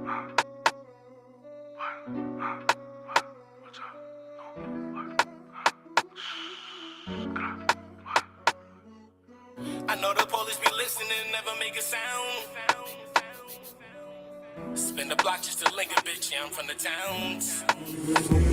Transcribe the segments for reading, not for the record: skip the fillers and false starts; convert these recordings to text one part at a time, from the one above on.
I know the police be listening and never make a sound. Spin the block just to link a bitch, yeah, I'm from the towns.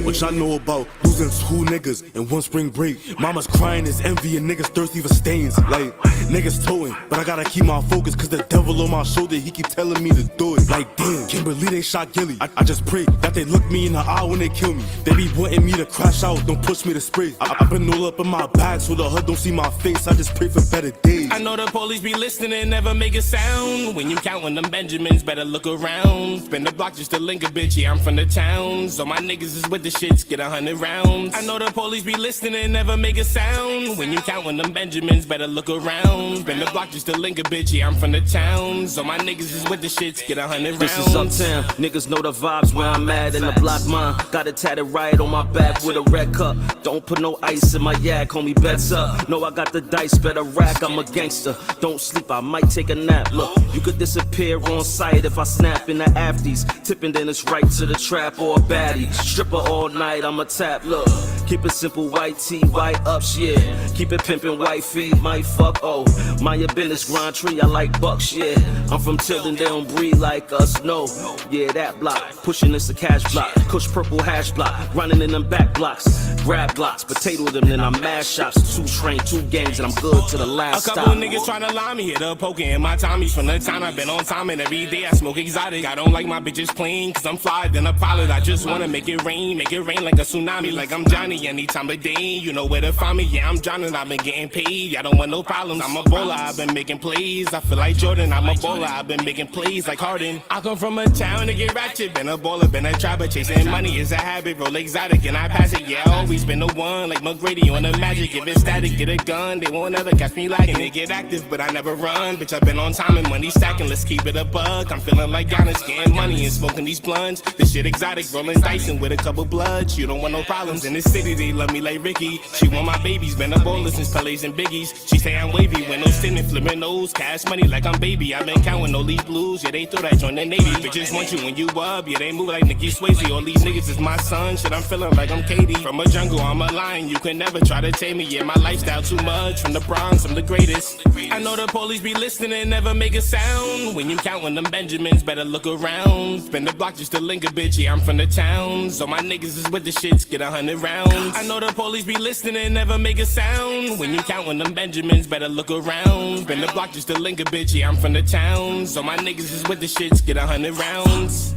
What y'all know about losing 2 niggas in one spring break? Mama's crying is envy and niggas thirsty for stains. Like, niggas towing, but I gotta keep my focus cause the devil on my shoulder, he keep telling me to do it. Like, damn, can't believe they shot Gilly. I just pray that they look me in the eye when they kill me. They be wanting me to crash out, don't push me to spray. I've been all up in my bag so the hood don't see my face. I just pray for better days. I know the police be listening and never make a sound. When you counting them Benjamins, better look around. Spin the block just to link a bitch, yeah, I'm from the towns. So my niggas is with the shits, get 100 rounds. I know the police be listening and never make a sound. When you counting them Benjamins, better look around. Spin the block just to link a bitch, yeah, I'm from the towns. So my niggas is with the shits, get 100 rounds. This is uptown, niggas know the vibes where I'm at in the block mine. Got it tatted right on my back with a red cup. Don't put no ice in my yak, homie, bets up. No, I got the dice, better rack, I'm a gangster. Don't sleep, I might take a nap. Look, you could disappear on sight if I snap in the afties. Tipping, then it's right to the trap or a baddie. Stripper all night, I'm a tap. Look, keep it simple, white tee, white ups, yeah. Keep it pimpin', white feet, might fuck, oh. Mind your business, grind tree, I like bucks, yeah. I'm from Tilden, they don't breathe like us, no. Yeah, that block, pushing this a cash block. Kush purple hash block, running in them back blocks. Grab blocks, potato them, then I mash shops. 2 train, 2 games, and I'm good to the last stop. A couple of niggas tryna lie me, hit a poker in my Tommies. From the time I've been on time and every day I smoke exotic. I don't like my bitches plain, cause I'm fly than a pilot. I just wanna make it rain like a tsunami. Like I'm Johnny any time of day, you know where to find me. Yeah, I'm drowning, I've been getting paid, I don't want no problems. I'm a bowler, I've been making plays. I feel like Jordan, I'm a bowler, I've been making plays like Harden. I come from a town to get ratchet, been a baller, been a trapper. Chasing money is a habit, roll exotic and I pass it. Yeah, always been the one, like McGrady on the magic. If it's static, get a gun, they won't ever catch me lacking. They get active, but I never run. Bitch, I've been on time and money stacking, let's keep it a buck. I'm feeling like Giannis, getting money and smoking these blunts. This shit exotic, rolling dice and with a couple bloods. You don't want no problems in this city, they love me like Ricky. She want my babies, been a bowler since Pelés and Biggies. She say I'm wavy, when no stinning, flipping nose. Cash money like I'm baby, I've been counting all these blues. Yeah, they throw that joint in the Navy. Bitches want you when you up, yeah, they move like Nikki Swayze. All these niggas is my son, shit, I'm feeling like I'm Katie. From a jungle, I'm a lion, you can never try to tame me. Yeah, my lifestyle too much, from the Bronx, I'm the greatest. I know the police be listening and never make a sound. When you counting them Benjamins, better look around. Spin the block just to link a bitch, yeah, I'm from the towns. So my niggas is with the shits, get 100 rounds. I know the police be listening and never make a sound. When you counting them Benjamins, better look around. Spin the block just to link a bitch, yeah, I'm from the towns. So my niggas is with the shits, get 100 rounds.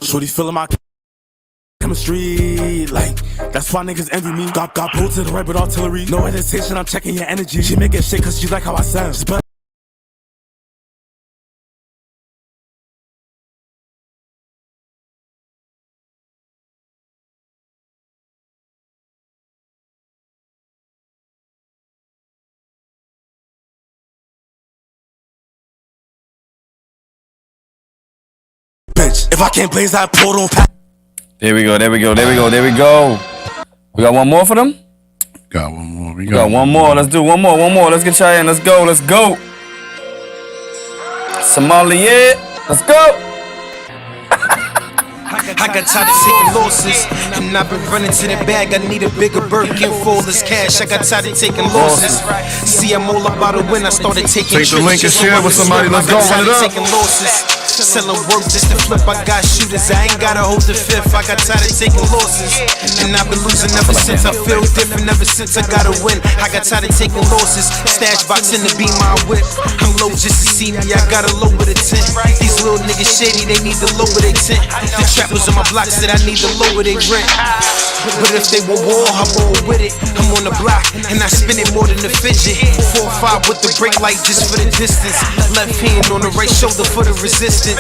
Shorty feeling my chemistry, like that's why niggas envy me. Got pulled to the right with artillery. No hesitation, I'm checking your energy. She make it shit cause she like how I sound. She better bitch. If I can't blaze, I pull on pack. There we go. We got one more for them? Got one more. We got one more. Let's do one more. Let's get y'all in. Let's go. Somalia. Let's go. I got tired of taking losses, and I've been running to the bag. I need a bigger Birkin full as cash. I got tired of taking losses. See, I'm all about a win. I started taking trips. Take the link and share with somebody. Let's go. Run it up. Taking losses, selling work just to flip. I got shooters. I ain't gotta hold the fifth. I got tired of taking losses, and I've been losing ever since. I feel different ever since I gotta win. I got tired of taking losses. Stash box in the be my whip. I'm low just to see me. I gotta lower the tent. These little niggas shady. They need to lower their tent. The trappers on my block said I need to lower their rent. But if they want war, I'm all with it. I'm on the block and I spin it more than a fidget. 4-5 with the brake light just for the distance. Left hand on the right shoulder for the resistance.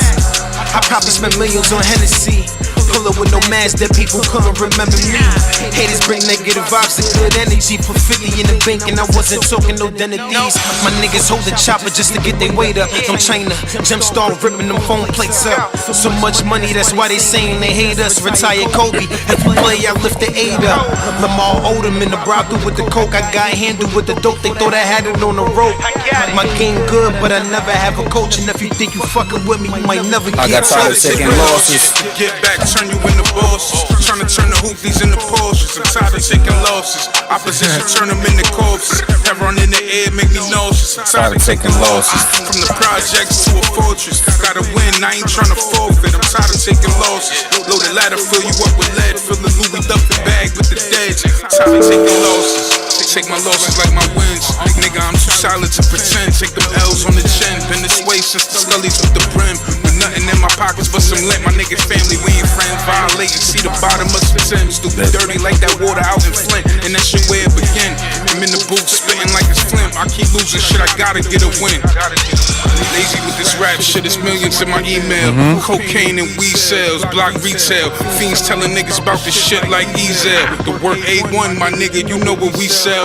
I probably spent millions on Hennessy. pull up with no mask that people couldn't remember me. Haters bring negative vibes and good energy. Put 50 in the bank and I wasn't talking no identities. My niggas hold the chopper just to get their weight up. I'm China, Jim start ripping them phone plates up. So much money, that's why they saying they hate us. Retire Kobe, if you play, I lift the 8 up. Lamar Odom in the brothel with the coke. I got handled with the dope, they thought I had it on the rope. My game good, but I never have a coach. And if you think you fucking with me, you might never get I got tired of taking losses. Get back, turn you into bosses. Trying to turn the hoopies into Porsches. I'm tired of taking losses. Opposition turn them into corpses. Have run in the air, make me nauseous. I'm tired of taking losses. From the projects to a fortress. Gotta win, I ain't trying to forfeit. I'm tired of taking losses. Loaded ladder, fill you up with lead. Fill the Louis Duffy bag with the deads. Tired of taking losses. Take my losses like my wins. Nigga, I'm too solid to pretend. Take them L's on the chin. Been this way since the scullies with the brim. With nothing in my pockets but some lint. My nigga family, we ain't friends. Violating, see the bottom of some Timbs. Stupid dirty like that water out in Flint. And that shit where it begin. I'm in the booth spitting like it's Flint. I keep losing shit, I gotta get a win. Lazy with this rap shit, it's millions in my email. Cocaine and weed sales, block retail. Fiends telling niggas about this shit like Zelle. The work A1, my nigga, you know what we sell.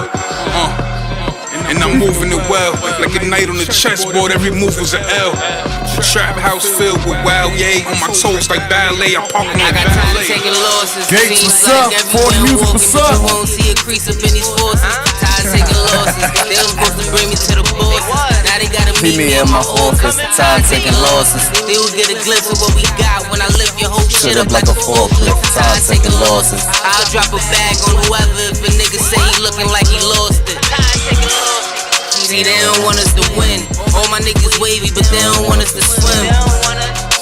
And I'm moving it well, like a knight on the chessboard, every move was an L. The trap house filled with wild yay, on my toes like ballet, I park on my ballet. I got time to taking losses. Gates, what's up? 40 music, what's up? You won't see a crease up in these forces. Tired of taking losses. They was supposed to bring me to the bosses. Now they gotta meet me in my office. Tired of taking losses. They will get a glimpse of what we got when I lift your whole shit up like a forklift. Tired of taking losses. I'll drop a bag on whoever if a nigga say he looking like he lost it. See, they don't want us to win. All my niggas wavy, but they don't want us to swim.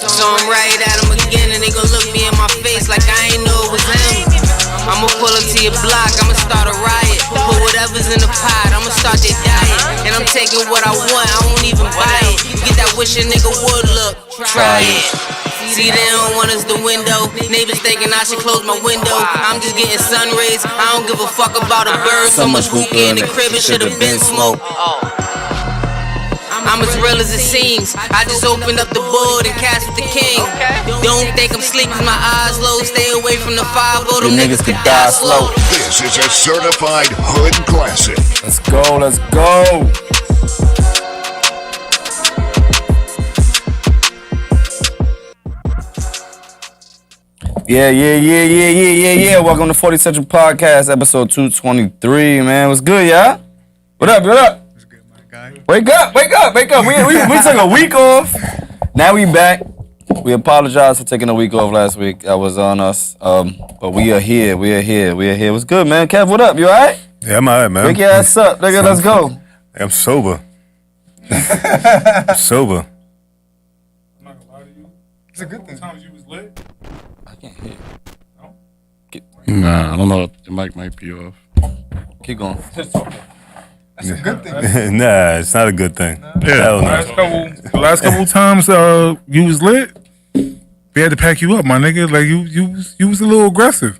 So I'm right at them again, and they gon' look me in my face like I ain't know it was him. I'ma pull up to your block, I'ma start a riot. Put whatever's in the pot, I'ma start their diet. And I'm taking what I want, I won't even buy it. Get that wish a nigga would look, try it. See, they don't want us to window. Neighbors thinking I should close my window. I'm just getting sun rays. I don't give a fuck about a bird. So much hookah in the crib, it should've been smoke. I'm as real as it seems. I just opened up the board and cast with the king. Don't think I'm sleep cause my eyes low. Stay away from the 5-0, them niggas could die slow. This is a certified hood classic. Let's go, let's go. Yeah. Welcome to 40 Central Podcast, episode 223, man. What's good, y'all? What up? What's good, my guy? Wake up. We took a week off. Now we back. We apologize for taking a week off last week. That was on us. But we are here. What's good, man? Kev, what up? You all right? Yeah, I'm all right, man. Wake your ass up, nigga. Let's go. I'm sober. Sober. I'm not gonna lie to you. It's a good thing. Sometimes you was lit. I can't hear. Nah, I don't know. The mic might be off. Keep going. That's a good thing. Nah, it's not a good thing. Hell no. The last couple times you was lit, we had to pack you up, my nigga. Like you was a little aggressive.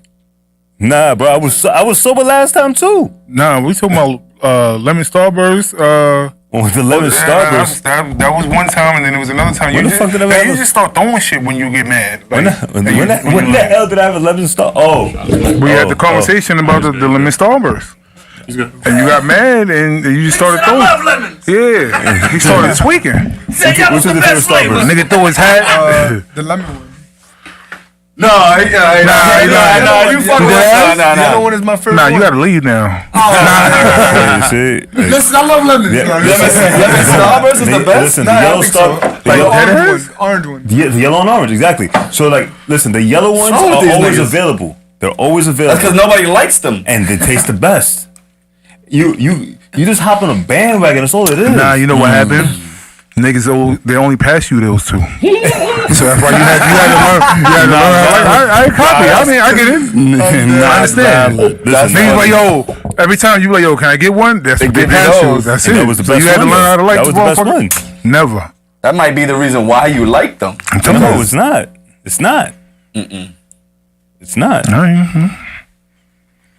Nah, bro, I was sober last time too. Nah, we talking about lemon Starburst. With the lemon Starburst. That was one time, and then there was another time. When the fuck did I you just start throwing shit when you get mad. When the hell did I have a lemon Star? We had the conversation about the lemon Starburst. And you got mad and you just started throwing. I love lemons. Yeah, he started tweaking. Which was the best flavor? Nigga threw his hat. The lemon one. No, you fucking The other one is my favorite. Nah, you gotta leave now. Listen, I love lemons. Lemon Starburst is the best. Listen, the yellow Starburst, orange one. The yellow and orange, exactly. So like, listen, the yellow ones are always available. They're always available. That's because nobody likes them, and they taste the best. You just hop on a bandwagon. That's all it is. Nah, you know what happened? Niggas, they only pass you those two. So that's why you had to learn. I copy. I mean, I get it. I understand. Niggas like, yo, every time you like, yo, can I get one? That's what they pass you. That's it. That was the best you had to learn how to like that was the best one. Never. That might be the reason why you like them. No, it's not. It's not. It's not.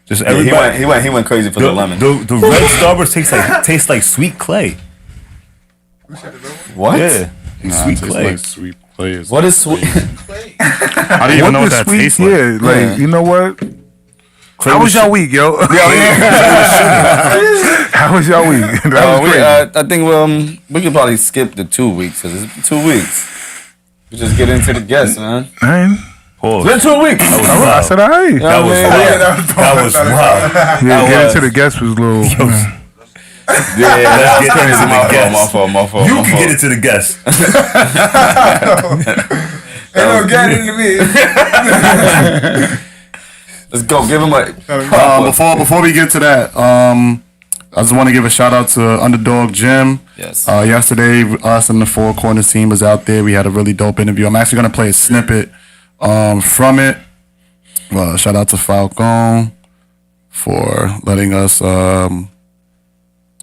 Just everybody. He went crazy for the lemon. The red Starburst tastes like sweet clay. What? Yeah, sweet clay. Like sweet Please. What is sweet? I don't even know what that sweet? tastes like. Yeah, like you know what? How was y'all week, yo? How was y'all week? That was great. I think we could probably skip the 2 weeks because it's 2 weeks. We just get into the guests, man. Pause. It's been 2 weeks. I said, all right. That was wild. Yeah, get into the guests was a little. Yeah, let's get into the guests. My fault. You can get into the guests. Ain't no getting into me. Let's go. Give him a. Before we get to that, I just want to give a shout out to Underdog Gym. Yes. Yesterday, us and the Four Corners team was out there. We had a really dope interview. I'm actually gonna play a snippet from it. Shout out to Falcon for letting us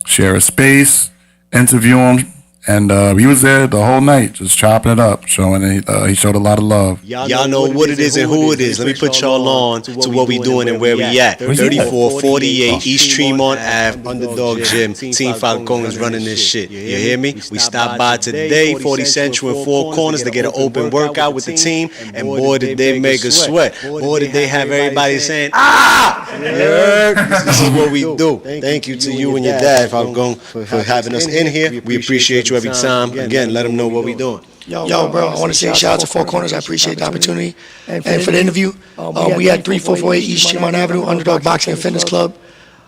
share a space, interview him. And he was there the whole night, just chopping it up, showing he showed a lot of love. Y'all know what it is and who it is. Let me put y'all on to what we doing and where we at. 3448 East Tremont Ave, Underdog Gym. Team Falcon is running this shit. You hear me? We stopped by today, 40 Central and Four Corners to get an open workout with the team. And boy, did they make us sweat. Boy, did they have everybody saying, ah! This is what we do. Thank you to you and your dad, Falcon, for having us in here. We appreciate you every time. Again, let them know what we doing. Yo, bro, I want to say shout out to Four Corners. I appreciate the opportunity. And for the interview, we had 3448 East Tremont Avenue, Underdog Boxing and Fitness Club.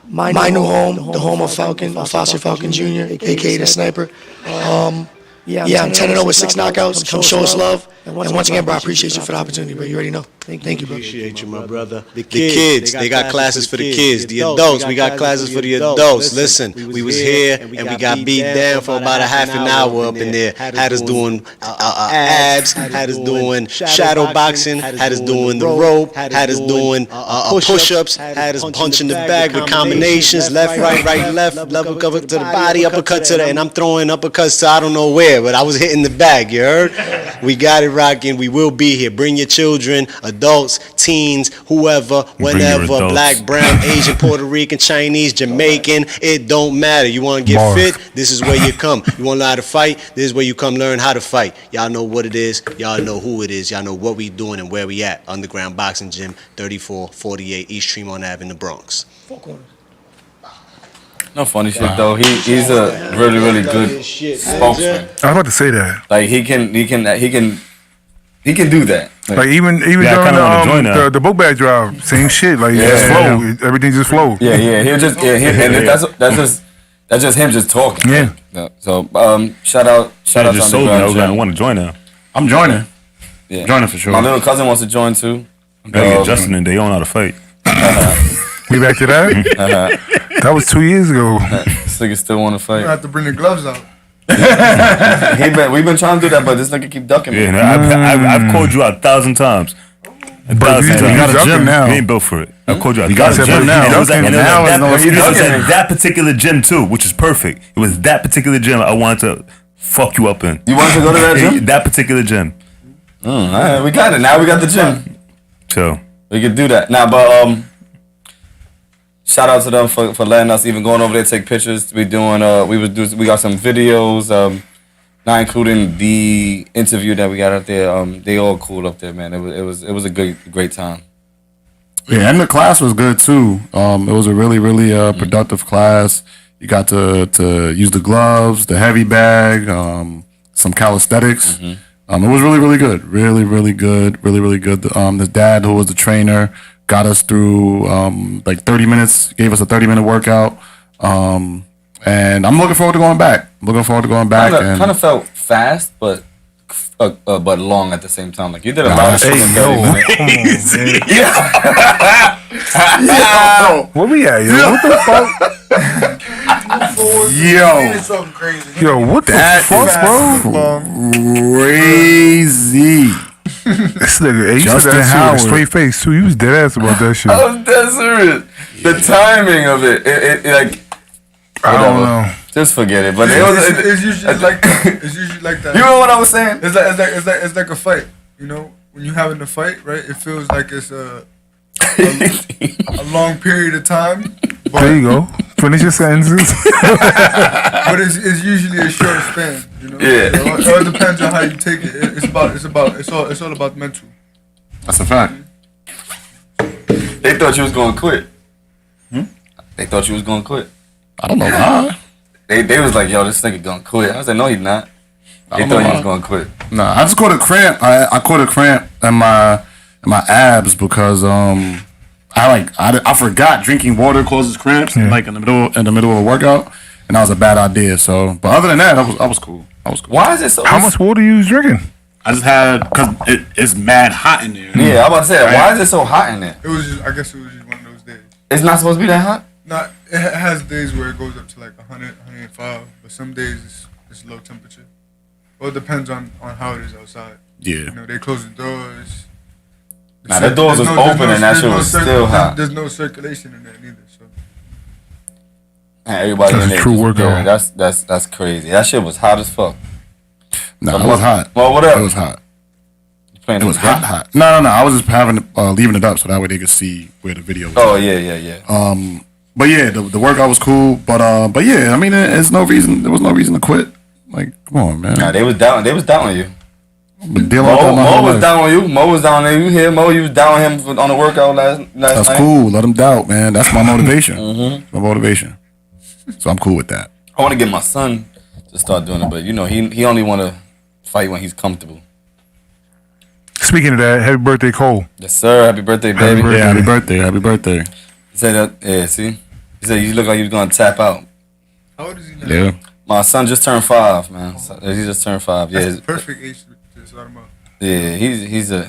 My new home, the home of Falcon, Foster Falcon Jr., a.k.a. the Sniper. I'm 10-0 with 6 knockouts. Come show us love. And once again, bro, I appreciate you for the opportunity, bro. You already know. Thank you, bro. Appreciate you, my brother. The kids, they got classes for the kids. The adults, we got classes for the adults. Listen, we was here and we got beat down for about a half an hour up in there. Had us doing abs, had us doing shadow boxing, had us doing the rope, had us doing push-ups, had us punching the bag with combinations, left, right, left, level cover to the body, uppercut to the, and I'm throwing uppercuts to I don't know where, but I was hitting the bag, you heard? We got it rocking. We will be here. Bring your children, adults, teens, whoever, whenever, black, brown, Asian, Puerto Rican, Chinese, Jamaican, it don't matter. You want to get fit? This is where you come. You want to learn how to fight? This is where you come learn how to fight. Y'all know what it is. Y'all know who it is. Y'all know what we doing and where we at. Underground Boxing Gym, 3448 East Tremont Ave in the Bronx. No funny shit though. He's a really good spokesman. I was about to say that. Like he can do that. Like even during the book bag drive, same shit. Like just flow. Everything just flow. Yeah. He'll just and that's just him just talking. Yeah. So shout out to Underground Gym. I want to join now. I'm joining. Yeah. Joining for sure. My little cousin wants to join too. Gotta get Justin and they don't know how to fight. We back to that? That was 2 years ago. This nigga still want to fight. You have to bring the gloves out. We've been trying to do that, but this nigga keep ducking me. Yeah, I've called you out 1,000 times. You got a gym now. You ain't built for it. I've called you out. You got a gym now. It was at that particular gym too, which is perfect. It was that particular gym I wanted to fuck you up in. You wanted to go to that gym? That particular gym. All right, we got it. Now we got the gym. So we could do that. Now, but shout out to them for letting us even going over there to take pictures. We doing we got some videos, not including the interview that we got out there. They all cool up there, man. It was a great time. Yeah, and the class was good too. It was a really productive class. You got to use the gloves, the heavy bag, some calisthenics. It was really good. Really good. The dad who was the trainer got us through like 30 minutes, gave us a 30-minute workout. And I'm looking forward to going back. Kind of felt fast, but long at the same time. Like you did a lot of shit in 30 minutes. Where we at, yo? What the fuck? Yo, what the fuck, bro? Crazy. This nigga, he said that shit with a straight face too. He was dead ass about that shit. I was dead serious. The timing of it like I don't know. Just forget it. But it's usually like that. You know what I was saying? It's like a fight. You know, when you having a fight, right? It feels like it's a long period of time. But there you go. Finish your sentences. But it's usually a short span, you know. Yeah. It all depends on how you take it. It's all about mental. That's a fact. They thought you was gonna quit. They thought you was gonna quit. I don't know why. They was like, yo, this nigga gonna quit. I said, no, he's not. They thought he was gonna quit. Nah, I just caught a cramp. I caught a cramp in my abs because I forgot drinking water causes cramps like in the middle of a workout, and that was a bad idea. So, but other than that, I was cool. Why is it so? How much water you was drinking? I just had because it's mad hot in there. Yeah, I'm about to say, why is it so hot in there? It was just, I guess it was just one of those days. It's not supposed to be that hot? Not, it has days where it goes up to like 100, 105, but some days it's low temperature. Well, it depends on how it is outside. Yeah. You know, they close the doors. Nah, the doors was open and that shit was still hot. There's no circulation in there neither, so. And everybody in there. True workout. That's crazy. That shit was hot as fuck. Nah, it was hot. Well, what up? It was hot. It was hot. No. I was just leaving it up so that way they could see where the video was. Oh yeah. But yeah, the workout was cool. But yeah, I mean, there's no reason. There was no reason to quit. Like, come on, man. Nah, they was down on you. Mo was down on you. Mo was down on you. Here, Mo, you was down on him on the workout last That's night. cool. Let him doubt, man. That's my motivation. My motivation. So I'm cool with that. I want to get my son to start doing it, but you know, he only want to fight when he's comfortable. Speaking of that, happy birthday, Cole. Yes, sir. Happy birthday, baby. Happy birthday. Happy birthday. He said that. Yeah, see. He said you look like you was gonna tap out. How old is he now? Yeah. My son just turned 5, man. So, he just turned 5. Yeah. That's the perfect age to start him out. Yeah, he's a.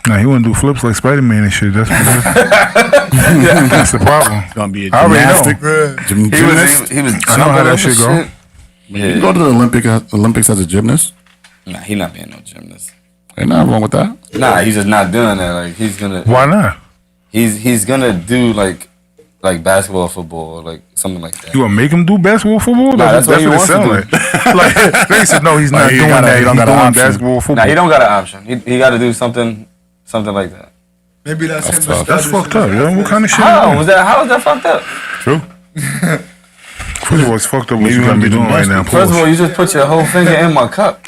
Nah, he want to do flips like Spider-Man and shit. That's that's the problem. It's gonna be a I already gymnastic. know. Gymnast. He was I know how that shit go. Yeah. You can go to the Olympics as a gymnast. Nah, he not being no gymnast. Ain't nothing wrong with that. Nah, he's just not doing that. Like he's gonna. Why not? He's gonna do like basketball, football, or like something like that. You gonna make him do basketball, football? Nah, that's what he wants to do. Like they said, no, he's not doing that. He don't got an option. Basketball, football. Nah, he don't got an option. He got to do something like that. Maybe that's him. That's fucked up, yo. What kind of shit? How was that fucked up? True. First of all, it's fucked up what you gotta be doing right now. First of all, you just put your whole finger in my cup,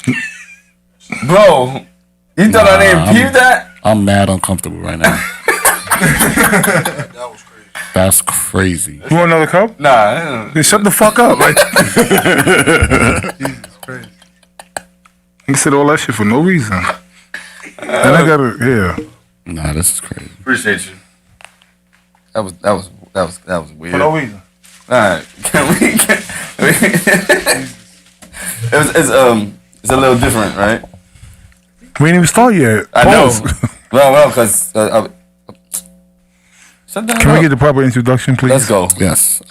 bro. You thought I didn't peep that? I'm mad uncomfortable right now. That was crazy. That's crazy. You want another cup? Nah. Then shut the fuck up. Like, Jesus Christ. he said all that shit for no reason. And I gotta, Nah, this is crazy. Appreciate you. That was weird. For no reason. All right, can we it's a little different, right? We ain't even start yet. I Pause. know. well, because Can we get the proper introduction, please? Let's go. Yes.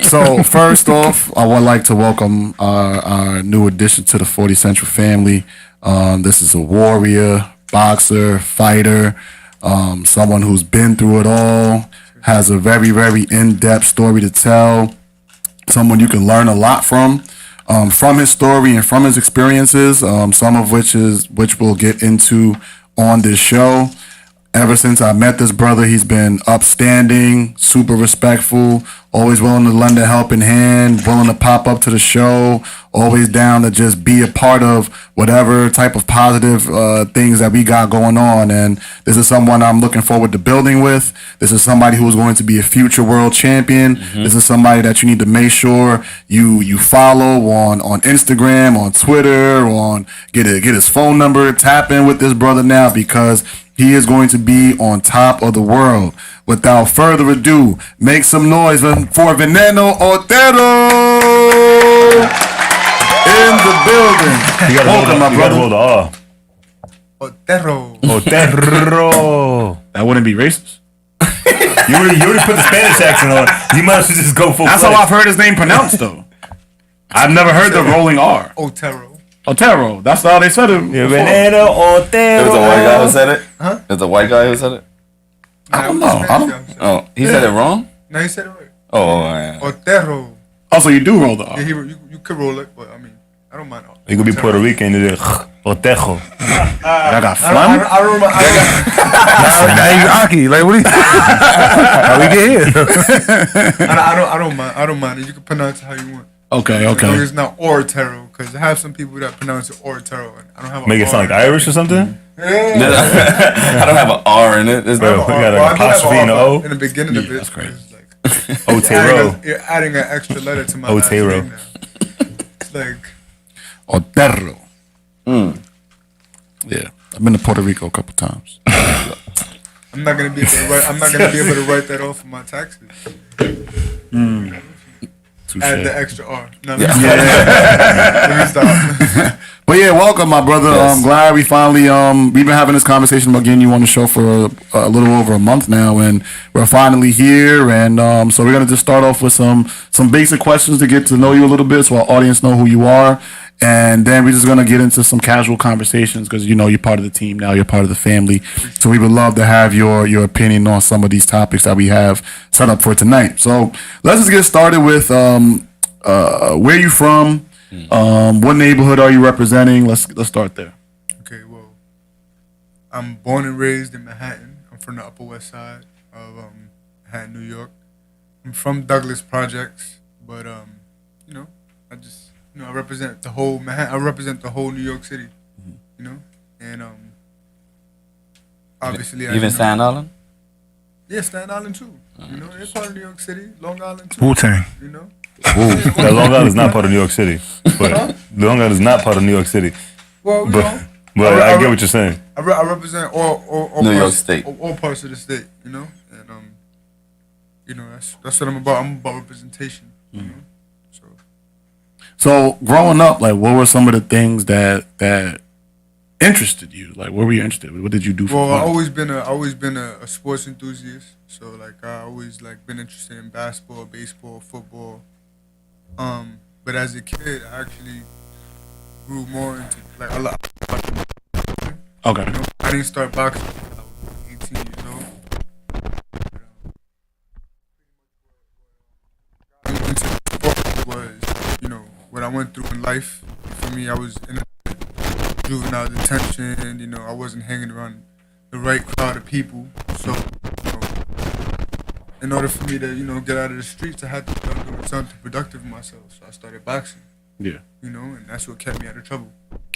So first off, I would like to welcome our new addition to the 40 Central family. This is a warrior, boxer, fighter, someone who's been through it all, has a very, very in-depth story to tell, someone you can learn a lot from his story and from his experiences, some of which we'll get into on this show. Ever since I met this brother, he's been upstanding, super respectful, always willing to lend a helping hand, willing to pop up to the show, always down to just be a part of whatever type of positive things that we got going on. And this is someone I'm looking forward to building with. This is somebody who is going to be a future world champion. This is somebody that you need to make sure you follow on Instagram, on Twitter, get his phone number, tap in with this brother now, because he is going to be on top of the world. Without further ado, make some noise for Veneno Otero in the building. Welcome, my brother. Otero. Otero. That wouldn't be racist. You already put the Spanish accent on. You might as well just go full. That's how I've heard his name pronounced, though. I've never heard the rolling R. Otero. Otero. That's how they said it. Veneno Otero. It was a white guy who said it? Huh? It was a white guy who said it? I don't know. Oh, he said it wrong? No, he said it right. Oh, yeah. Otero. Also, you do roll the R. Yeah, you could roll it, but I mean, I don't mind. You could be Puerto Rican and then Otero. I got fun. I don't mind. Now you Aki. Like, what? How we get here? I don't mind. You can pronounce it how you want. Okay. As long as it's not Otero, because I have some people that pronounce it Otero, and I don't have. Make it sound like Irish or something. Yeah. I don't have an R in it. We got an apostrophe and an O in the beginning of it. That's great. Otero. You're adding an extra letter to my Otero. last name now. It's like Otero. Yeah, I've been to Puerto Rico a couple times. I'm not gonna be able to write that off for my taxes. Add the extra R. No, let me stop. But yeah, welcome, my brother. Yes. I'm glad we finally we've been having this conversation about getting you on the show for a little over a month now, and we're finally here. And so we're gonna just start off with some basic questions to get to know you a little bit, so our audience know who you are. And then we're just gonna get into some casual conversations because you know you're part of the team now, you're part of the family. So we would love to have your opinion on some of these topics that we have set up for tonight. So let's just get started with where you from, what neighborhood are you representing? Let's start there. Okay, well, I'm born and raised in Manhattan. I'm from the Upper West Side of Manhattan, New York. I'm from Douglas Projects, but I represent the whole Manhattan. I represent the whole New York City, you know, and obviously Even Staten Island. Yeah, Staten Island too. You know, it's part of New York City. Long Island too. Wu-Tang. You know. Now, Long Island is not part of New York City, but Long Island is not part of New York City. Well, but I get what you're saying. I represent all New York parts, State, all parts of the state. You know, and that's what I'm about. I'm about representation. You know? So growing up, like, what were some of the things that interested you? Like, what were you interested in? What did you do for fun? I've always been a sports enthusiast. So like I always been interested in basketball, baseball, football. But as a kid, I actually grew more into like a lot. Okay. You know, I didn't start boxing until I was 18 years old. Into sport was, what I went through in life. For me, I was in juvenile detention. You know, I wasn't hanging around the right crowd of people. So, in order for me to, get out of the streets, I had to start doing something productive for myself. So I started boxing. Yeah. You know, and that's what kept me out of trouble.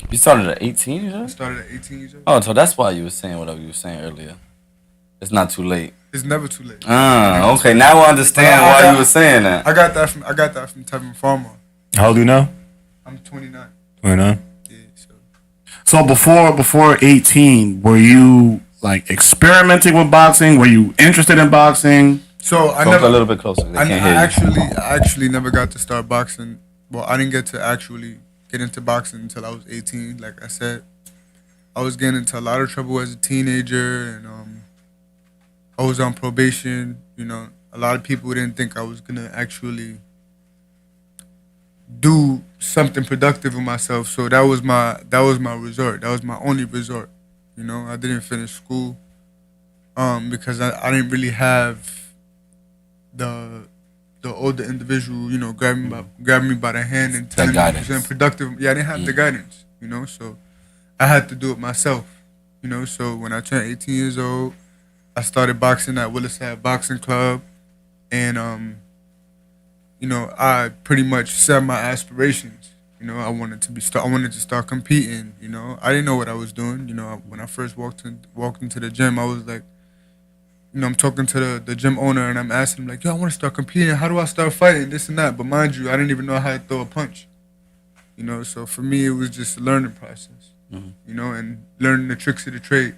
You started at 18 years old? I started at 18 years old. Oh, so that's why you were saying whatever you were saying earlier. It's not too late. It's never too late. Okay. Now I understand why you were saying that. I got that from Tevin Farmer. How old are you now? I'm 29. 29? Yeah, So before 18, were you like experimenting with boxing? Were you interested in boxing? So I Talk never a little bit closer. They can't hear you. I actually never got to start boxing. Well, I didn't get to actually get into boxing until I was 18. Like I said, I was getting into a lot of trouble as a teenager, and I was on probation. You know, a lot of people didn't think I was gonna actually do something productive with myself. So that was my resort. That was my only resort. You know, I didn't finish school because I didn't really have the older individual, grab me by the hand and tell me something productive. Yeah, I didn't have the guidance, so I had to do it myself, So when I turned 18 years old, I started boxing at Willisade Boxing Club, and I pretty much set my aspirations. I wanted to start competing. I didn't know what I was doing. When I first walked into the gym, I was like, I'm talking to the gym owner, and I'm asking him like, yo, I want to start competing. How do I start fighting? This and that. But mind you, I didn't even know how to throw a punch. So for me, it was just a learning process. And learning the tricks of the trade.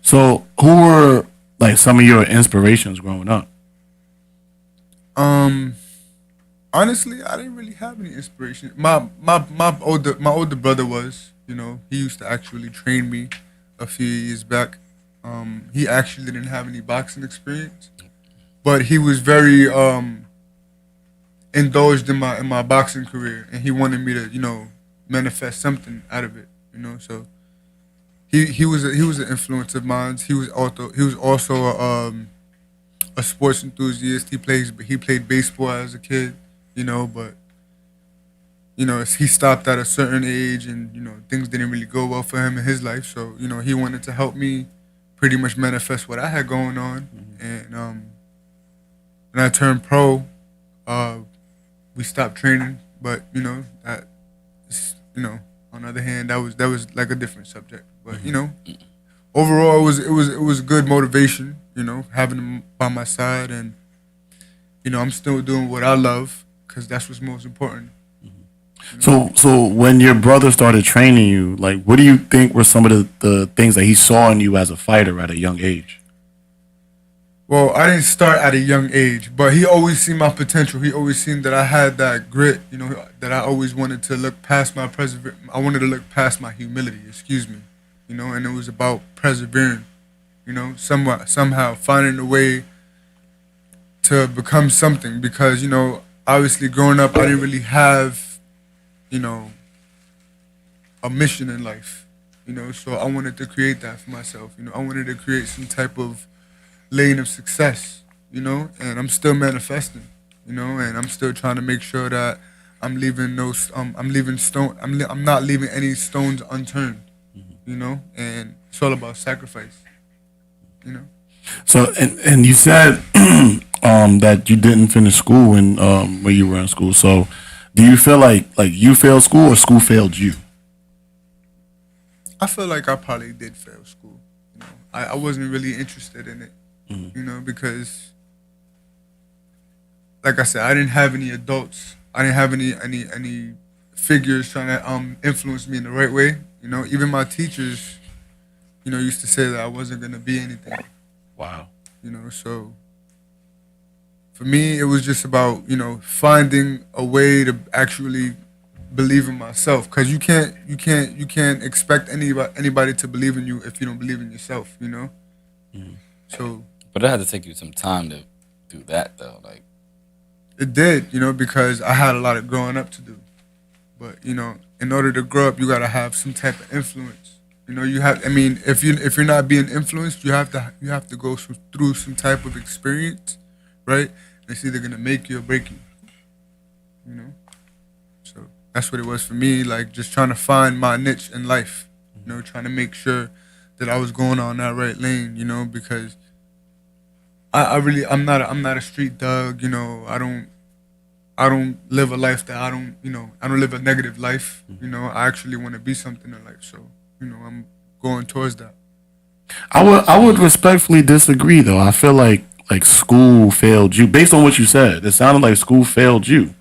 So who were like some of your inspirations growing up? Honestly, I didn't really have any inspiration. My older brother was, he used to actually train me a few years back. He actually didn't have any boxing experience, but he was very indulged in my boxing career, and he wanted me to manifest something out of it. So he was an influence of mine. He was also a sports enthusiast. He played baseball as a kid, but you know, he stopped at a certain age, and you know, things didn't really go well for him in his life. So you know, he wanted to help me pretty much manifest what I had going on. And when I turned pro, we stopped training. But you know, that you know, on the other hand, that was like a different subject. But you know, overall, it was good motivation. You know, having him by my side, and you know, I'm still doing what I love because that's what's most important. So when your brother started training you, like, what do you think were some of the things that he saw in you as a fighter at a young age? Well, I didn't start at a young age, but he always seen my potential. He always seen that I had that grit, you know, that I always wanted to look past my I wanted to look past my humility, you know, and it was about persevering, you know, somehow finding a way to become something because, you know, obviously growing up, I didn't really have, you know, a mission in life, you know, so I wanted to create that for myself, you know, I wanted to create some type of lane of success, you know, and I'm still manifesting, you know, and I'm still trying to make sure that I'm not leaving any stones unturned, you know, and it's all about sacrifice, you know. So, and you said that you didn't finish school when you were in school, so do you feel like you failed school or school failed you? I feel like I probably did fail school. You know, I wasn't really interested in it, you know, because, like I said, I didn't have any adults. I didn't have any figures trying to influence me in the right way. You know, even my teachers, you know, used to say that I wasn't gonna be anything. Wow. You know, so for me, it was just about, you know, finding a way to actually believe in myself. Cause you can't expect anybody to believe in you if you don't believe in yourself. You know. So. But it had to take you some time to do that, though. Like. It did, you know, because I had a lot of growing up to do. But you know, in order to grow up, you gotta have some type of influence. You know, you have. I mean, if you're not being influenced, you have to go through some type of experience, right? It's either gonna make you or break you. You know, so that's what it was for me. Like just trying to find my niche in life. You know, trying to make sure that I was going on that right lane. You know, because I'm not a street thug. You know, I don't live a life that I don't live a negative life. You know, I actually want to be something in life. So you know, I'm going towards that. I would respectfully disagree, though. I feel like school failed you. Based on what you said, it sounded like school failed you.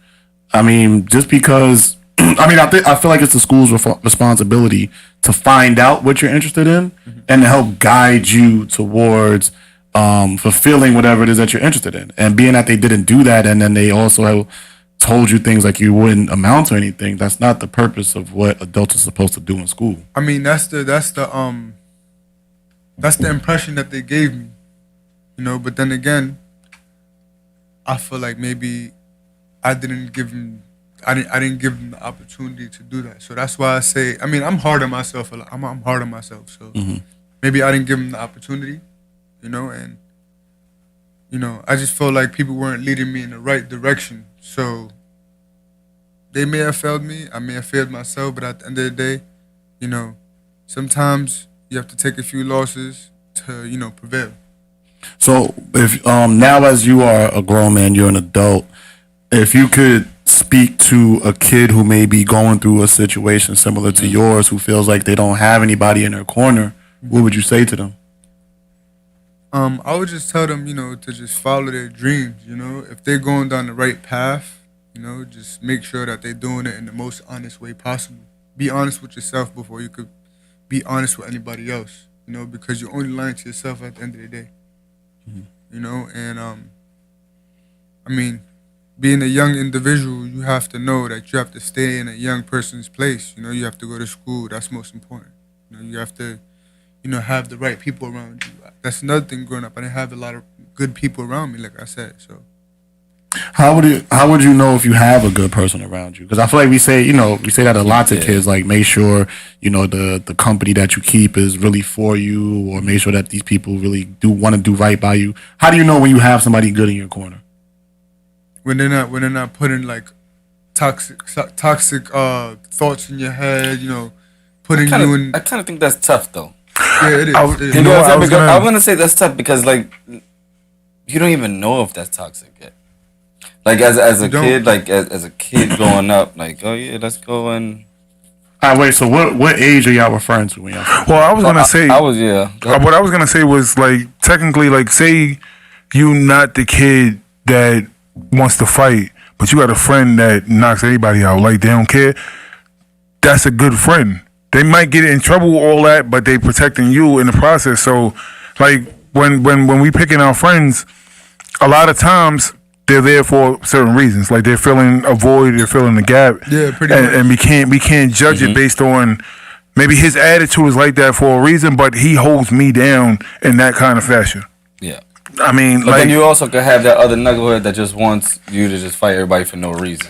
I mean, just because, I feel like it's the school's responsibility to find out what you're interested in and to help guide you towards fulfilling whatever it is that you're interested in. And being that they didn't do that, and then they also told you things like you wouldn't amount to anything, that's not the purpose of what adults are supposed to do in school. I mean, that's the impression that they gave me. You know, but then again, I feel like maybe I didn't give them the opportunity to do that. So that's why I say, I mean, I'm hard on myself a lot. I'm hard on myself. So maybe I didn't give them the opportunity, you know, and, you know, I just felt like people weren't leading me in the right direction. So they may have failed me. I may have failed myself. But at the end of the day, you know, sometimes you have to take a few losses to, you know, prevail. So if now as you are a grown man, you're an adult, if you could speak to a kid who may be going through a situation similar to yours, who feels like they don't have anybody in their corner, what would you say to them? I would just tell them, you know, to just follow their dreams, you know. If they're going down the right path, you know, just make sure that they're doing it in the most honest way possible. Be honest with yourself before you could be honest with anybody else, you know, because you're only lying to yourself at the end of the day. You know, and I mean, being a young individual, you have to know that you have to stay in a young person's place. You know, you have to go to school. That's most important. You know, you have to, you know, have the right people around you. That's another thing growing up. I didn't have a lot of good people around me, like I said. So, how would you know if you have a good person around you? Because I feel like we say that a lot to kids, like make sure, you know, the company that you keep is really for you, or make sure that these people really do want to do right by you. How do you know when you have somebody good in your corner? When they're not putting like toxic thoughts in your head. You know, putting you in. I kind of think that's tough though. Yeah, it is. I was gonna say that's tough because like you don't even know if that's toxic yet. Like as a kid, like as a kid growing up, like oh yeah, let's go and. Wait. So what age are y'all referring to when y'all? Well, I was gonna say. I was yeah. What I was gonna say was like technically, like say you not the kid that wants to fight, but you got a friend that knocks anybody out. Like they don't care. That's a good friend. They might get in trouble, all that, but they protecting you in the process. So, like when we picking our friends, a lot of times they're there for certain reasons. Like they're filling a void, they're filling the gap. Yeah, pretty much. And we can't judge it based on maybe his attitude is like that for a reason, but he holds me down in that kind of fashion. Yeah. I mean, but then you also could have that other nugget that just wants you to just fight everybody for no reason.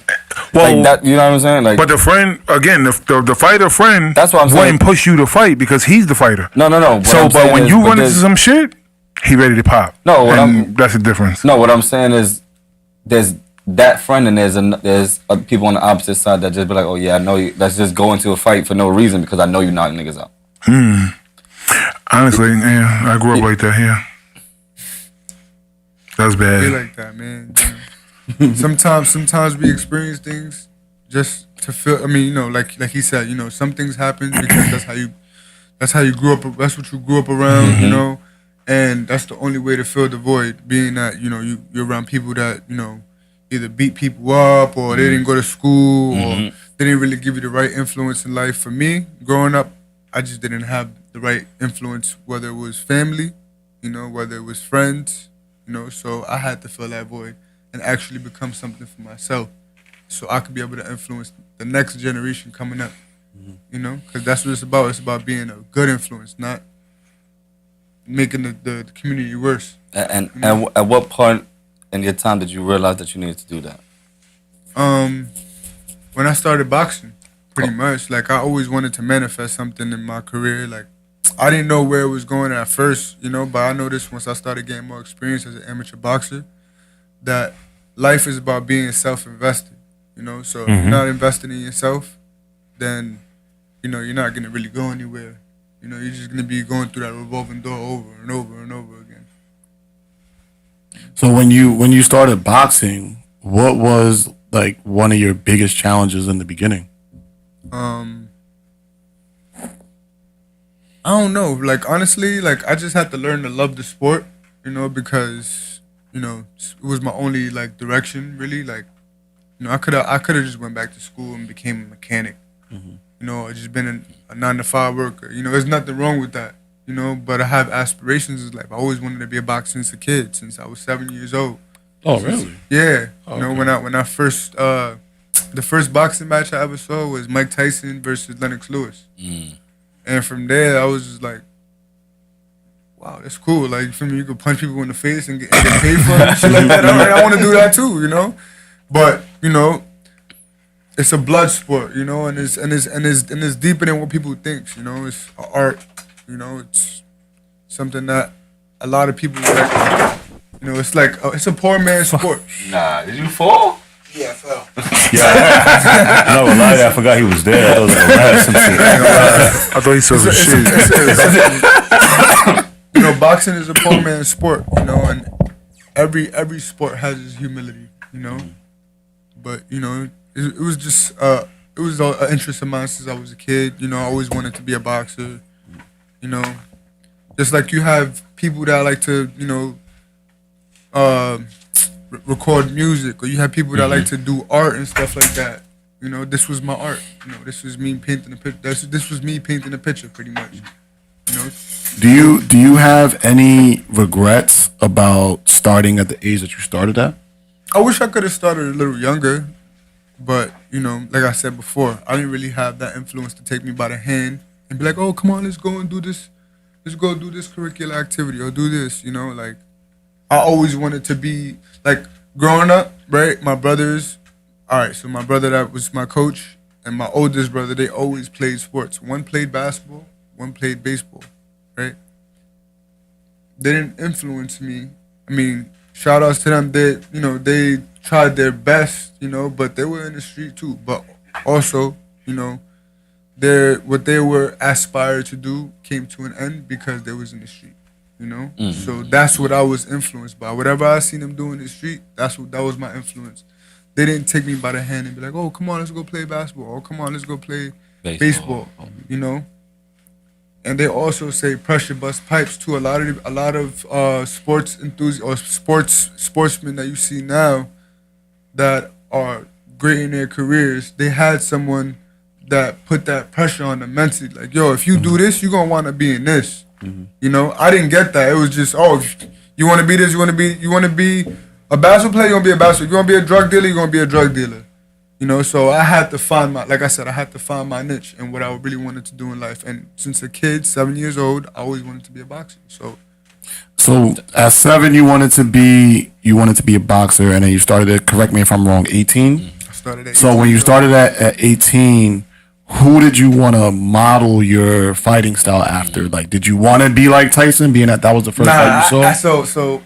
Well, like that, you know what I'm saying? Like, but the friend again, the fighter friend. That's what I'm saying. Wouldn't push you to fight because he's the fighter. No. So, but when you run into some shit, he ready to pop. No, that's the difference. No, what I'm saying is, there's that friend and there's other people on the opposite side that just be like, oh yeah, I know you. Let's just go into a fight for no reason because I know you knock niggas out. Honestly, yeah, I grew up like that. Yeah. That's bad. Be like that, man. You know? sometimes we experience things just to feel. I mean, you know, like he said, you know, some things happen because that's how you grew up. That's what you grew up around, you know, and that's the only way to fill the void. Being that you know you're around people that you know either beat people up or they didn't go to school or they didn't really give you the right influence in life. For me, growing up, I just didn't have the right influence, whether it was family, you know, whether it was friends. You know, so I had to fill that void and actually become something for myself, so I could be able to influence the next generation coming up. You know, because that's what it's about. It's about being a good influence, not making the community worse. And at what point in your time did you realize that you needed to do that? When I started boxing, pretty much. Like I always wanted to manifest something in my career. Like I didn't know where it was going at first, you know, but I noticed once I started getting more experience as an amateur boxer that life is about being self-invested, you know. So if you're not investing in yourself, then, you know, you're not going to really go anywhere. You know, you're just going to be going through that revolving door over and over and over again. So when you started boxing, what was like one of your biggest challenges in the beginning? I don't know. Like honestly, like I just had to learn to love the sport, you know, because you know it was my only like direction really. Like, you know, I could have just went back to school and became a mechanic, you know, or just been a 9-to-5 worker. You know, there's nothing wrong with that, you know. But I have aspirations in life. I always wanted to be a boxer since a kid, since I was 7 years old. Oh really? Yeah. You know, when I first the first boxing match I ever saw was Mike Tyson versus Lennox Lewis. And from there, I was just like, wow, that's cool. Like, for me, you could punch people in the face and get paid for it and shit like that. All right, I want to do that too, you know? But, you know, it's a blood sport, you know, and it's deeper than what people think, you know? It's an art, you know? It's something that a lot of people, like, you know, it's like, it's a poor man's sport. Nah, did you fall? Yeah, I fell. Yeah, no, a lot of that. I forgot he was there. I was like, I thought he saw some shit. You know, boxing is a poor man's sport, you know, and every sport has its humility, you know. But you know, it was just it was an interest of mine since I was a kid. You know, I always wanted to be a boxer. You know, just like you have people that like to, you know, record music, or you have people that like to do art and stuff like that. You know, this was my art. You know, this was me painting a picture. This was me painting a picture, pretty much. You know. Do you have any regrets about starting at the age that you started at? I wish I could have started a little younger, but you know, like I said before, I didn't really have that influence to take me by the hand and be like, "Oh, come on, let's go and do this. Let's go do this curricular activity or do this." You know, like I always wanted to be like growing up, right? My brothers, all right. So my brother that was my coach and my oldest brother, they always played sports. One played basketball, one played baseball, right? They didn't influence me. I mean, shout outs to them. They tried their best, you know, but they were in the street too. But also, you know, what they were aspired to do came to an end because they was in the street, you know. So that's what I was influenced by. Whatever I seen them do in the street, that was my influence. They didn't take me by the hand and be like, "Oh, come on, let's go play basketball," or "Come on, let's go play baseball," you know. And they also say pressure bust pipes too. A lot of sports enthusiasts or sportsmen that you see now that are great in their careers, they had someone that put that pressure on them mentally. Like, yo, if you do this, you're gonna want to be in this. You know, I didn't get that. It was just, oh, you want to be this, you want to be a basketball player, you're gonna be a basketball. If you want to be a drug dealer, you're gonna be a drug dealer. You know, so I had to find my niche and what I really wanted to do in life. And since a kid, 7 years old, I always wanted to be a boxer. So at 7, you wanted to be a boxer, and then you started at, correct me if I'm wrong, 18? I started at 18. So when you started at 18, who did you want to model your fighting style after? Like, did you want to be like Tyson, being that was the first fight you saw? So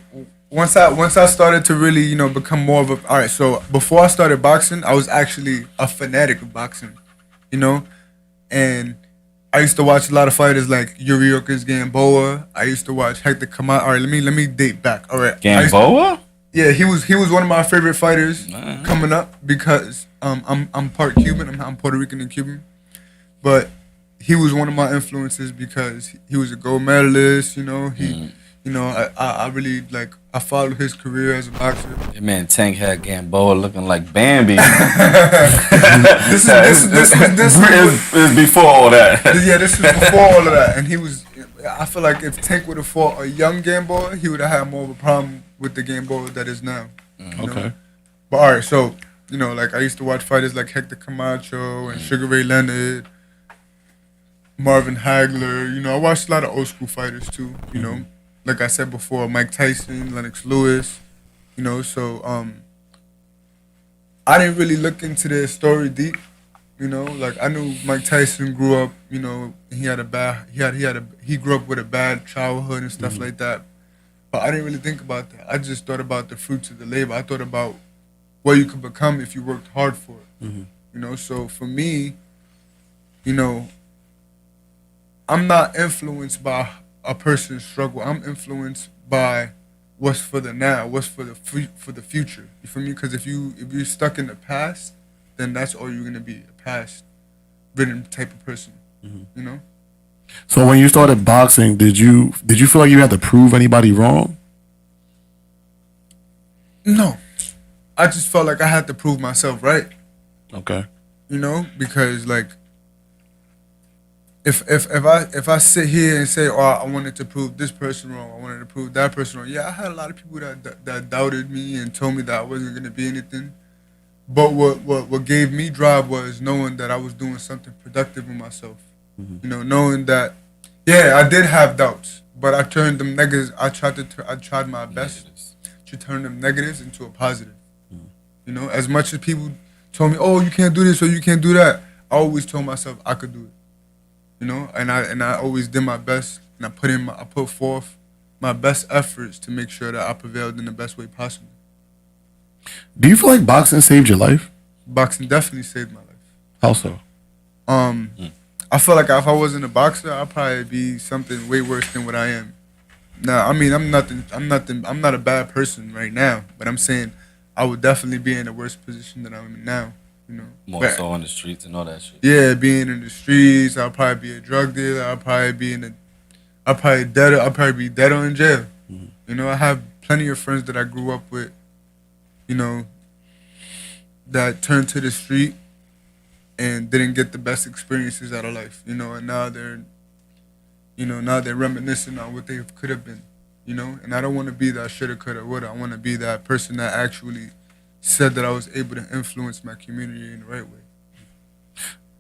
once I started to really, you know, become more of a... All right, so before I started boxing, I was actually a fanatic of boxing, you know? And I used to watch a lot of fighters like Yuriorkis Gamboa. I used to watch Hector Camacho. All right, let me date back. All right. Gamboa? Yeah, he was one of my favorite fighters coming up because I'm part Cuban. I'm Puerto Rican and Cuban. But he was one of my influences because he was a gold medalist, you know. You know, I really, like, I followed his career as a boxer. That man Tank had Gamboa looking like Bambi. This is before all that. Yeah, this is before all of that. And he was, I feel like if Tank would have fought a young Gamboa, he would have had more of a problem with the Gamboa that is now. You know? But all right, so, you know, like, I used to watch fighters like Hector Camacho and Sugar Ray Leonard, Marvin Hagler. You know, I watched a lot of old school fighters too, you know. Like I said before, Mike Tyson, Lennox Lewis, you know, so I didn't really look into their story deep, you know. Like, I knew Mike Tyson grew up, you know, he grew up with a bad childhood and stuff like that. But I didn't really think about that. I just thought about the fruits of the labor. I thought about what you could become if you worked hard for it. You know, so for me, you know, I'm not influenced by a person's struggle. I'm influenced by what's for the now, what's for the future. You feel me? Because if you're stuck in the past, then that's all you're gonna be, a past-ridden type of person. You know. So when you started boxing, did you feel like you had to prove anybody wrong? No, I just felt like I had to prove myself right. Okay. You know, because like, if I sit here and say, oh, I wanted to prove this person wrong, I wanted to prove that person wrong. Yeah, I had a lot of people that doubted me and told me that I wasn't gonna be anything. But what gave me drive was knowing that I was doing something productive with myself. You know, knowing that, yeah, I did have doubts, but I turned them negatives. I tried my best to turn them negatives into a positive. You know, as much as people told me, oh, you can't do this or you can't do that, I always told myself I could do it. You know, and I always did my best, and I put forth my best efforts to make sure that I prevailed in the best way possible. Do you feel like boxing saved your life? Boxing definitely saved my life. How so? I feel like if I wasn't a boxer, I'd probably be something way worse than what I am. Now, I mean, I'm not a bad person right now, but I'm saying I would definitely be in a worse position than I'm in now. You know, more so on the streets and all that shit. Yeah, being in the streets, I'll probably be a drug dealer. I'll probably be dead or in jail. You know, I have plenty of friends that I grew up with, you know, that turned to the street and didn't get the best experiences out of life. You know, and now they're reminiscing on what they could have been. You know, and I don't want to be that shoulda, coulda, woulda. I want to be that person that actually said that I was able to influence my community in the right way.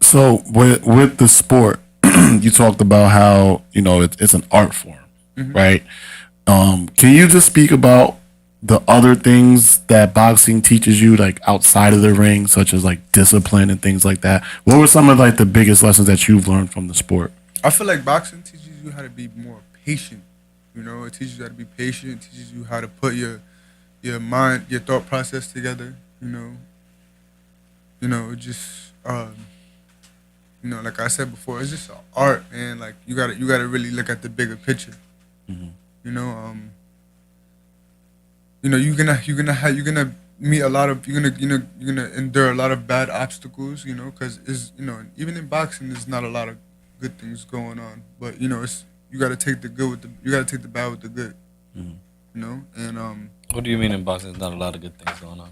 So with the sport, you talked about how, you know, it's an art form, right? Can you just speak about the other things that boxing teaches you, like outside of the ring, such as like discipline and things like that? What were some of like the biggest lessons that you've learned from the sport? I feel like boxing teaches you how to be more patient. You know, it teaches you how to be patient. It teaches you how to put your your mind, your thought process together. Just like I said before, it's just art, man. Like you gotta really look at the bigger picture. You're gonna meet a lot of you're gonna endure a lot of bad obstacles. Because even in boxing, there's not a lot of good things going on. But it's you gotta take the good with you gotta take the bad with the good. And what do you mean in boxing? There's not a lot of good things going on.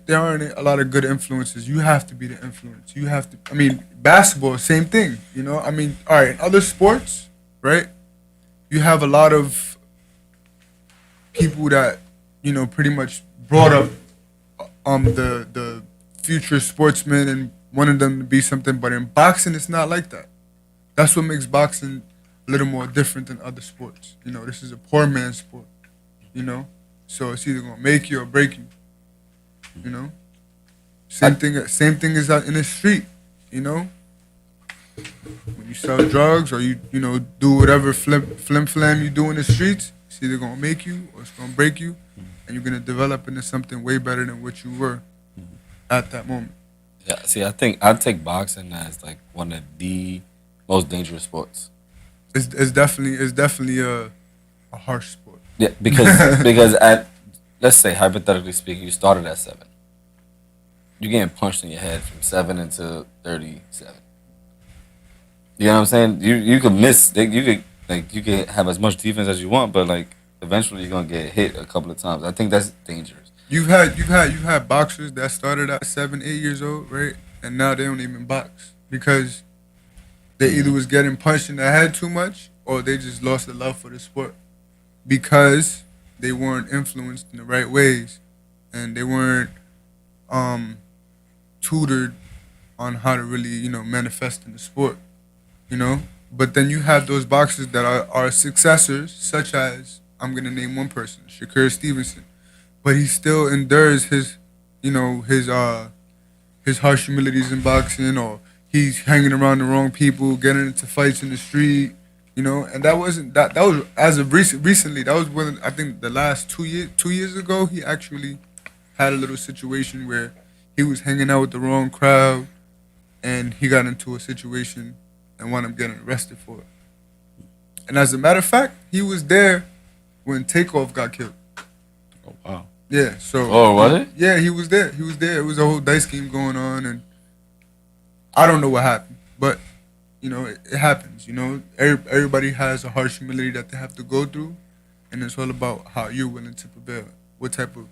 There aren't a lot of good influences. You have to be the influence. You have to. I mean, basketball, same thing. I mean, all right, in other sports, right? You have a lot of people that pretty much brought up the future sportsmen and wanted them to be something. But in boxing, it's not like that. That's what makes boxing a little more different than other sports. This is a poor man's sport. So it's either gonna make you or break you. Same thing is out in the street. When you sell drugs or you do whatever flim flam you do in the streets, it's either gonna make you or it's gonna break you, and you're gonna develop into something way better than what you were at that moment. Yeah, see, I think I'd take boxing as like one of the most dangerous sports. It's definitely a harsh sport. Yeah, because let's say hypothetically speaking, you started at 7. You're getting punched in your head from 7 until 37. You know what I'm saying? You could miss. You could have as much defense as you want, but like eventually you're gonna get hit a couple of times. I think that's dangerous. You've had boxers that started at 7, 8 years old, right? And now they don't even box because they either was getting punched in the head too much or they just lost the love for the sport because they weren't influenced in the right ways and they weren't tutored on how to really, manifest in the sport, But then you have those boxers that are successors, such as, I'm going to name one person, Shakur Stevenson. But he still endures his harsh humilities in boxing, or he's hanging around the wrong people, getting into fights in the street, and that was as of recently, that was when I think the last 2 years ago, he actually had a little situation where he was hanging out with the wrong crowd and he got into a situation and wound up getting arrested for it. And as a matter of fact, he was there when Takeoff got killed. Oh, wow. Yeah, so. Oh, was it? Yeah, he was there. It was a whole dice game going on, and I don't know what happened, but, it happens, Everybody has a harsh humility that they have to go through, and it's all about how you're willing to prevail. What type of,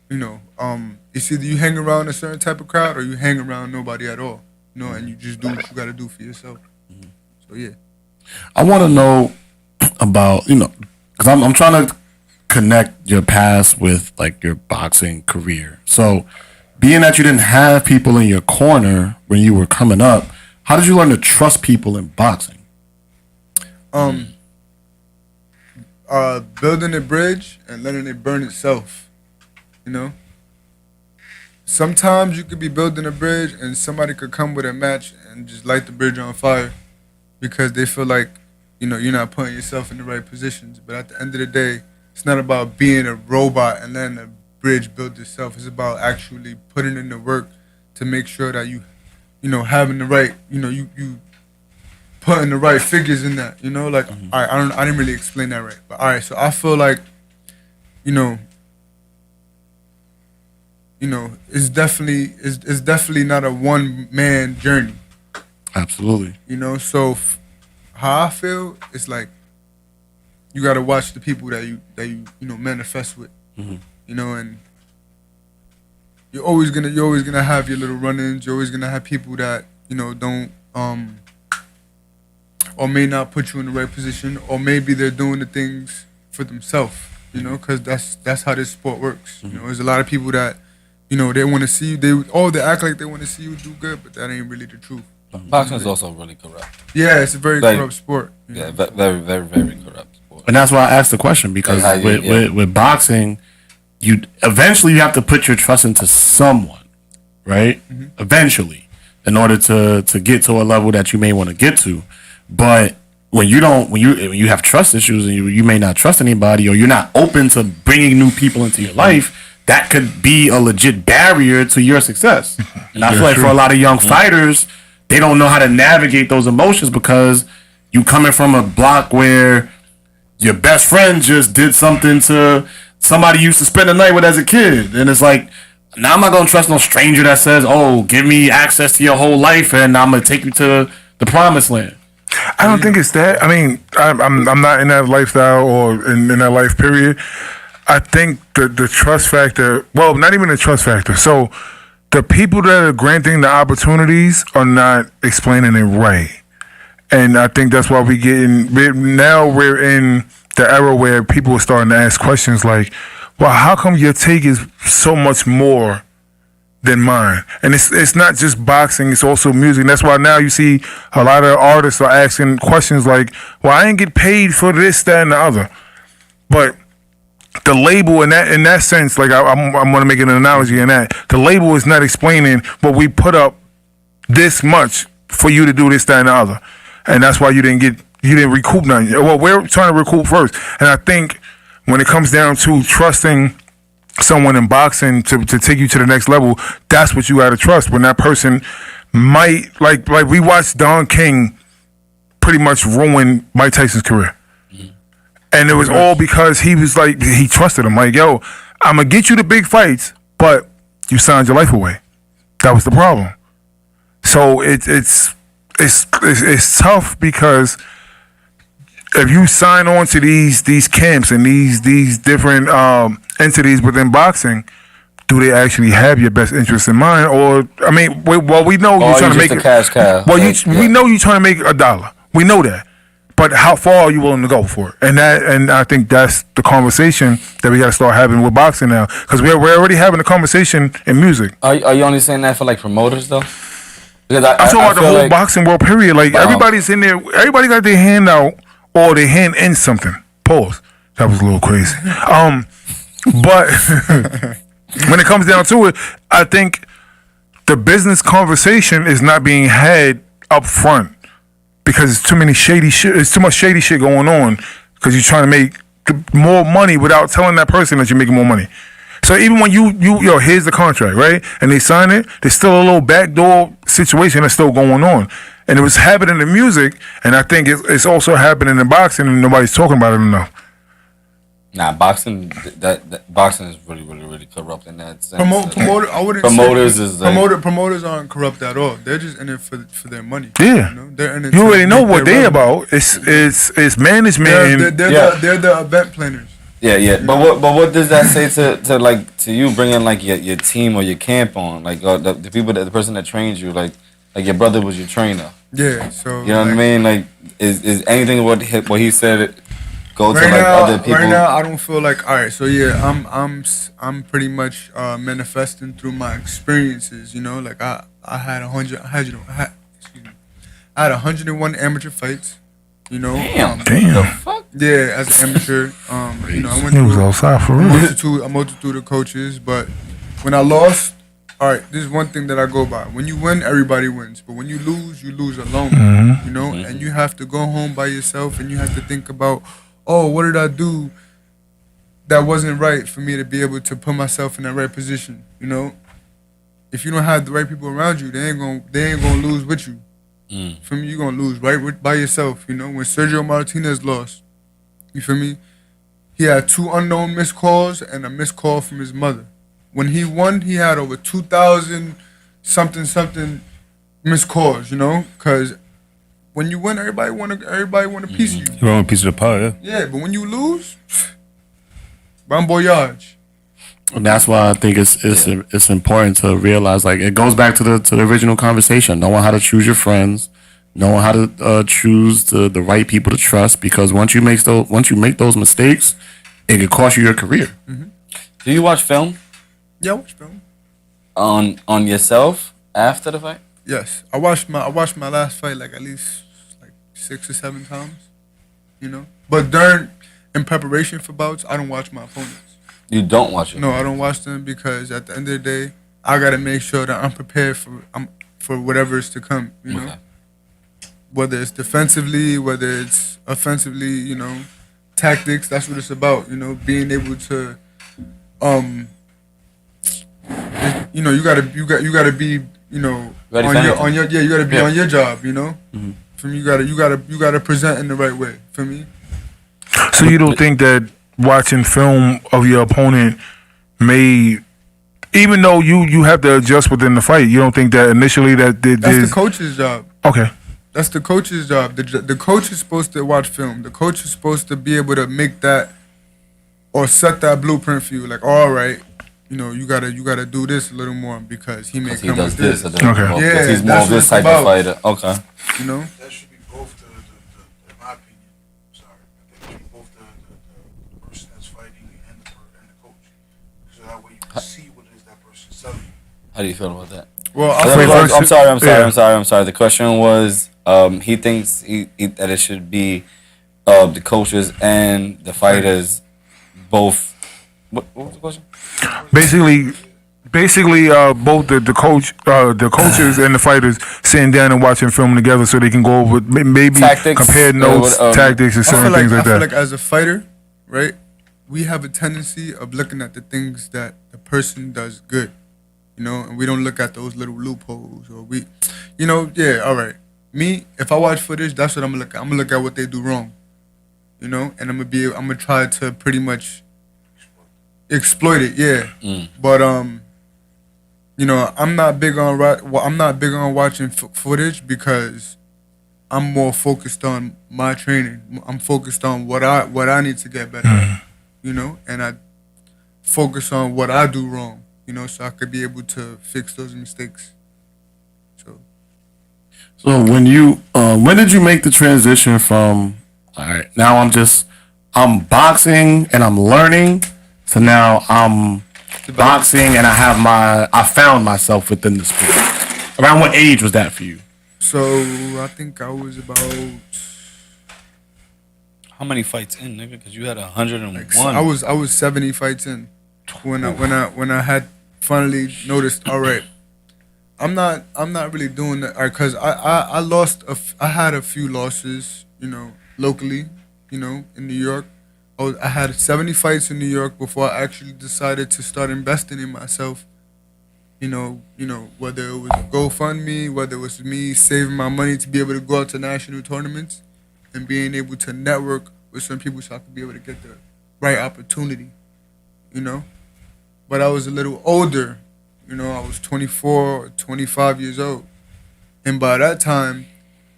it's either you hang around a certain type of crowd or you hang around nobody at all, and you just do what you got to do for yourself. So, yeah. I want to know about, because I'm trying to connect your past with like your boxing career. So being that you didn't have people in your corner when you were coming up, how did you learn to trust people in boxing? Building a bridge and letting it burn itself. Sometimes you could be building a bridge and somebody could come with a match and just light the bridge on fire because they feel like, you're not putting yourself in the right positions. But at the end of the day, it's not about being a robot and letting the bridge build itself. It's about actually putting in the work to make sure that you having the right, you putting the right figures in that, like, all right, I didn't really explain that right. But all right, so I feel like, it's definitely not a one-man journey. Absolutely. So how I feel, it's like you got to watch the people that you manifest with, and you're always gonna have your little run-ins. You're always gonna have people that don't or may not put you in the right position, or maybe they're doing the things for themselves. Because that's how this sport works. There's a lot of people that they want to see you. They act like they want to see you do good, but that ain't really the truth. Boxing is also really corrupt. Yeah, it's a very corrupt sport. Yeah, very, very, very corrupt sport. And that's why I asked the question, because with boxing, you eventually have to put your trust into someone, right? Eventually, in order to get to a level that you may want to get to. But when you have trust issues and you may not trust anybody, or you're not open to bringing new people into your life, that could be a legit barrier to your success. And I feel like for a lot of young fighters, they don't know how to navigate those emotions because you coming from a block where your best friend just did something to somebody you used to spend the night with as a kid, and it's like, now I'm not gonna trust no stranger that says, "Oh, give me access to your whole life, and I'm gonna take you to the promised land." I don't think it's that. I mean, I'm not in that lifestyle or in that life period. I think the trust factor. Well, not even the trust factor. So the people that are granting the opportunities are not explaining it right, and I think that's why we're in the era where people are starting to ask questions like, well, how come your take is so much more than mine? And it's not just boxing, it's also music. And that's why now you see a lot of artists are asking questions like, well, I ain't get paid for this, that, and the other. But the label in that sense, like I'm going to make an analogy in that, the label is not explaining, well, we put up this much for you to do this, that, and the other. And that's why you didn't recoup nothing. Well, we're trying to recoup first. And I think when it comes down to trusting someone in boxing to take you to the next level, that's what you got to trust. When that person might, like we watched Don King pretty much ruin Mike Tyson's career. And it was all because he was like, he trusted him. Like, yo, I'm going to get you the big fights, but you signed your life away. That was the problem. So it's tough because if you sign on to these camps and these different entities within boxing, do they actually have your best interest in mind? Or I mean, we know you're trying to make it cash cow. Well, we know you're trying to make $1. We know that, but how far are you willing to go for it? And I think that's the conversation that we got to start having with boxing now, because we're already having a conversation in music. Are you only saying that for like promoters though? Because I'm talking about the whole like boxing world period. Like everybody's in there. Everybody got their hand out. Or they hand in something. Pause. That was a little crazy. But when it comes down to it, I think the business conversation is not being had up front because it's too many shady shit. It's too much shady shit going on because you're trying to make more money without telling that person that you're making more money. So even when you here's the contract, right? And they sign it, there's still a little backdoor situation that's still going on. And it was happening in music, and I think it's also happening in boxing, and nobody's talking about it enough. Nah, boxing boxing is really, really, really corrupt in that sense. Promoters aren't corrupt at all. They're just in it for their money. Yeah, you know? They're in it. You already know what they're about. It's management. They're the event planners. Yeah. But what does that say to you bringing like your team or your camp on, like the people the person that trains you, like your brother was your trainer. Yeah, so you know what I mean. Like, is anything what he said go to other people? Right now, I don't feel like all right. So yeah, I'm pretty much manifesting through my experiences. You know, like I had 101 amateur fights. You know, damn. The fuck? Yeah, as an amateur, you know, I went through a multitude of coaches, but when I lost. All right, this is one thing that I go by. When you win, everybody wins. But when you lose alone, you know? And you have to go home by yourself and you have to think about, oh, what did I do that wasn't right for me to be able to put myself in that right position, you know? If you don't have the right people around you, they ain't gonna lose with you. For me, you're gonna lose by yourself, you know? When Sergio Martinez lost, you feel me? He had 2 unknown missed calls and a missed call from his mother. When he won, he had over 2,000 something missed calls, you know? Because when you win, everybody want a piece of you. You want a piece of the pie, yeah. Yeah, but when you lose, bon voyage. And that's why I think it's important to realize, like, it goes back to the original conversation, knowing how to choose your friends, knowing how to choose the right people to trust, because once you make those mistakes, it could cost you your career. Mm-hmm. Do you watch film? Yeah, I watch film. On yourself after the fight? Yes, I watched my last fight at least 6 or 7 times, you know. But in preparation for bouts, I don't watch my opponents. You don't watch it? No, I don't watch them because at the end of the day, I gotta make sure that I'm prepared for whatever is to come, you know. whether it's defensively, whether it's offensively, you know, tactics. That's what it's about. You know, being able to, you know, you gotta be, you know, Ready on your you gotta be on your job. You know, Mm-hmm. for me, you gotta present in the right way. For me. So you don't think that watching film of your opponent may, even though you have to adjust within the fight, you don't think that initially that's the coach's job. Okay. That's the coach's job. The coach is supposed to watch film. The coach is supposed to be able to make that or set that blueprint for you. Like, all right, you know, you gotta do this a little more because he may come with this. Okay. Yeah, he's more of this type of fighter. Okay. You know. That should be both the in my opinion. Sorry, I think it should be both the person that's fighting and the coach, so that way you can see what it is that person's telling you. How do you feel about that? Well, I'm sorry. The question was, he thinks that it should be the coaches and the fighters both. What was the question? Basically, both the coaches and the fighters sitting down and watching film together so they can go over maybe Tactics, compare notes, tactics, and certain things like I feel that. like as a fighter, right, we have a tendency of looking at the things that the person does good, you know, and we don't look at those little loopholes or you know, yeah, all right. Me, if I watch footage, that's what I'm gonna look at. I'm gonna look at what they do wrong, you know, and I'm gonna try to pretty much exploit it, yeah. But you know, I'm not big on watching footage because I'm more focused on my training. I'm focused on what I need to get better at, you know, and I focus on what I do wrong, you know, so I could be able to fix those mistakes. So when did you make the transition from, all right, now I'm boxing and I'm learning, so now I'm boxing and I found myself within the sport? Around what age was that for you? So I think I was about. How many fights in, nigga? Because you had 101. I was 70 fights in when I had finally noticed. All right, I'm not really doing that because I had a few losses, you know, locally, you know, in New York. I had 70 fights in New York before I actually decided to start investing in myself. You know, whether it was a GoFundMe, whether it was me saving my money to be able to go out to national tournaments and being able to network with some people so I could be able to get the right opportunity, you know. But I was a little older, you know, I was 24, 25 years old. And by that time,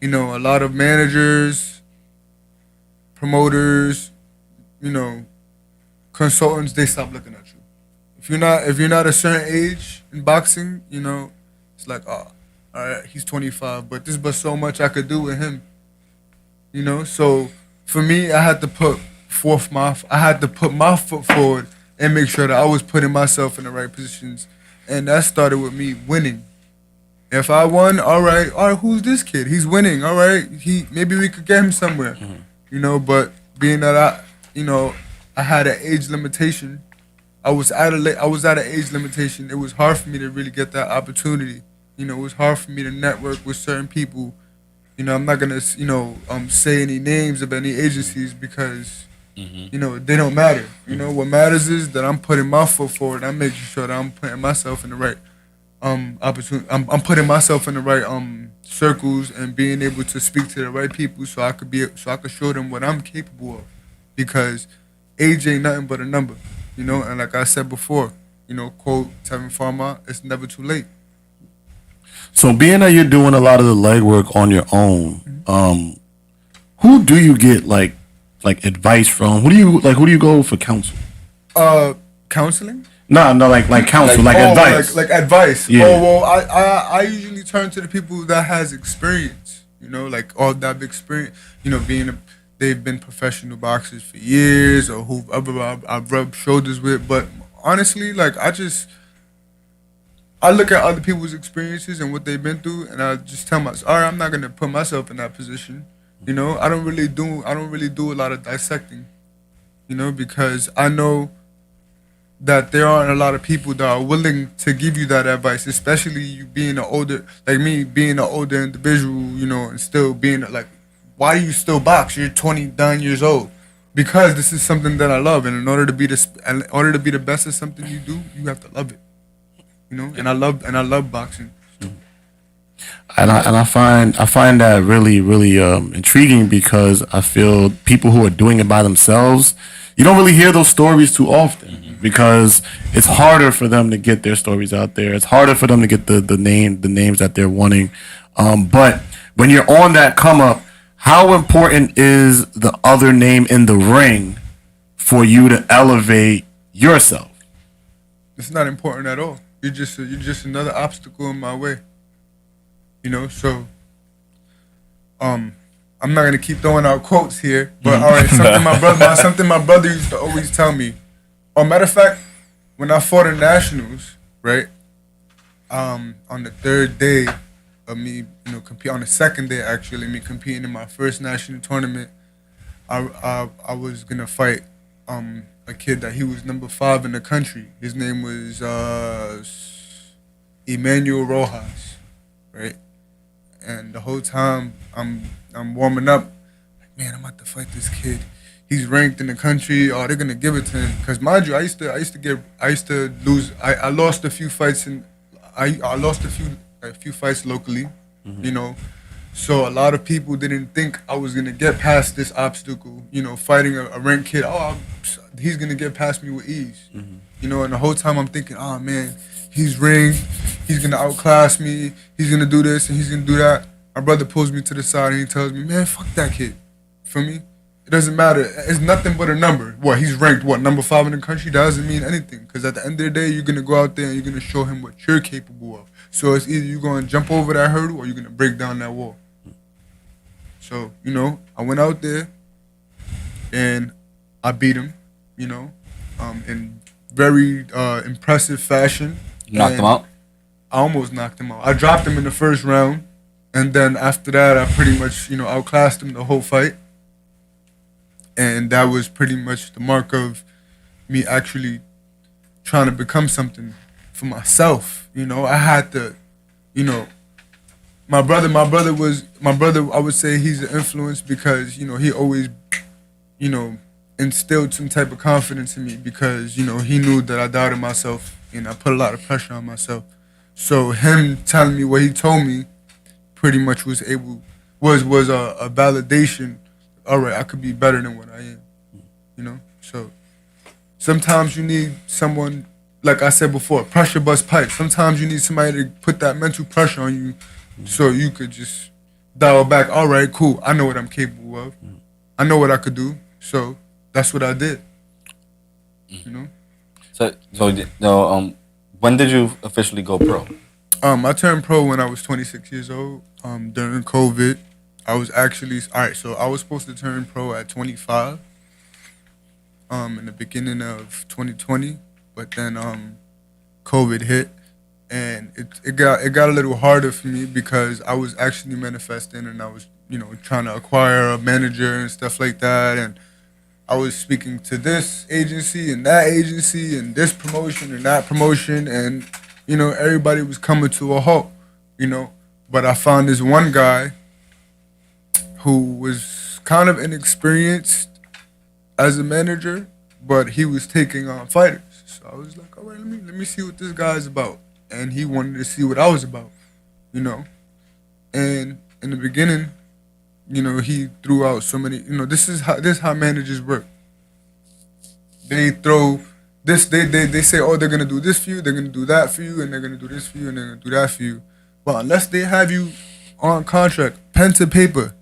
you know, a lot of managers, promoters, you know, consultants, they stop looking at you. If you're not a certain age in boxing, you know, it's like, oh, all right, he's 25, but there's but so much I could do with him. You know, so for me, I had to put my foot forward and make sure that I was putting myself in the right positions. And that started with me winning. If I won, all right, who's this kid? He's winning, all right. Maybe we could get him somewhere. You know, but being that I had an age limitation. I was at an age limitation. It was hard for me to really get that opportunity. You know, it was hard for me to network with certain people. You know, I'm not gonna, say any names of any agencies because, you know, they don't matter. You know, what matters is that I'm putting my foot forward. I'm making sure that I'm putting myself in the right opportunity. I'm putting myself in the right circles and being able to speak to the right people so I could show them what I'm capable of. Because age ain't nothing but a number. You know, and like I said before, you know, quote Tevin Farmer, it's never too late. So being that you're doing a lot of the legwork on your own, who do you get like advice from? Who do you go for counsel? Counseling? No, like counsel, like advice. Like advice. Yeah. Oh well, I usually turn to the people that has experience. You know, like all that experience. You know, they've been professional boxers for years, or who I've rubbed shoulders with. But honestly, like I look at other people's experiences and what they've been through, and I just tell myself, all right, I'm not gonna put myself in that position. You know, I don't really do a lot of dissecting. You know, because I know that there aren't a lot of people that are willing to give you that advice, especially you being an older, like me, being an older individual, you know, and still being like, why do you still box? You're 29 years old. Because this is something that I love, and in order to be the best at something you do, you have to love it. You know, and I love boxing. And I find that really intriguing, because I feel people who are doing it by themselves, you don't really hear those stories too often, because it's harder for them to get their stories out there. It's harder for them to get the names that they're wanting. But when you're on that come up, how important is the other name in the ring for you to elevate yourself? It's not important at all. You're just another obstacle in my way. You know, so I'm not gonna keep throwing out quotes here, but all right, something my brother used to always tell me. Matter of fact, when I fought in nationals, right, on the third day of me, you know, on the second day actually, me competing in my first national tournament, I was gonna fight a kid that he was number 5 in the country. His name was Emmanuel Rojas, right? And the whole time I'm warming up, like, man, I'm about to fight this kid. He's ranked in the country. Oh, they're gonna give it to him. Cause mind you, I used to lose. I lost a few fights I lost a few fights locally, you know. So a lot of people didn't think I was gonna get past this obstacle, you know, fighting a ranked kid. Oh, he's gonna get past me with ease, you know. And the whole time I'm thinking, oh man, he's ranked. He's gonna outclass me. He's gonna do this and he's gonna do that. My brother pulls me to the side and he tells me, man, fuck that kid. For me, it doesn't matter. It's nothing but a number. What, he's ranked, number 5 in the country? That doesn't mean anything. Because at the end of the day, you're gonna go out there and you're gonna show him what you're capable of. So it's either you're gonna jump over that hurdle or you're gonna break down that wall. So, you know, I went out there and I beat him, you know, in very impressive fashion. Knocked him out? I almost knocked him out. I dropped him in the first round, and then after that, I pretty much, you know, outclassed him the whole fight. And that was pretty much the mark of me actually trying to become something for myself. You know, I had to, you know, my brother, I would say he's an influence because, you know, he always, you know, instilled some type of confidence in me because, you know, he knew that I doubted myself and I put a lot of pressure on myself. So him telling me what he told me pretty much was a validation. All right, I could be better than what I am, you know? So sometimes you need someone, like I said before, pressure bust pipes. Sometimes you need somebody to put that mental pressure on you so you could just dial back. All right, cool. I know what I'm capable of. I know what I could do. So that's what I did, you know? So when did you officially go pro? I turned pro when I was 26 years old. During COVID, I was actually so I was supposed to turn pro at 25. In the beginning of 2020, but then COVID hit, and it got a little harder for me because I was actually manifesting and I was, you know, trying to acquire a manager and stuff like that, and I was speaking to this agency and that agency and this promotion and that promotion, and, you know, everybody was coming to a halt, you know. But I found this one guy who was kind of inexperienced as a manager, but he was taking on fighters. So I was like, all right, let me see what this guy's about. And he wanted to see what I was about, you know. And in the beginning, you know, he threw out so many, you know, this is how managers work. They throw this, they say, oh, they're gonna do this for you, they're gonna do that for you, and they're gonna do this for you, and they're gonna do that for you. But unless they have you on contract, pen to paper,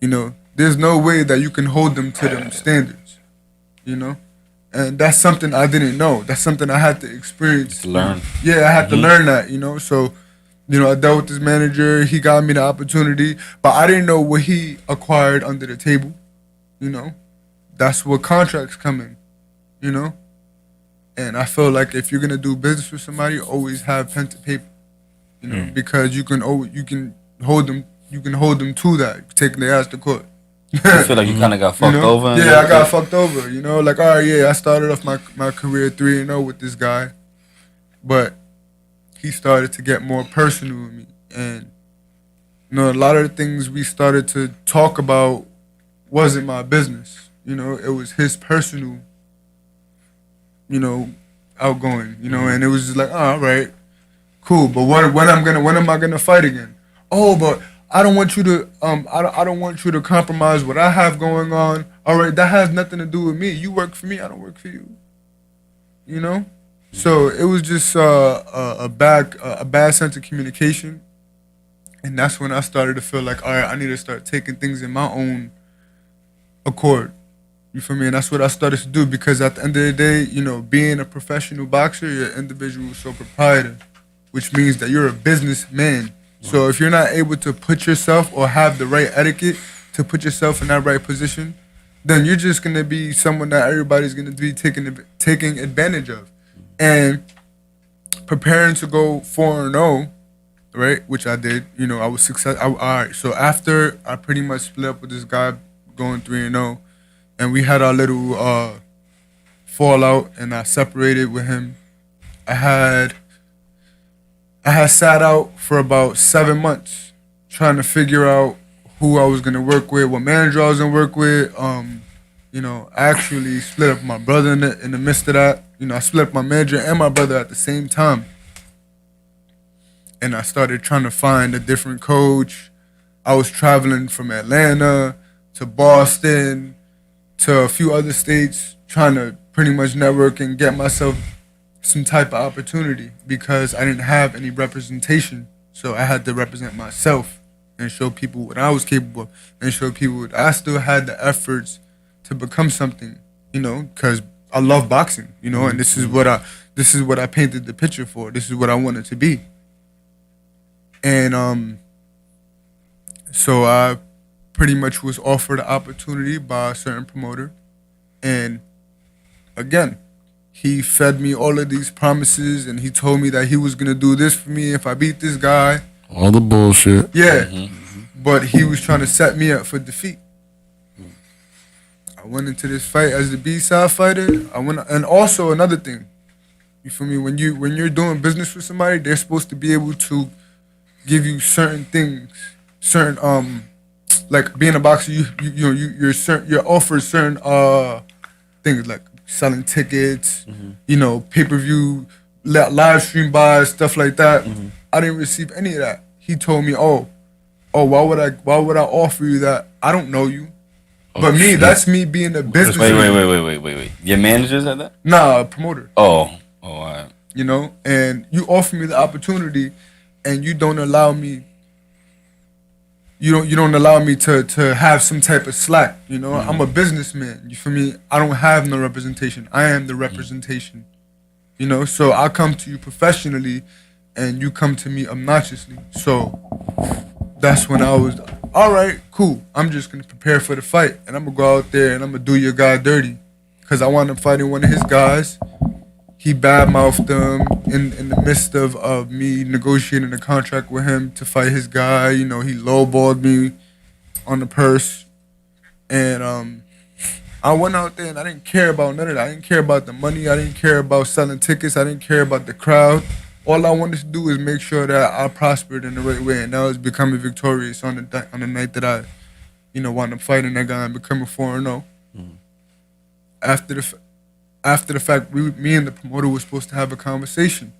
you know, there's no way that you can hold them to them standards, you know? And that's something I didn't know. That's something I had to experience. To learn. Yeah, I had to learn that, you know? So, you know, I dealt with this manager. He got me the opportunity, but I didn't know what he acquired under the table, you know? That's where contracts come in, you know? And I feel like if you're going to do business with somebody, always have pen to paper, you know, because you can hold them to that, taking their ass to court. You feel like you kind of got fucked over? Yeah, I got fucked over. You know, like, all right, yeah, I started off my career 3-0 with this guy, but he started to get more personal with me. And, you know, a lot of the things we started to talk about wasn't my business. You know, it was his personal, you know, outgoing, you know, and it was just like, oh, all right, cool. But when am I gonna fight again? Oh, but I don't want you to I don't want you to compromise what I have going on. All right, that has nothing to do with me. You work for me, I don't work for you. You know? So it was just a bad sense of communication. And that's when I started to feel like, all right, I need to start taking things in my own accord. You feel me? And that's what I started to do, because at the end of the day, you know, being a professional boxer, you're an individual sole proprietor, which means that you're a businessman. So if you're not able to put yourself or have the right etiquette to put yourself in that right position, then you're just gonna be someone that everybody's gonna be taking advantage of. And preparing to go 4-0, right, which I did, you know, I was successful. All right, so after I pretty much split up with this guy going 3-0, and we had our little fallout, and I separated with him, I had sat out for about 7 months trying to figure out who I was gonna work with, what manager I was gonna work with. You know, I actually split up with my brother in the midst of that. You know, I split up my manager and my brother at the same time. And I started trying to find a different coach. I was traveling from Atlanta to Boston to a few other states, trying to pretty much network and get myself some type of opportunity, because I didn't have any representation. So I had to represent myself and show people what I was capable of, and show people that I still had the efforts to become something, you know, because I love boxing, you know, and this is what I painted the picture for. This is what I wanted to be. And so I pretty much was offered an opportunity by a certain promoter, and again, he fed me all of these promises, and he told me that he was gonna do this for me if I beat this guy. All the bullshit. Yeah, but he was trying to set me up for defeat. I went into this fight as the B-side fighter. And also another thing, you feel me? When you're doing business with somebody, they're supposed to be able to give you certain things, certain like being a boxer, you're offered certain things like selling tickets, you know, pay-per-view, live stream buys, stuff like that. I didn't receive any of that. He told me, oh, why would I offer you that? I don't know you. But me, that's me being a businessman. Wait. Your manager said that? Nah, a promoter. Oh, all right. You know, and you offer me the opportunity, and you don't allow me. You don't allow me to have some type of slack. You know, I'm a businessman. You feel me? I don't have no representation. I am the representation. You know, so I come to you professionally, and you come to me obnoxiously. So that's when I was, all right, cool. I'm just gonna prepare for the fight, and I'm gonna go out there and I'm gonna do your guy dirty, cause I wound up fighting one of his guys. He badmouthed him in the midst of me negotiating a contract with him to fight his guy. You know, he lowballed me on the purse, and I went out there and I didn't care about none of that. I didn't care about the money. I didn't care about selling tickets. I didn't care about the crowd. All I wanted to do is make sure that I prospered in the right way, and that was becoming victorious on the night that I, you know, wound up fighting that guy and becoming 4-0. After the fact, me and the promoter were supposed to have a conversation.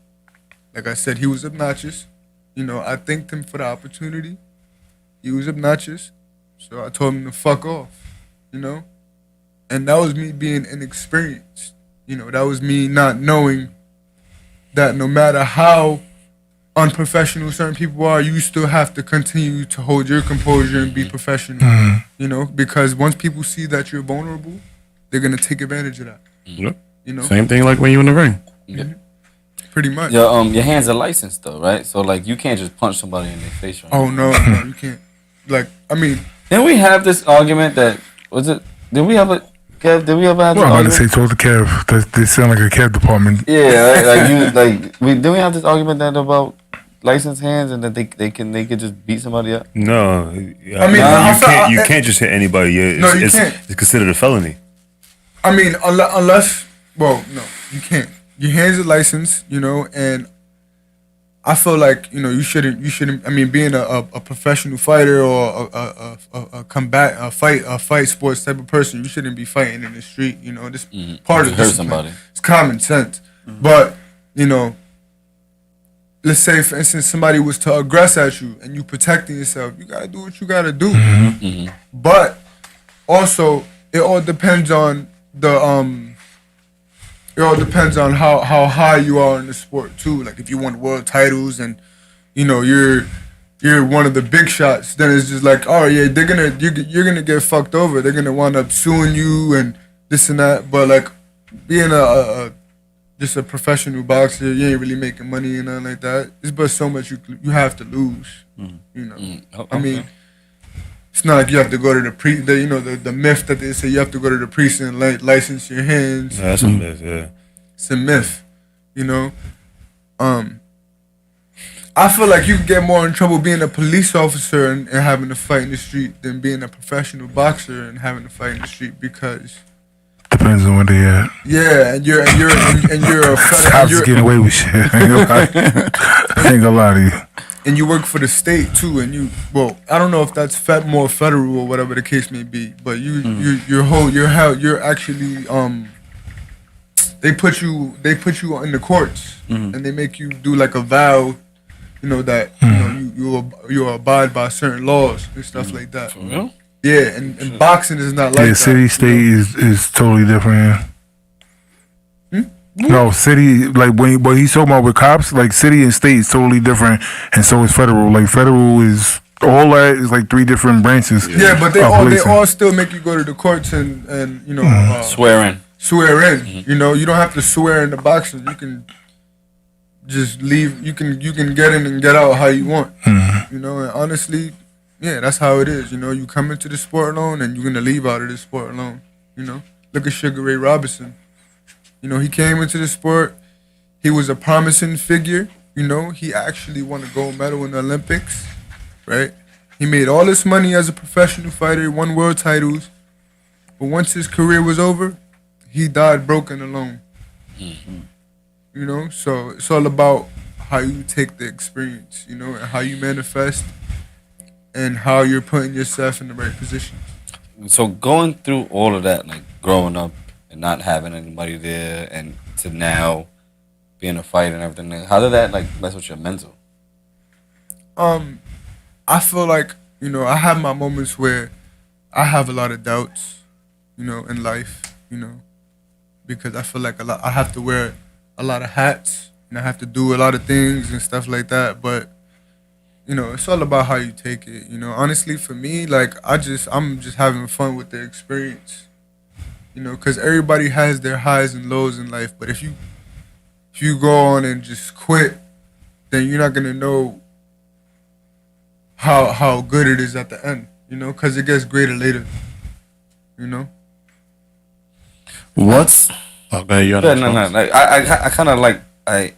Like I said, he was obnoxious. You know, I thanked him for the opportunity. He was obnoxious, so I told him to fuck off. You know, and that was me being inexperienced. You know, that was me not knowing that no matter how unprofessional certain people are, you still have to continue to hold your composure and be professional. You know, because once people see that you're vulnerable, they're gonna take advantage of that. Yep. You know, same thing like when you in the ring. Pretty much. Your hands are licensed though, right? So like you can't just punch somebody in their face. Right? Oh no, you can't. Like, I mean, didn't we have this argument that was it? Did we ever have this I'm about to argument? say, told the Kev. They sound like a Kev department. Yeah, didn't we have this argument that about licensed hands and that they could just beat somebody up? No, I mean, you can't just hit anybody. No, you can't. It's considered a felony. I mean, unless, well, no, you can't. Your hands are licensed, you know, and I feel like, you know, you shouldn't. I mean, being a professional fighter or a fight sports type of person, you shouldn't be fighting in the street. You know, this part of hurt somebody. It's common sense, but you know, let's say for instance somebody was to aggress at you and you protecting yourself, you gotta do what you gotta do. But also, it all depends on it all depends on how high you are in the sport too. Like if you won world titles and you know you're one of the big shots, then it's just like, oh yeah, you're gonna get fucked over. They're gonna wind up suing you and this and that. But like being just a professional boxer, you ain't really making money and nothing like that. It's but so much you have to lose. You know, I mean. It's not like you have to go to the myth that they say you have to go to the priest and license your hands. Yeah, that's a myth, yeah. It's a myth, you know. I feel like you can get more in trouble being a police officer and having to fight in the street than being a professional boxer and having to fight in the street because depends on where they at. Yeah, and you're a cops is getting away with shit. I ain't gonna lie to you. And you work for the state too, and I don't know if that's more federal or whatever the case may be, but you're actually they put you in the courts and they make you do like a vow, you know, that you abide by certain laws and stuff like that. For real? Yeah, and boxing is not like that. City state is totally different. No, city, like when he's talking about with cops, like city and state is totally different, and so is federal. Like federal is all that is like 3 different branches. Yeah, but they all still make you go to the courts and you know swear in. You know, you don't have to swear in the boxing. You can just leave. You can get in and get out how you want. You know, and honestly, yeah, that's how it is. You know, you come into the sport alone, and you're gonna leave out of the sport alone. You know, look at Sugar Ray Robinson. You know, he came into the sport. He was a promising figure. You know, he actually won a gold medal in the Olympics, right? He made all this money as a professional fighter, won world titles. But once his career was over, he died broken alone. You know, so it's all about how you take the experience, you know, and how you manifest and how you're putting yourself in the right position. So going through all of that, like growing up, and not having anybody there, and to now being a fighter and everything. How did that like mess with your mental? I feel like, you know, I have my moments where I have a lot of doubts, you know, in life, you know, because I feel like I have to wear a lot of hats and I have to do a lot of things and stuff like that. But you know, it's all about how you take it. You know, honestly, for me, like I'm just having fun with the experience. You know, because everybody has their highs and lows in life. But if you go on and just quit, then you're not gonna know how good it is at the end. You know, because it gets greater later. You know. What's? Okay, you got no. Like I kind of like I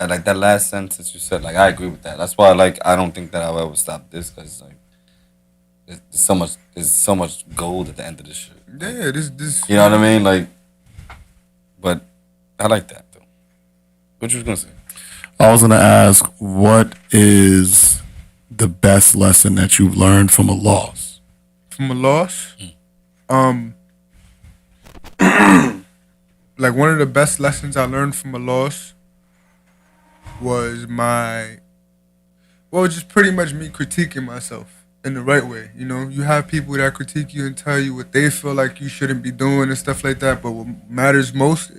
like that last sentence you said. Like I agree with that. That's why I don't think that I'll ever stop this because like there's so much gold at the end of this shit. Yeah, this. You know what I mean? Like, but I like that though. What you was gonna say? I was gonna ask, what is the best lesson that you've learned from a loss? From a loss, like one of the best lessons I learned from a loss was just pretty much me critiquing myself in the right way. You know, you have people that critique you and tell you what they feel like you shouldn't be doing and stuff like that. But what matters most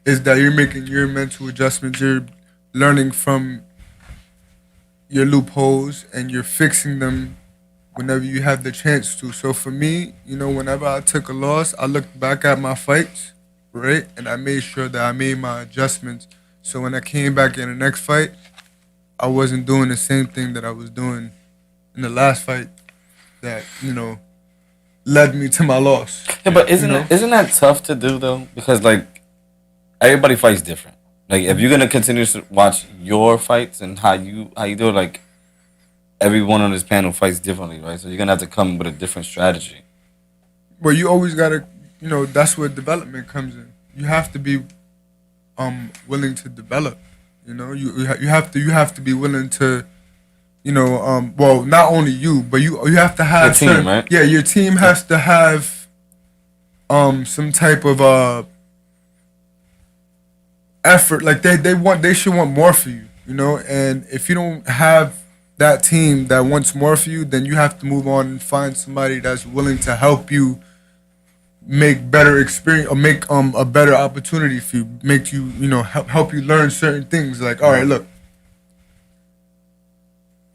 is that you're making your mental adjustments. You're learning from your loopholes and you're fixing them whenever you have the chance to. So for me, you know, whenever I took a loss, I looked back at my fights, right? And I made sure that I made my adjustments. So when I came back in the next fight, I wasn't doing the same thing that I was doing in the last fight that, you know, led me to my loss. Yeah, but isn't that tough to do though? Because like everybody fights different. Like, if you're gonna continue to watch your fights and how you do it, like, everyone on this panel fights differently, right? So you're gonna have to come with a different strategy. But you always gotta, that's where development comes in. You have to be willing to develop. You have to be willing to, well, not only you, but you have to have your team, right? Yeah, your team has to have some type of effort. Like they should want more for you, and if you don't have that team that wants more for you, then you have to move on and find somebody that's willing to help you make better experience or make a better opportunity for you, make you, help you learn certain things. Like, all right, look,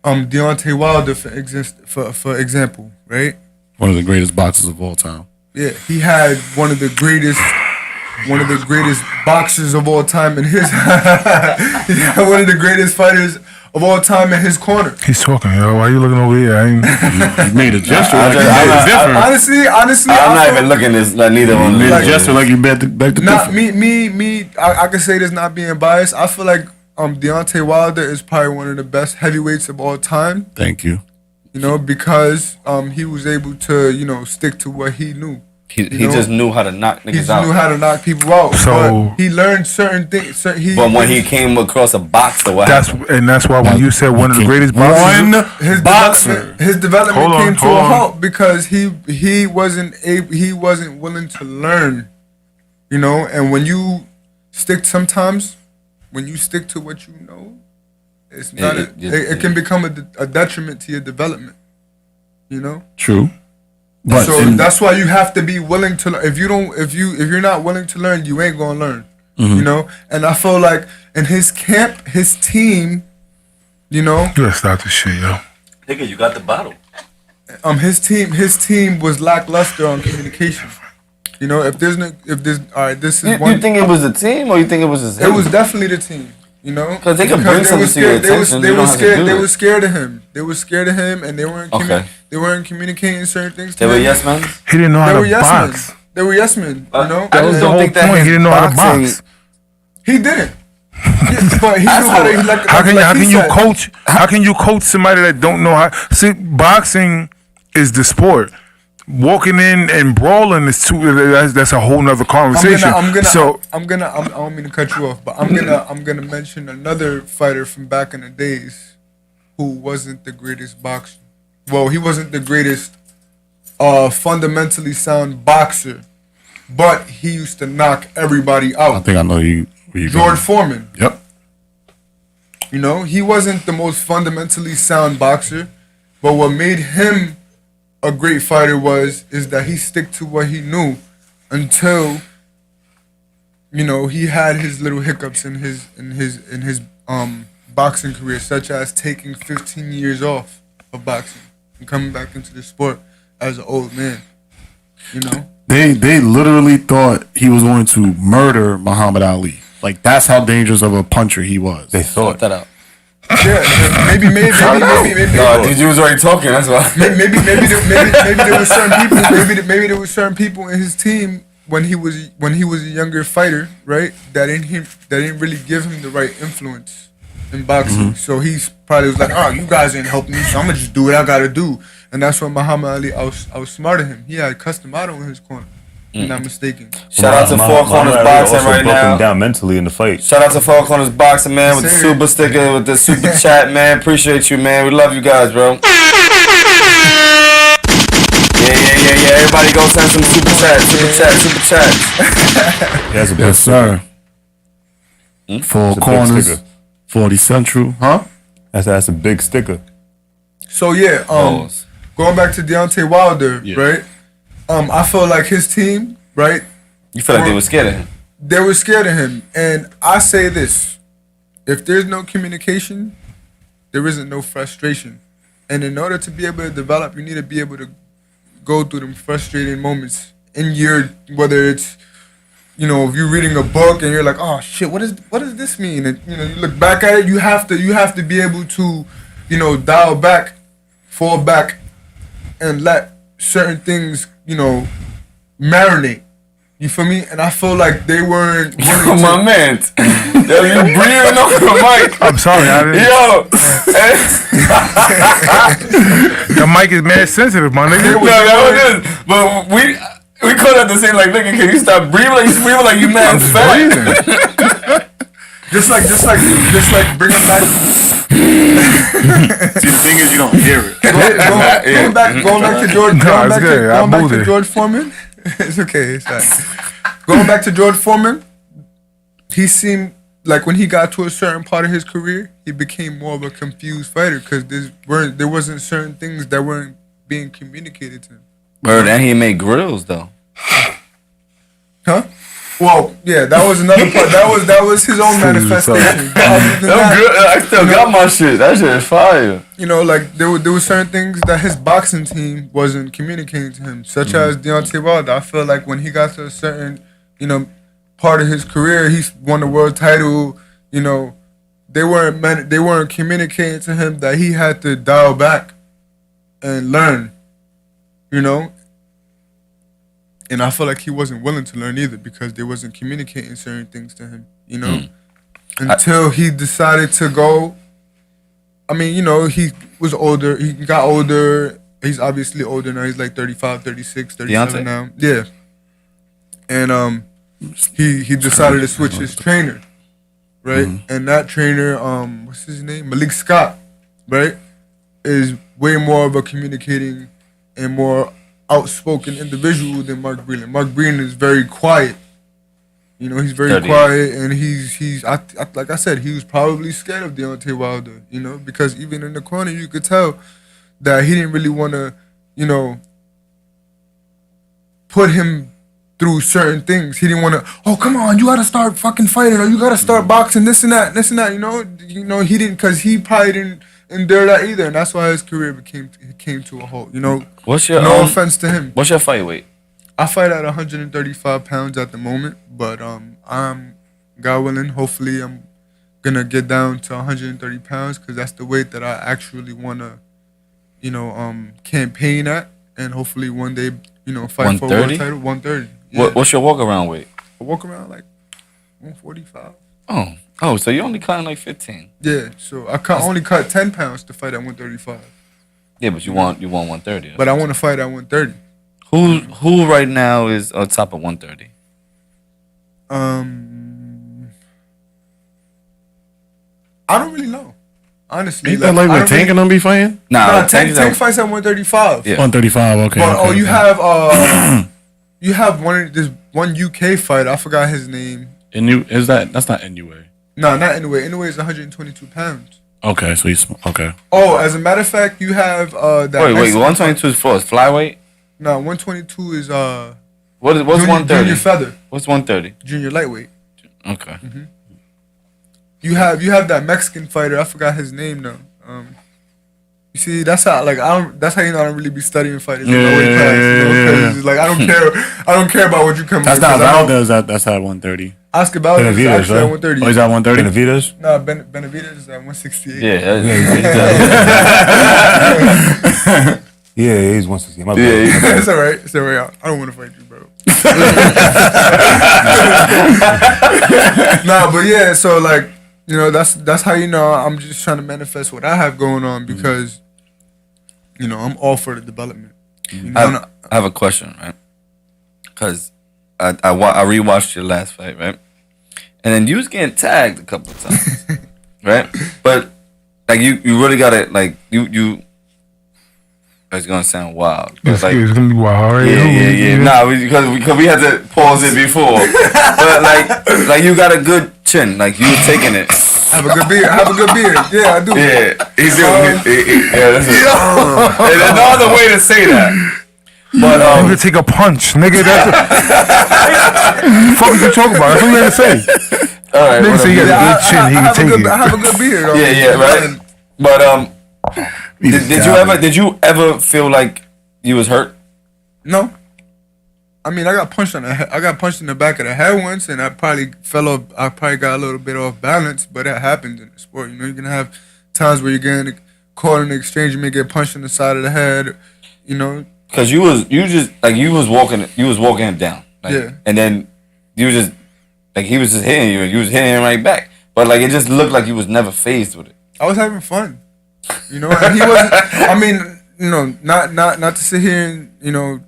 Deontay Wilder for example, right? One of the greatest boxers of all time. Yeah, he had one of the greatest boxers of all time in his he had one of the greatest fighters of all time in his corner. He's talking, yo. Why you looking over here? You made a gesture like you different. Honestly, I'm not even looking at neither one. You made a gesture like you bet the not me. I can say this not being biased. I feel like Deontay Wilder is probably one of the best heavyweights of all time. Thank you. Because he was able to stick to what he knew. He just knew how to knock niggas out. He just knew how to knock people out. So he learned certain things. But when he came across a boxer, that's why when you said one of the greatest boxers, his development came to a halt because he wasn't willing to learn. And when you stick to what you know, it's not. It can become a detriment to your development. True. But that's why you have to be willing to. If you're not willing to learn, you ain't gonna learn. And I feel like in his camp, his team, You gotta stop this shit, yo. Nigga, you got the bottle. His team was lackluster on communication. If there's all right, this is one. You think it was the team or you think it was his? It was definitely the team. Because they could bring something to your attention. They were scared of him. They were scared of him, and they weren't communicating certain things. They were yes men. He didn't know how to box. They were yes men. That was the whole point. He didn't know how to box. He didn't. But he knew how to. How can you coach somebody that don't know how? See, boxing is the sport. Walking in and brawling is that's a whole nother conversation. I don't mean to cut you off, but I'm gonna mention another fighter from back in the days who wasn't the greatest boxer. Well, he wasn't the greatest fundamentally sound boxer, but he used to knock everybody out. I think I know you. George Foreman. Yep. He wasn't the most fundamentally sound boxer, but what made him a great fighter is that he stick to what he knew until he had his little hiccups in his boxing career, such as taking 15 years off of boxing and coming back into the sport as an old man. They literally thought he was going to murder Muhammad Ali. Like, that's how dangerous of a puncher he was. They thought that out. Yeah, maybe. No, you was already talking. That's why. Maybe there were certain people. Maybe there were certain people in his team when he was a younger fighter, right? That didn't really give him the right influence in boxing. Mm-hmm. So he probably was like, "Oh, you guys ain't helping me, so I'm gonna just do what I gotta do." And that's when Muhammad Ali outsmarted him. He had Custom Auto in his corner. If I'm not mistaken. Shout out to Four Corners Boxing right now. Him down mentally in the fight. Shout out to Four Corners Boxing, man, with the super sticker, with the super chat, man. Appreciate you, man. We love you guys, bro. Yeah. Everybody go send some super chat. Yes, sir. 4 Corners, 40 Central, huh? That's a big sticker. So yeah, going back to Deontay Wilder, right? I feel like his team, right? You feel like they were scared of him? They were scared of him. And I say this, if there's no communication, there isn't no frustration. And in order to be able to develop, you need to be able to go through them frustrating moments in whether it's, if you're reading a book and you're like, oh shit, what does this mean? And you look back at it, you have to be able to, dial back, fall back, and let certain things, marinate. You feel me? And I feel like they weren't. Yo, my man. Yo, you breathing on the mic. I'm sorry, I didn't. Yo. The mic is mad sensitive, my nigga. No, it is. But we could have to say like, nigga, can you stop breathing? Like you breathing like you mad fat. just like bring it back. See, the thing is, you don't hear it. Going back to George Foreman. It's okay. It's fine. Going back to George Foreman, he seemed like when he got to a certain part of his career, he became more of a confused fighter because there wasn't certain things that weren't being communicated to him. Bird, and he made grills though. Huh? Well, yeah, that was another part. That was his own manifestation. I still got my shit. That shit is fire. You know, like there were certain things that his boxing team wasn't communicating to him, such as Deontay Wilder. I feel like when he got to a certain, part of his career, he won the world title. You know, they weren't communicating to him that he had to dial back and learn. You know. And I feel like he wasn't willing to learn either because they wasn't communicating certain things to him, until he decided to go. I mean, he was older. He got older. He's obviously older now. He's like 35, 36, 37 now. Yeah. And he decided to switch his trainer, right? And that trainer, what's his name? Malik Scott, right? Is way more of a communicating and more outspoken individual than Mark Breland. Mark Breland is very quiet. He's very quiet, and he's like I said, he was probably scared of Deontay Wilder. Because even in the corner, you could tell that he didn't really want to, put him through certain things. He didn't want to. Oh, come on, you gotta start fucking fighting, or you gotta start boxing. This and that. He didn't, because he probably didn't endure that either, and that's why his career came to a halt. What's your no offense to him. What's your fight weight? I fight at 135 pounds at the moment, but I'm, God willing, hopefully I'm gonna get down to 130 pounds because that's the weight that I actually wanna, campaign at, and hopefully one day, fight for a world title. 130. Yeah. What's your walk around weight? I walk around like 145. Oh, so you only cutting like 15? Yeah, so I only cut 10 pounds to fight at 135. Yeah, but you want 130. But I want to fight at 130. Who right now is on top of 130? I don't really know. Honestly. Ain't that like where Tank and them be fighting? Nah, Tank fights at 135. Yeah. 135, okay. But okay, you have this one UK fight, I forgot his name. That's not NUA. No, not NUA. NUA is 122 pounds. Okay, so he's okay. Oh, as a matter of fact, you have that. Wait, 122 is for flyweight? No, 122 is what's 130? Junior feather. What's 130? Junior lightweight. Okay. Mm-hmm. You have that Mexican fighter. I forgot his name now. You see, that's how I don't really be studying fighters. Yeah. Like I don't care about what you come. That's not Valdez. That's at 130. Oscar Valdez is actually at 130. Oh, he's at 130. Benavidez? No, Benavidez is at 168. Yeah, he's 168. My bad. It's alright. It's alright. I don't want to fight you, bro. Nah, but yeah. So like, that's how I'm just trying to manifest what I have going on because, I'm all for the development. I have a question, right? Because I rewatched your last fight, right? And then you was getting tagged a couple of times, right? But like you really got it. Like you. It's gonna sound wild. It's gonna be wild, right? Yeah. Nah, because we had to pause it before. But like you got a good chin. Like you were taking it. Have a good beard. Yeah, I do. Yeah, he's doing it. Yeah, that's it. And there's no other way to say that. But I'm gonna take a punch, nigga. That's fuck you talking about. That's what you had to say. All right. Nigga say you got a good chin. He can take it. I have a good beard. Yeah, right. But did you ever feel like you was hurt? No. I mean, I got punched in the back of the head once, and I probably fell off. I probably got a little bit off balance, but that happens in the sport. You're gonna have times where you're getting caught in the exchange. You may get punched in the side of the head. Because you was walking him down. Like, Yeah. And then you was just like he was just hitting you, and you was hitting him right back. But like it just looked like you was never phased with it. I was having fun, you know. And he wasn't. I mean, you know, not to sit here and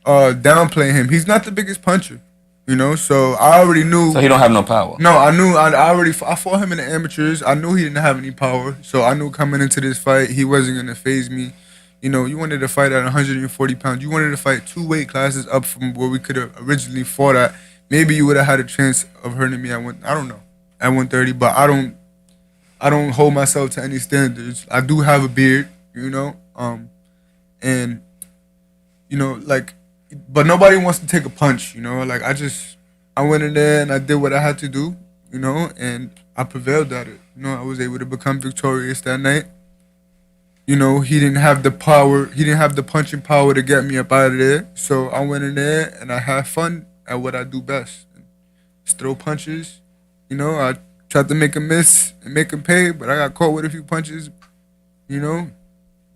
downplay him. He's not the biggest puncher, you know. So I already knew. So he don't have no power. No, I knew. I fought him in the amateurs. I knew he didn't have any power. So I knew coming into this fight, he wasn't gonna phase me. You know, you wanted to fight at 140 pounds. You wanted to fight 2 weight classes up from where we could have originally fought at. Maybe you would have had a chance of hurting me at I don't know, at 130. But I don't hold myself to any standards. I do have a beard, you know, and you know, like, but nobody wants to take a punch, you know. Like I went in there and I did what I had to do, you know, and I prevailed at it. You know, I was able to become victorious that night. You know, he didn't have the power. He didn't have the punching power to get me up out of there. So I went in there and I had fun at what I do best. Just throw punches. You know, I tried to make him miss and make him pay, but I got caught with a few punches. You know,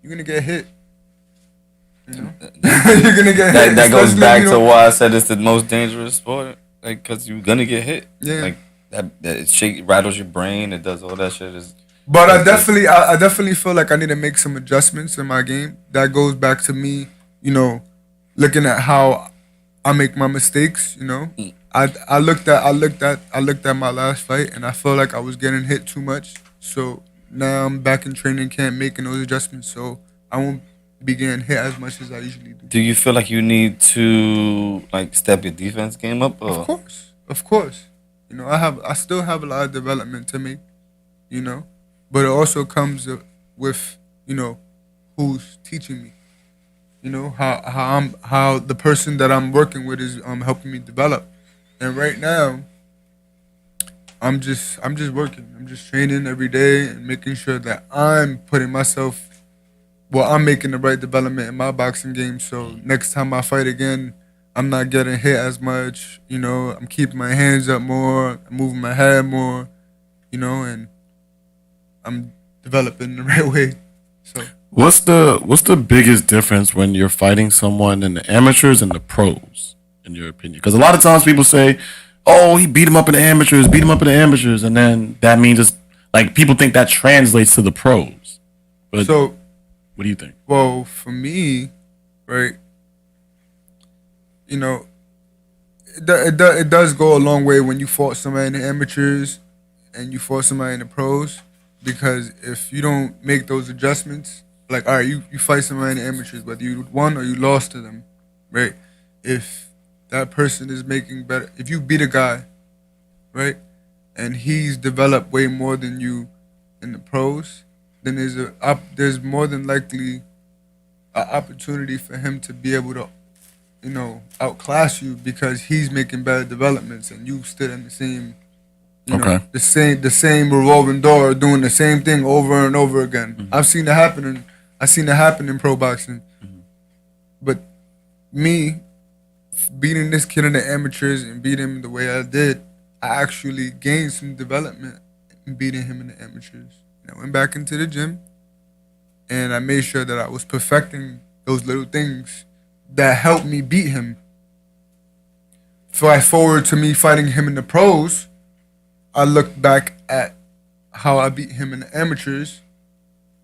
you're going to get hit. You know? You're going to get hit. That goes back to why I said it's the most dangerous sport. Like, because you're going to get hit. Yeah. Like, it rattles your brain. It does all that shit. But I definitely feel like I need to make some adjustments in my game. That goes back to me, you know, looking at how I make my mistakes. You know, I looked at my last fight and I felt like I was getting hit too much. So now I'm back in training camp making those adjustments, so I won't be getting hit as much as I usually do. Do you feel like you need to like step your defense game up? Or? Of course. You know, I still have a lot of development to make. You know. But it also comes with, you know, who's teaching me. You know, how the person that I'm working with is helping me develop. And right now, I'm just working. I'm just training every day and making sure that I'm putting myself, I'm making the right development in my boxing game. So next time I fight again, I'm not getting hit as much. You know, I'm keeping my hands up more, I'm moving my head more, you know, and I'm developing the right way. So what's the biggest difference when you're fighting someone in the amateurs and the pros, in your opinion? Because a lot of times people say, "Oh, he beat him up in the amateurs, and then that means it's like people think that translates to the pros. But so, what do you think? Well, for me, right, you know, it does go a long way when you fought somebody in the amateurs and you fought somebody in the pros. Because if you don't make those adjustments, like, all right, you fight somebody in the amateurs, whether you won or you lost to them, right? If that person is making better, if you beat a guy, right, and he's developed way more than you in the pros, then there's more than likely an opportunity for him to be able to, you know, outclass you because he's making better developments and you stood in the same. You know, the same revolving door, doing the same thing over and over again. Mm-hmm. I've seen it happen in pro boxing. Mm-hmm. But me beating this kid in the amateurs and beating him the way I did, I actually gained some development in beating him in the amateurs. And I went back into the gym and I made sure that I was perfecting those little things that helped me beat him. Fast forward to me fighting him in the pros, I looked back at how I beat him in the amateurs,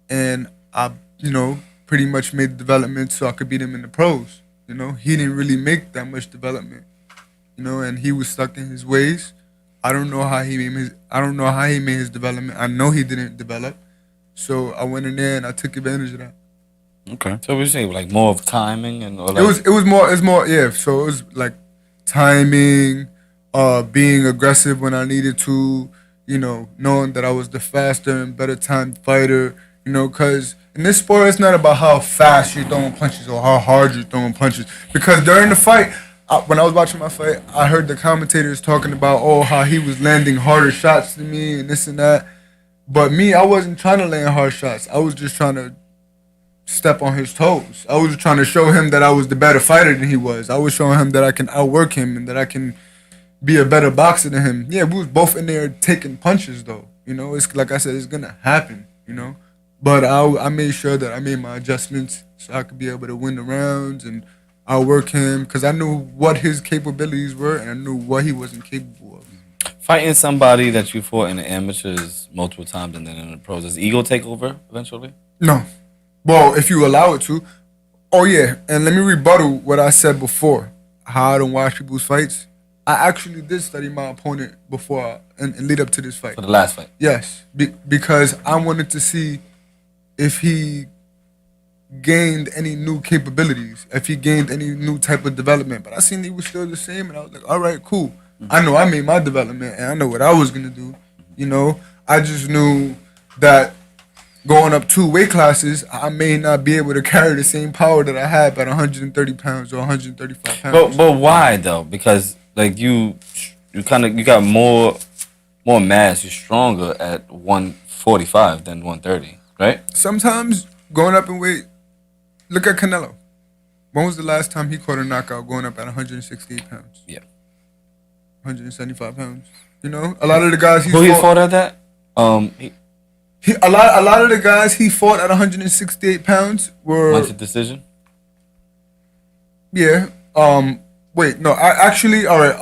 and I, you know, pretty much made the development so I could beat him in the pros. You know, he didn't really make that much development, you know, and he was stuck in his ways. I don't know how he made his development. I know he didn't develop, so I went in there and I took advantage of that. Okay. So what you saying, like more of timing and all that? It was more, yeah. So it was like timing. Being aggressive when I needed to, you know, knowing that I was the faster and better timed fighter, you know, because in this sport, it's not about how fast you're throwing punches or how hard you're throwing punches. Because during the fight, when I was watching my fight, I heard the commentators talking about, how he was landing harder shots than me and this and that. But me, I wasn't trying to land hard shots. I was just trying to step on his toes. I was trying to show him that I was the better fighter than he was. I was showing him that I can outwork him and that I can be a better boxer than him. Yeah, we was both in there taking punches though. You know, it's like I said, it's gonna happen, you know. But I made sure that I made my adjustments so I could be able to win the rounds and outwork him because I knew what his capabilities were and I knew what he wasn't capable of. Fighting somebody that you fought in the amateurs multiple times and then in the pros, does ego take over eventually? No. Well, if you allow it to. Oh, yeah. And let me rebuttal what I said before. How I don't watch people's fights. I actually did study my opponent before and lead up to this fight. For the last fight? Yes. Because I wanted to see if he gained any new capabilities, if he gained any new type of development. But I seen he was still the same, and I was like, all right, cool. I know I made my development, and I know what I was going to do. You know, I just knew that going up 2 weight classes, I may not be able to carry the same power that I had at 130 pounds or 135 pounds. But why, though? Because, like, you got more mass, you're stronger at 145 than 130, right? Sometimes going up in weight, look at Canelo. When was the last time he caught a knockout going up at 168 pounds? Yeah. 175 pounds. You know, a lot of the guys he fought at that? A lot of the guys he fought at 168 pounds were went to decision. Yeah. Wait. No. Actually, all right.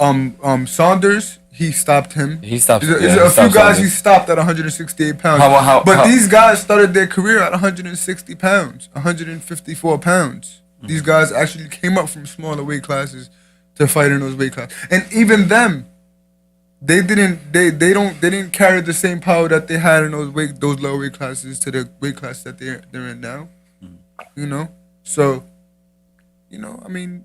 Saunders. He stopped him. He stopped. There's a few guys he stopped at 168 pounds. But these guys started their career at 160 pounds, 154 pounds. These guys actually came up from smaller weight classes to fight in those weight classes, and even them, they didn't carry the same power that they had in those lower weight classes to the weight class that they're in now. You know, so you know, I mean,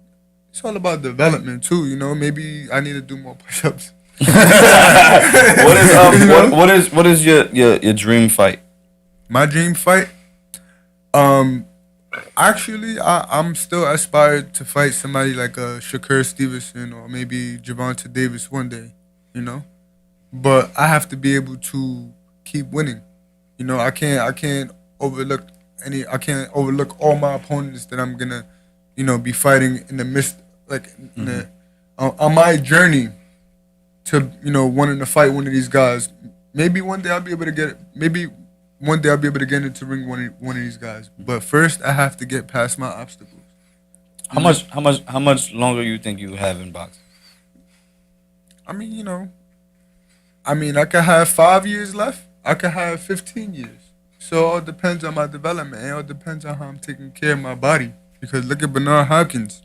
it's all about development too. You know, maybe I need to do more push-ups. What is your dream fight? My dream fight? Actually, I'm still aspired to fight somebody like a Shakur Stevenson or maybe Gervonta Davis one day, you know. But I have to be able to keep winning. You know, I can't overlook all my opponents that I'm gonna, you know, be fighting in the midst, like on my journey to, you know, wanting to fight one of these guys. Maybe one day I'll be able to get into ring one of these guys. But first, I have to get past my obstacles. How much longer you think you have in boxing? I mean, you know, I could have 5 years left. I could have 15 years. So it all depends on my development. It all depends on how I'm taking care of my body. Because look at Bernard Hopkins.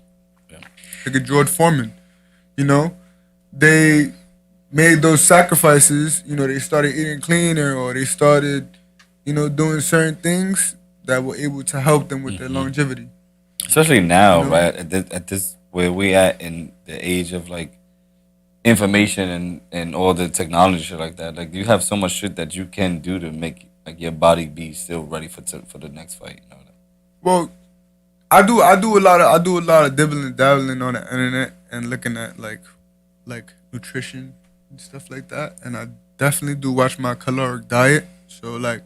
Yeah. Look at George Foreman. You know, they made those sacrifices. You know, they started eating cleaner or they started, you know, doing certain things that were able to help them with their longevity. Especially now, you know? Right? At this where we at in the age of like information and all the technology shit like that. Like you have so much shit that you can do to make like your body be still ready for the next fight. You know? Well, I do a lot of dabbling on the internet and looking at like nutrition and stuff like that. And I definitely do watch my caloric diet. So like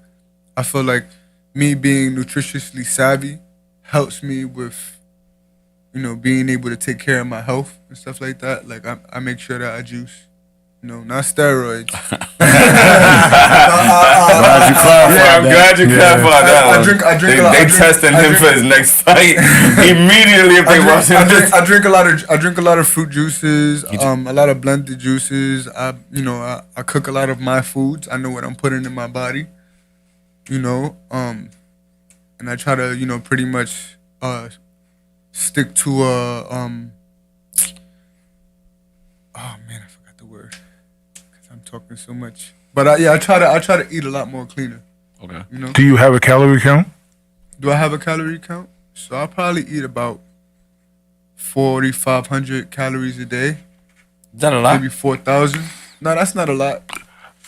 I feel like me being nutritiously savvy helps me with, you know, being able to take care of my health and stuff like that. Like I make sure that I juice. You know, not steroids. I'm glad you clarified that. I drink. They testing him for his next fight immediately if they watch him. I drink a lot of fruit juices. A lot of blended juices. I cook a lot of my foods. I know what I'm putting in my body. You know, and I try to, you know, pretty much stick to oh man, I forgot the word. I'm talking so much, but I try to eat a lot more cleaner. Okay. You know. Do you have a calorie count? Do I have a calorie count? So I probably eat about 4,500 calories a day. Is that a lot? Maybe 4,000. No, that's not a lot.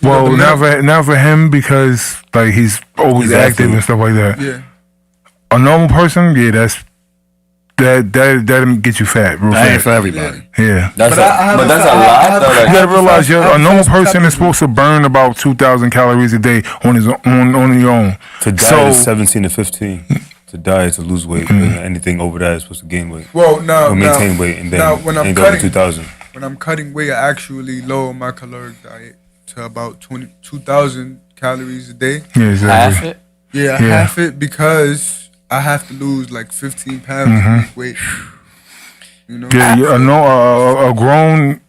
Well, now for him because like he's always active and stuff like that. Yeah. A normal person, yeah, that gets you fat. Real fat. Ain't for everybody. Yeah. That's a lot. Though, you gotta realize, a normal person is supposed to burn about 2,000 calories a day on his own. To diet is 17 to 15. To diet to lose weight. Anything over that is supposed to gain weight. Well, now maintain weight and then now when I'm cutting 2,000. When I'm cutting weight, I actually lower my caloric diet to about 2,000 calories a day. Yeah, exactly. Half it? Yeah, half it because I have to lose like 15 pounds to lose weight. You know? Yeah, a grown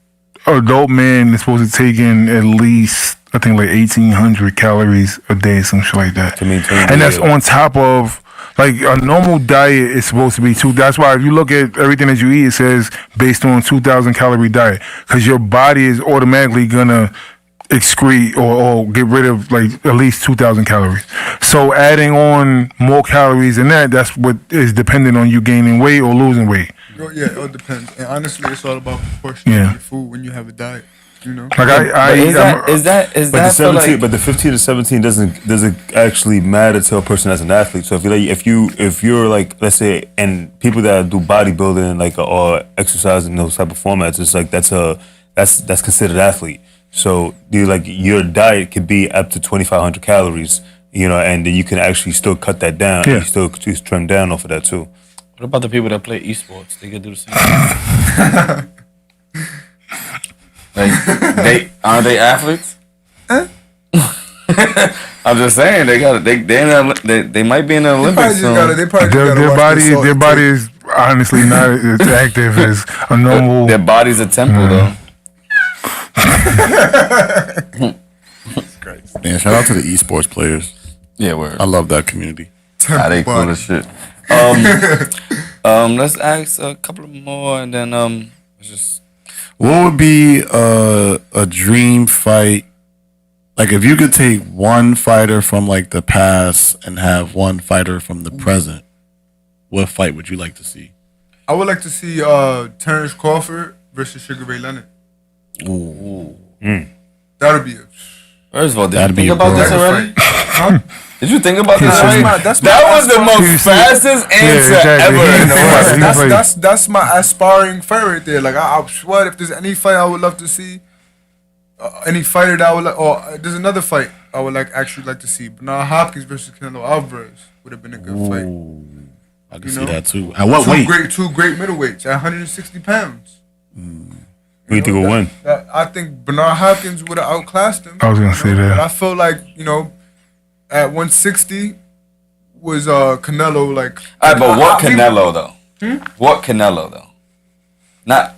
adult man is supposed to take in at least, I think, like 1,800 calories a day, some shit like that. And that's on top of, like, a normal diet is supposed to be two. That's why if you look at everything that you eat, it says based on 2,000 calorie diet, because your body is automatically gonna excrete or get rid of like at least 2,000 calories. So adding on more calories than that, that's what is dependent on you gaining weight or losing weight. Yeah, it all depends. And honestly, it's all about proportion of your food when you have a diet. You know, like but the 15 to 17 doesn't actually matter to a person as an athlete. So if you're like, let's say, and people that do bodybuilding like or exercise in those type of formats, it's like that's considered athlete. So your diet could be up to 2,500 calories, and then you can actually still cut that down. Yeah. You still trim down off of that too. What about the people that play esports? They could do the same. Like, aren't they athletes? I'm just saying they might be in the Olympics soon. Their body is honestly not as active as a normal. Their body's a temple though. Man, shout out to the esports players. Yeah, word. I love that community. They cool as shit. Let's ask a couple more and then just. What would be a dream fight? Like, if you could take one fighter from like the past and have one fighter from the present, what fight would you like to see? I would like to see Terrence Crawford versus Sugar Ray Leonard. Ooh. That would be a. First of all, did That'd you think be about this already? Huh? Did you think about this already? That was the most fastest answer ever in the world. That's my aspiring fight right there. Like, I swear, if there's any fight I would love to see, any fighter that I would like, or there's another fight I would actually like to see. Bernard Hopkins versus Canelo Alvarez would have been a good fight. I can see that too. At what weight? Two great middleweights at 160 pounds. Who you think will win? I think Bernard Hopkins would have outclassed him. I was gonna say that. But I feel like, at 160 was Canelo like. Alright, but what Canelo though? What Canelo though? Not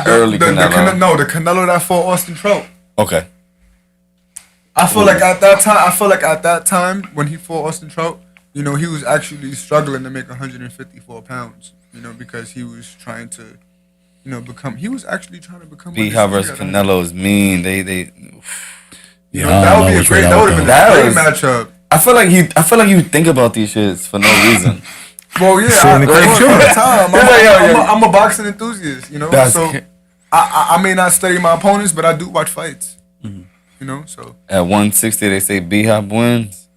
early Canelo. The Canelo that fought Austin Trout. Okay. I feel like at that time when he fought Austin Trout, he was actually struggling to make 154 pounds. Because he was trying to. He was actually trying to become. B-Hop versus Canelo is mean. They. That would be a great. That would have been a great matchup. I feel like you think about these shits for no reason. Well, yeah, I'm a boxing enthusiast. So I may not study my opponents, but I do watch fights. So at 160 they say B-Hop wins.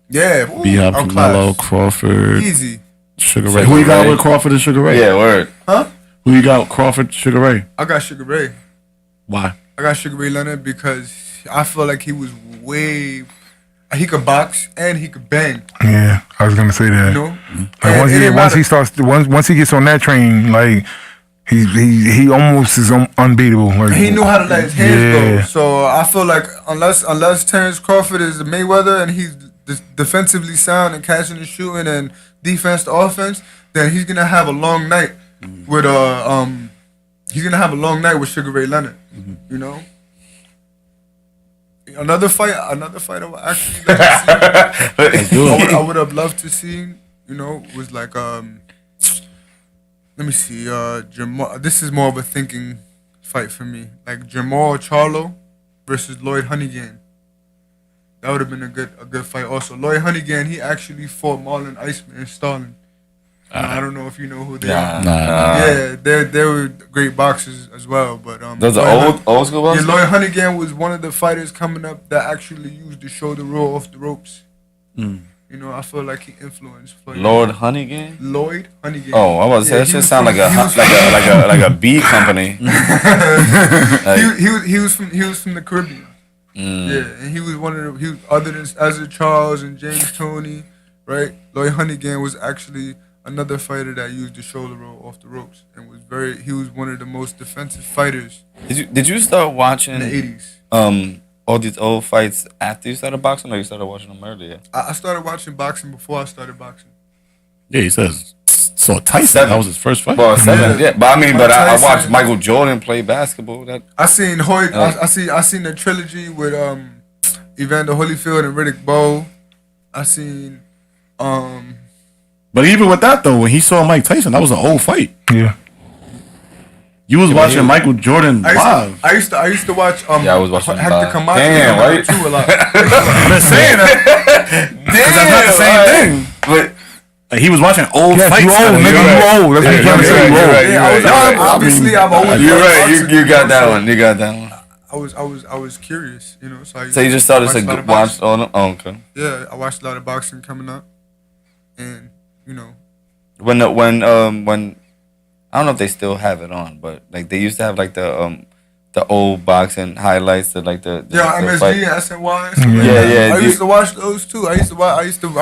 Yeah, B-Hop, Canelo, Crawford, easy. Sugar Ray. Who you got with Crawford and Sugar Ray? Yeah, word. Huh? Who you got, Crawford, Sugar Ray? I got Sugar Ray. Why? I got Sugar Ray Leonard because I feel like he was he could box and he could bang. Yeah, I was gonna say that. Like once he gets on that train, like he almost is unbeatable. Like, he knew how to let his hands go. So I feel like unless Terrence Crawford is a Mayweather and he's defensively sound and catching and shooting and defense to offense, then he's gonna have a long night with Sugar Ray Leonard. Another fight I would actually like to see. I would have loved to see, was like let me see, Jamal. This is more of a thinking fight for me. Like Jamal Charlo versus Lloyd Honeyghan. That would have been a good fight also. Lloyd Honeyghan, he actually fought Marlon Iceman and Stalin. I don't know if you know who they are. Yeah, they were great boxers as well. But those are old school boxers? Yeah, Lloyd Honeyghan was one of the fighters coming up that actually used the shoulder roll off the ropes. I feel like he influenced. Lloyd Honeyghan? Lloyd Honeyghan. Oh, I was that shit sound like a B company. He was from the Caribbean. Yeah, and he was one of the other than Ezra Charles and James Toney, right? Lloyd Honeyghan was actually another fighter that used the shoulder roll off the ropes and he was one of the most defensive fighters. Did you start watching in the 80s? All these old fights after you started boxing, or you started watching them earlier? I started watching boxing before I started boxing. Yeah, he says So Tyson, 7. that was his first fight. Well, 7, yeah. But I mean, but I Tyson. watched Michael Jordan play basketball. I seen Hoyt. I seen the trilogy with Evander Holyfield and Riddick Bowe. I seen. But even with that though, when he saw Mike Tyson, that was an old fight. Yeah. You was watching Michael Jordan live. I used to watch. Yeah, I was watching Hector Camacho. Damn, right? Too a lot. I'm just saying that. Because that's not the same thing. But he was watching old fights. You old, nigga. You old. That's what you're trying to say. You old. Obviously, I'm always. You're right. You got that one. You got that one. I was curious, you know. So you just started to watch all them? Oh, okay. Yeah, I watched a lot of boxing coming up, and you know. When I don't know if they still have it on, but like they used to have like the old boxing highlights, MSG and SNY. Yeah. I used to watch those too. I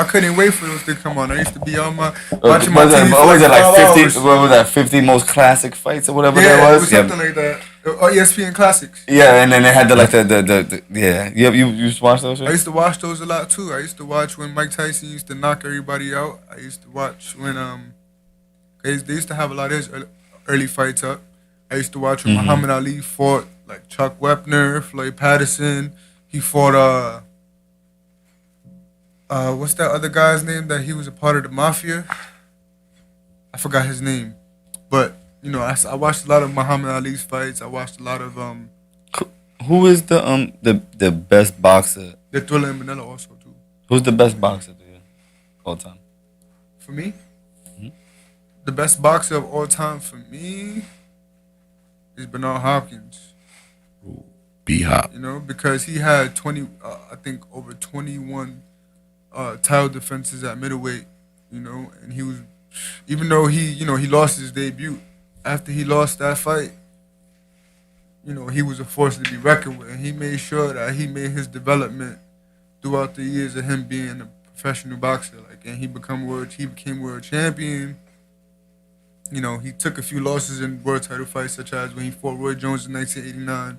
couldn't wait for those to come on. I used to be on watching my TV. What was it like 50? What was that? 50 most classic fights or whatever that was. It was something like that. ESPN Classics. Yeah, and then they had the yeah. You used to watch those? I used to watch those a lot too. I used to watch when Mike Tyson used to knock everybody out. I used to watch when they used to have a lot of his early fights up. I used to watch when Muhammad Ali fought like Chuck Wepner, Floyd Patterson. He fought what's that other guy's name that he was a part of the mafia? I forgot his name, but you know I watched a lot of Muhammad Ali's fights. I watched a lot of Who is the best boxer? The Thriller and Manila also too. Who's the best boxer to you all time? For me, the best boxer of all time for me is Bernard Hopkins. B-Hop. You know, because he had I think over 21 title defenses at middleweight. You know, and he was, even though he lost his debut, after he lost that fight, you know, he was a force to be reckoned with, and he made sure that he made his development throughout the years of him being a professional boxer. Like, and he became world champion. You know, he took a few losses in world title fights, such as when he fought Roy Jones in 1989.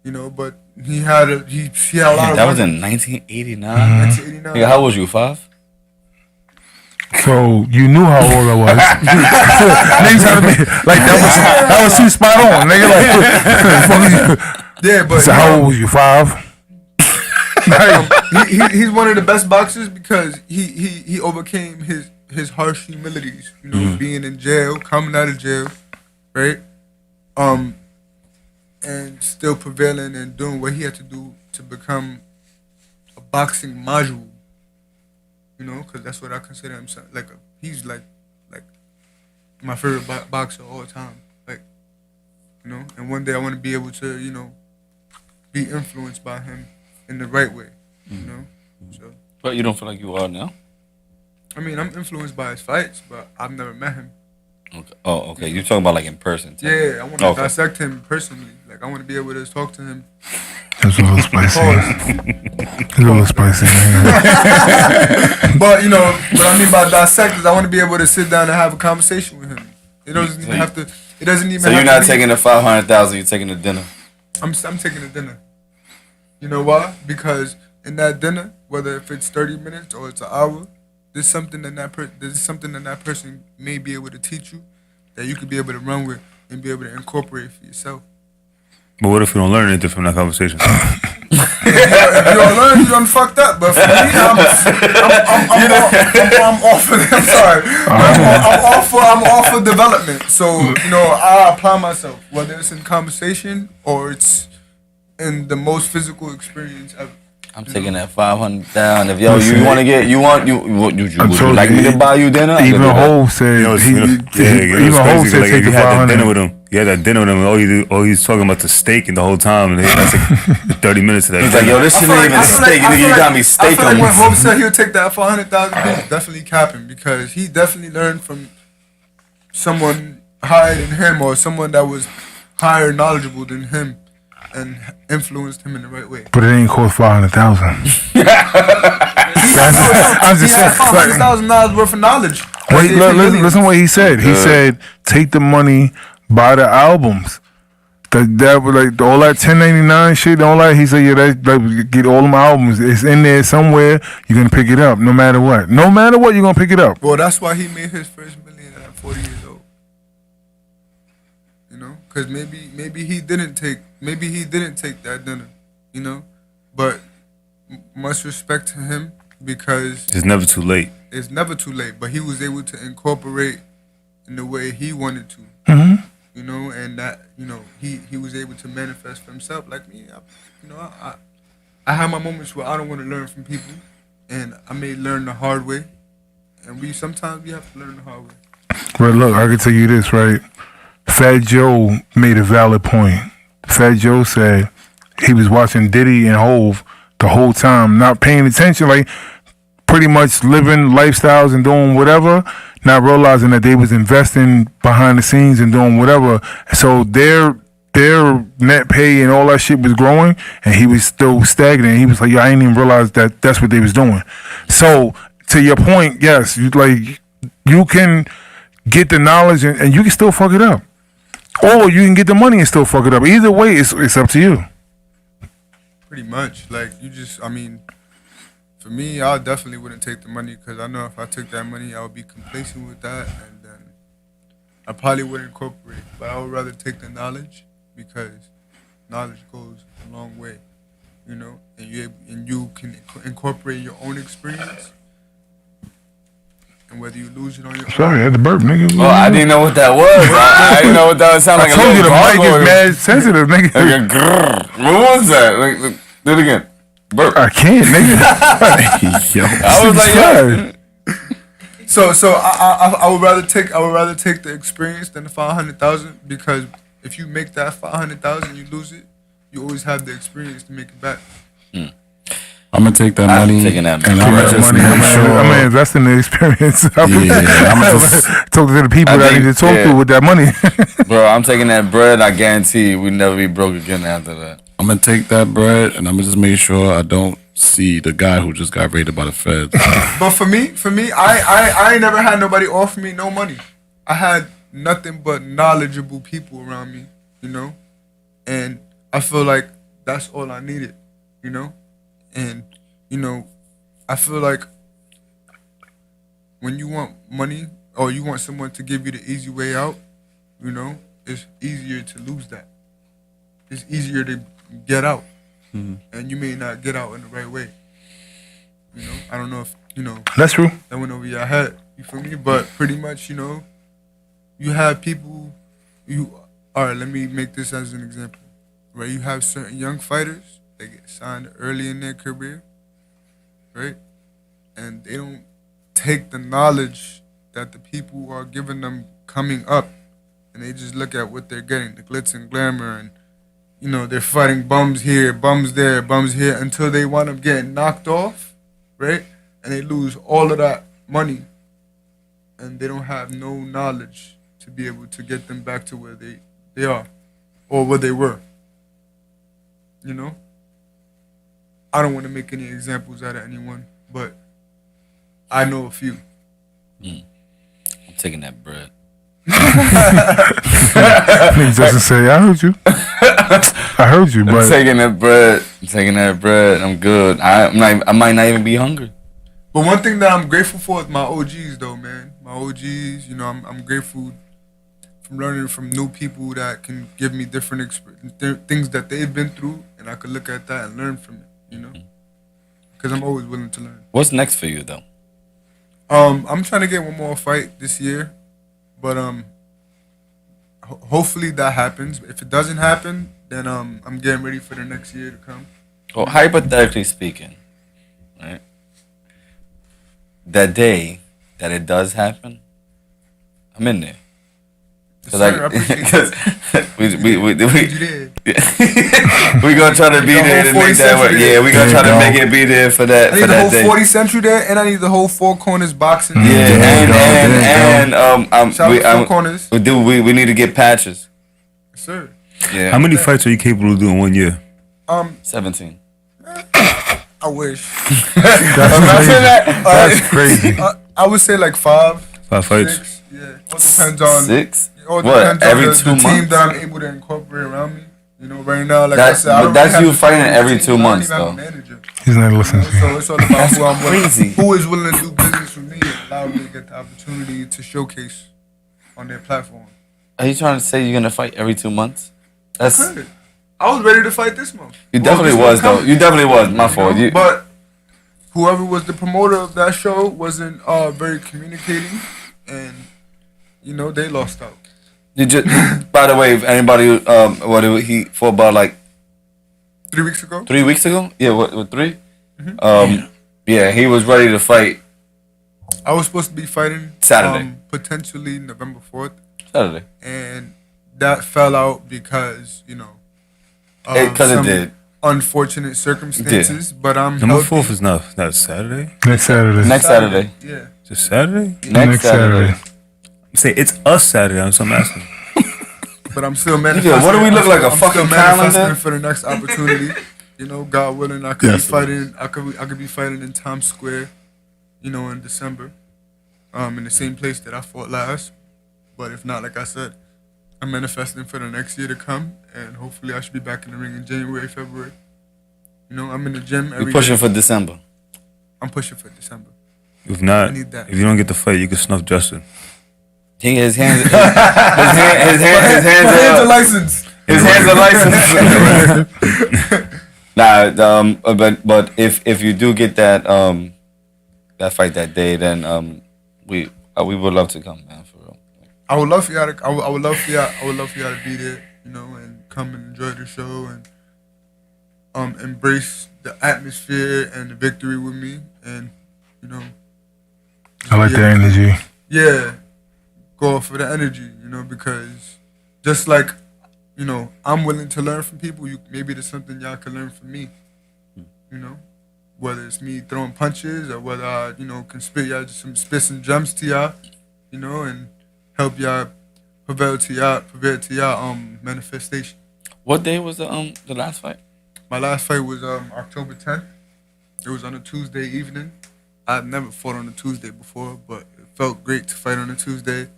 You know, but he had a lot of. That was in 1989. 1989. Yeah, how old was you? 5? So you knew how old I was. Niggas had to be like that was too spot on, nigga. Like, yeah, but so how old was you? 5? He's one of the best boxers because he overcame his harsh humilities. You know, being in jail, coming out of jail, right? And still prevailing and doing what he had to do to become a boxing module. You know, because that's what I consider him. He's like my favorite boxer of all time. Like, you know, and one day I want to be able to, you know, be influenced by him in the right way. You know, so. But you don't feel like you are now? I mean, I'm influenced by his fights, but I've never met him. Okay. Oh, okay. You're talking about like in person. Yeah, I want to dissect him personally. Like, I want to be able to talk to him. That's a little spicy. It's a little spicy. But you know, what I mean by dissect is I want to be able to sit down and have a conversation with him. It doesn't even have to. It doesn't even. So you're not taking the 500,000. You're taking the dinner. I'm taking the dinner. You know why? Because in that dinner, whether if it's 30 minutes or it's an hour, there's something that person may be able to teach you that you could be able to run with and be able to incorporate for yourself. But what if you don't learn anything from that conversation? If you don't learn, you done fucked up. But for me, I'm all for. I'm sorry. I'm all for development. So you know, I apply myself, whether it's in conversation or it's in the most physical experience ever. I'm taking that 500 down. If you want to get, would you like me to buy you dinner? Even Hov said even Hov said take the 500. You had that dinner with him. All he's talking about the steak and the whole time, and that's like 30 minutes of that. He's like, yo, this shit ain't even a steak. You got me steak. I feel like when Hov said he'll take that 500,000, he's definitely capping because he definitely learned from someone higher than him or someone that was higher knowledgeable than him. And influenced him in the right way. But it ain't cost 500,000. I'm just saying, $500,000 worth of knowledge. Wait, listen what he said. He said, take the money, buy the albums. That was like all that 1099 shit, all that. He said, yeah, that like, get all of my albums. It's in there somewhere. You're gonna pick it up, no matter what. No matter what, you're gonna pick it up. Well, that's why he made his first million at 40 years old. You know, because maybe he didn't take that dinner. You know, but much respect to him because it's never too late. It's never too late, but he was able to incorporate in the way he wanted to. Mm-hmm. You know, and that, you know, he was able to manifest for himself. Like me, I have my moments where I don't want to learn from people, and I may learn the hard way, and sometimes we have to learn the hard way. But look, I can tell you this, right? Fat Joe made a valid point. Fat Joe said he was watching Diddy and Hove the whole time, not paying attention, like pretty much living lifestyles and doing whatever, not realizing that they was investing behind the scenes and doing whatever. So their net pay and all that shit was growing, and he was still stagnant. He was like, "Yo, I didn't even realize that that's what they was doing." So to your point, yes, you can get the knowledge and you can still fuck it up, or you can get the money and still fuck it up. Either way, it's up to you. Pretty much, like for me, I definitely wouldn't take the money because I know if I took that money, I would be complacent with that, and then I probably wouldn't incorporate. But I would rather take the knowledge because knowledge goes a long way, you know, and you can incorporate your own experience, and whether you lose it on your Sorry, I had to burp, nigga. Oh, I didn't know what that was. I didn't know what that sounded like. I told you the mic is mad sensitive, nigga. Like a grrr. What was that? Like, do it again. Burp. I can't, nigga. Yo, I was like, yeah. So I would rather take the experience than the 500,000 because if you make that 500,000, you lose it. You always have the experience to make it back. I'm gonna take that money. I'm taking that and I'm gonna just make sure. I'm gonna invest in the experience. I'm gonna just talk to the people that I need to talk to with that money. Bro, I'm taking that bread. I guarantee we never be broke again after that. I'm gonna take that bread and I'm gonna just make sure I don't see the guy who just got raided by the feds. But for me, I ain't never had nobody offer me no money. I had nothing but knowledgeable people around me, you know, and I feel like that's all I needed, you know, and you know, I feel like when you want money or you want someone to give you the easy way out, you know, it's easier to lose that. It's easier to get out, and you may not get out in the right way. You know, I don't know if you know. That's true. That went over your head. You feel me? But pretty much, you know, you have people. All right. Let me make this as an example. Right? You have certain young fighters that get signed early in their career, right? And they don't take the knowledge that the people are giving them coming up, and they just look at what they're getting, the glitz and glamour, and you know, they're fighting bums here, bums there, bums here, until they wind up getting knocked off, right? And they lose all of that money, and they don't have no knowledge to be able to get them back to where they are, or where they were. You know? I don't want to make any examples out of anyone, but I know a few. I'm taking that bread. He doesn't say, I heard you. I heard you, but I'm taking that bread. I'm good. I might not even be hungry. But one thing that I'm grateful for is my OGs, though, man. My OGs, you know, I'm grateful from learning from new people that can give me different things that they've been through, and I could look at that and learn from it, you know? Because I'm always willing to learn. What's next for you, though? I'm trying to get one more fight this year, but hopefully that happens. If it doesn't happen, then I'm getting ready for the next year to come. Well, hypothetically speaking, right? That day that it does happen, I'm in there. Because we gonna try to be there to make that work. Yeah, we gonna try to make it be there for that. I need the whole 40 Century there, and I need the whole Four Corners boxing. Yeah, and Four Corners. We need to get patches. Yes, sir. Yeah. How many fights are you capable of doing 1 year? 17. I wish. That's crazy. I would say like 5. 5 fights. 6. Yeah. All depends on 6. all What, depends every on the 2 team months? that I'm able to incorporate around me. You know, right now, like That- I said, I but don't that's really you have to fighting fight every with 2 the team. months, I don't though. even have a manager. He's not listening. So it's all about who I'm willing, crazy. who is willing to do business with me and allow me to get the opportunity to showcase on their platform. Are you trying to say you're gonna fight every 2 months? That's I could. I was ready to fight this month. you Well, definitely this was month though. coming. You definitely was. My fault. know, You, But whoever was the promoter of that show wasn't very communicating, and you know they lost out. you just. By the way, if anybody what he fought about like 3 weeks ago. 3 weeks ago? Yeah, what 3? Mm-hmm. Yeah, he was ready to fight I was supposed to be fighting Saturday. Potentially November 4th. Saturday. And that fell out because, you know, Because it did. Unfortunate circumstances. But I'm Number healthy. 4th is not Saturday. Next Saturday. Next Saturday. Yeah. Just Saturday? Next Saturday. Say it's us Saturday. I'm asking. But I'm still manifesting. What do we look like, a I'm fucking still manifesting calendar? for the next opportunity. You know, God willing, I could Yes. be fighting. I could be fighting in Times Square. You know, in December. In the same place that I fought last. But if not, like I said, I'm manifesting for the next year to come, and hopefully I should be back in the ring in January, February. You know, I'm in the gym every You're pushing day. for December. I'm pushing for December. If not, I need that. if you don't get the fight, you can snuff Justin. His hands. His hands are licensed. His hands are licensed. But if you do get that that fight that day, then we would love to come, man, for real. I would love for y'all to. I would love for y'all to be there, you know, and come and enjoy the show and embrace the atmosphere and the victory with me, and you know. I like the energy. Yeah, go for the energy, you know, because just like, you know, I'm willing to learn from people. Maybe there's something y'all can learn from me, you know. Whether it's me throwing punches or whether I, you know, can spit some gems to y'all, you know, and help y'all prevail to y'all manifestation. What day was the last fight? My last fight was October 10th. It was on a Tuesday evening. I've never fought on a Tuesday before, but it felt great to fight on a Tuesday.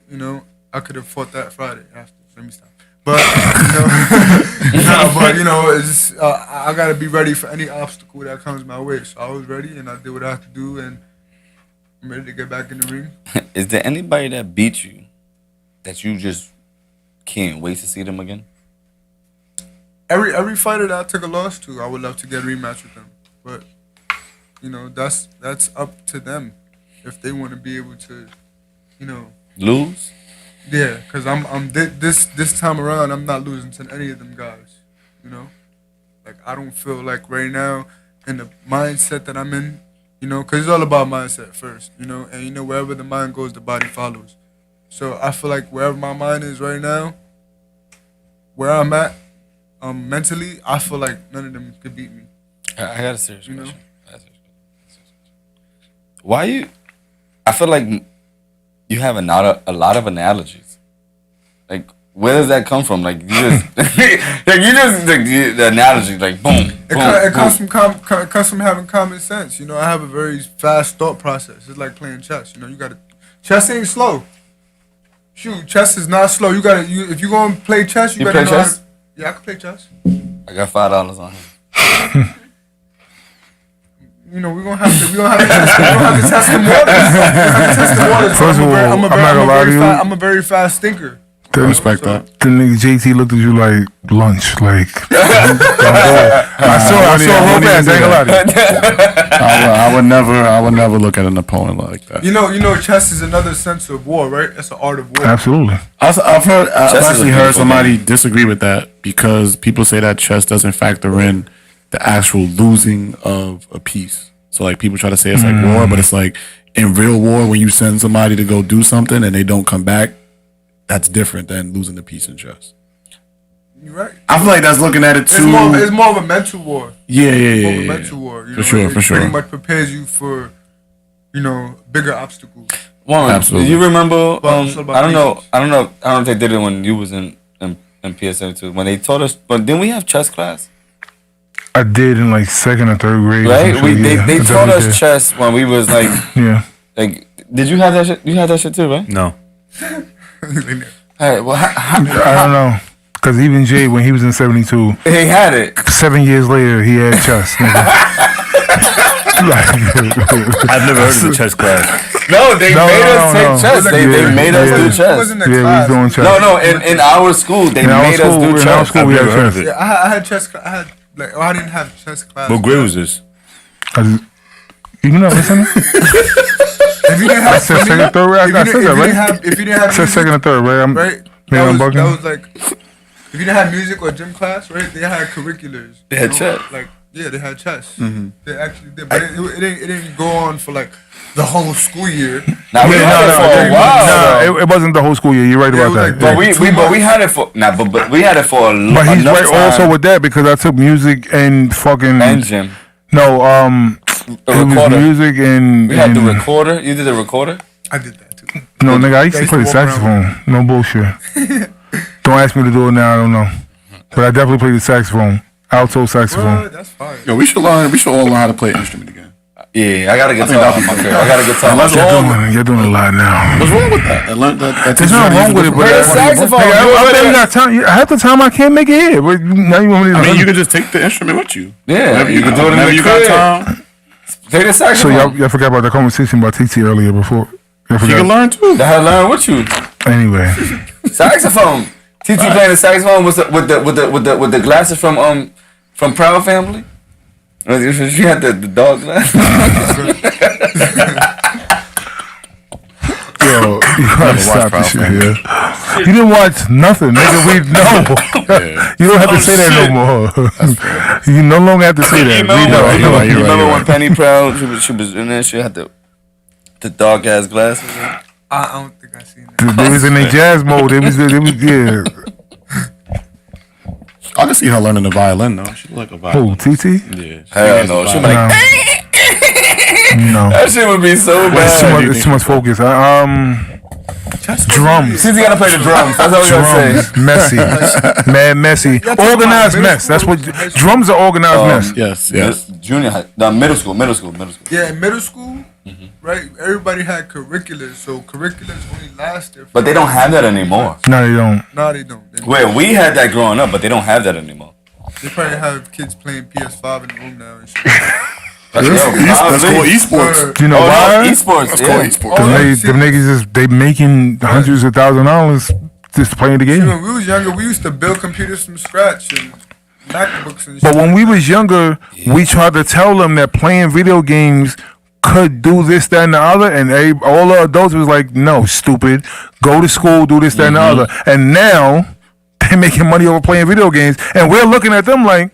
You know, I could have fought that Friday after. Let me stop. But you know, it's just, I gotta be ready for any obstacle that comes my way. So I was ready, and I did what I had to do, and I'm ready to get back in the ring. Is there anybody that beat you that you just can't wait to see them again? Every fighter that I took a loss to, I would love to get a rematch with them. But you know, that's up to them if they want to be able to, you know, lose. Yeah, because this time around, I'm not losing to any of them guys, you know? Like, I don't feel like right now, in the mindset that I'm in, you know, because it's all about mindset first, you know? And, you know, wherever the mind goes, the body follows. So I feel like wherever my mind is right now, where I'm at, mentally, I feel like none of them could beat me. I got a serious question. Why you... I feel like... You have a lot of analogies. Like, where does that come from? Like, you just, the analogy, like, boom. It comes from having common sense. You know, I have a very fast thought process. It's like playing chess. You know, chess ain't slow. Shoot, chess is not slow. If you gonna play chess, you gotta play chess? Yeah, I can play chess. I got $5 on him. You know, we're gonna have to test the waters. First of all, I'm not gonna lie to you. I'm a very fast thinker. Respect that. The nigga JT looked at you like lunch, like. I saw real fast. I ain't gonna lie to you. I would never look at an opponent like that. You know, chess is another sense of war, right? That's an art of war. Absolutely. I've actually heard somebody disagree with that because people say that chess doesn't factor in the actual losing of a piece. So like people try to say it's like war, but it's like in real war when you send somebody to go do something and they don't come back, that's different than losing the piece in chess. You're right. I feel like that's looking at it too. It's more of a mental war. Yeah. More of a mental war. You know? For It sure. pretty much prepares you for, you know, bigger obstacles. Warren, Absolutely. do you remember? It's about I don't know if they did it when you was in PSM too. When they taught us, but didn't we have chess class? I did in like 2nd or 3rd grade. Right? They taught us chess when we was like, yeah. Like, did you have that shit? You had that shit too, right? No. Hey, well, I don't know. Because even Jay, when he was in 72, he had it. 7 years later, he had chess. I've never heard of the chess class. No, they made us take chess. They made us do chess. Yeah, we was doing chess. No, in our school, they made us do chess. In our school, we had chess. Yeah, I had chess class. I didn't have chess class. What grade was this? You know, listen. If you didn't have, I said second or third grade. I said that, right? If you didn't have I said second or third, right? Right? That was like, if you didn't have music or gym class, right? They had curriculars. They had chess. Like, yeah, they had chess. They actually did, but it didn't go on for like the whole school year. Now we had it for a while. No, it wasn't the whole school year. You're right about that. But we had it for but we had it for a long time. But he's right also with that because I took music and fucking and gym. No, the it was music and we had the recorder. You did the recorder? I did that too. No, nigga, I used to play the saxophone. No bullshit. Don't ask me to do it now. I don't know, but I definitely played the saxophone, alto saxophone. That's fine. Yo, we should all learn how to play an instrument again. Yeah, I got a guitar. I got a guitar. You're doing a lot now. What's wrong with that? There's nothing wrong with it, but saxophone. Half the time I can't make it here. But now you want me to? I mean, you can just take the instrument with you. Yeah, you can do it in the crib. Play the saxophone. So y'all forgot about the conversation about TT earlier before. You can learn too. I had to learn with you. Anyway, saxophone. TT playing the saxophone with the glasses from Proud Family. She had the dog glasses. Yo, you gotta stop this shit here. You didn't watch nothing, nigga. We know. You don't have to say that no more. You no longer have to say that. You remember when Penny Proud? She was in there. She had the dog ass glasses. I don't think I seen that. They was in their jazz mode. They was yeah. I can see her learning the violin though. She like a violin. Who, TT? Yeah. Hell no. She like. No. That shit would be so bad. It's too much focus. Drums. TT gotta play the drums. That's what we gotta say. Messy. Mad messy. Organized mess. That's what drums are. Organized mess. Yes. Junior high. No, middle school. Yeah, in middle school, right? Everybody had curriculars, so curriculars only lasted. But they don't have that anymore. No, they don't. No, they don't. Where we had that growing up, but they don't have that anymore. They probably have kids playing PS5 in the room now and shit. That's called esports. You know why? Esports. That's called esports. Them niggas they making hundreds of $1,000s just playing the game. When we was younger, we used to build computers from scratch and MacBooks and shit. But when we was younger, we tried to tell them that playing video games could do this, that, and the other, and all the adults was like, "No, stupid. Go to school, do this, that, and the other." And now they're making money over playing video games, and we're looking at them like,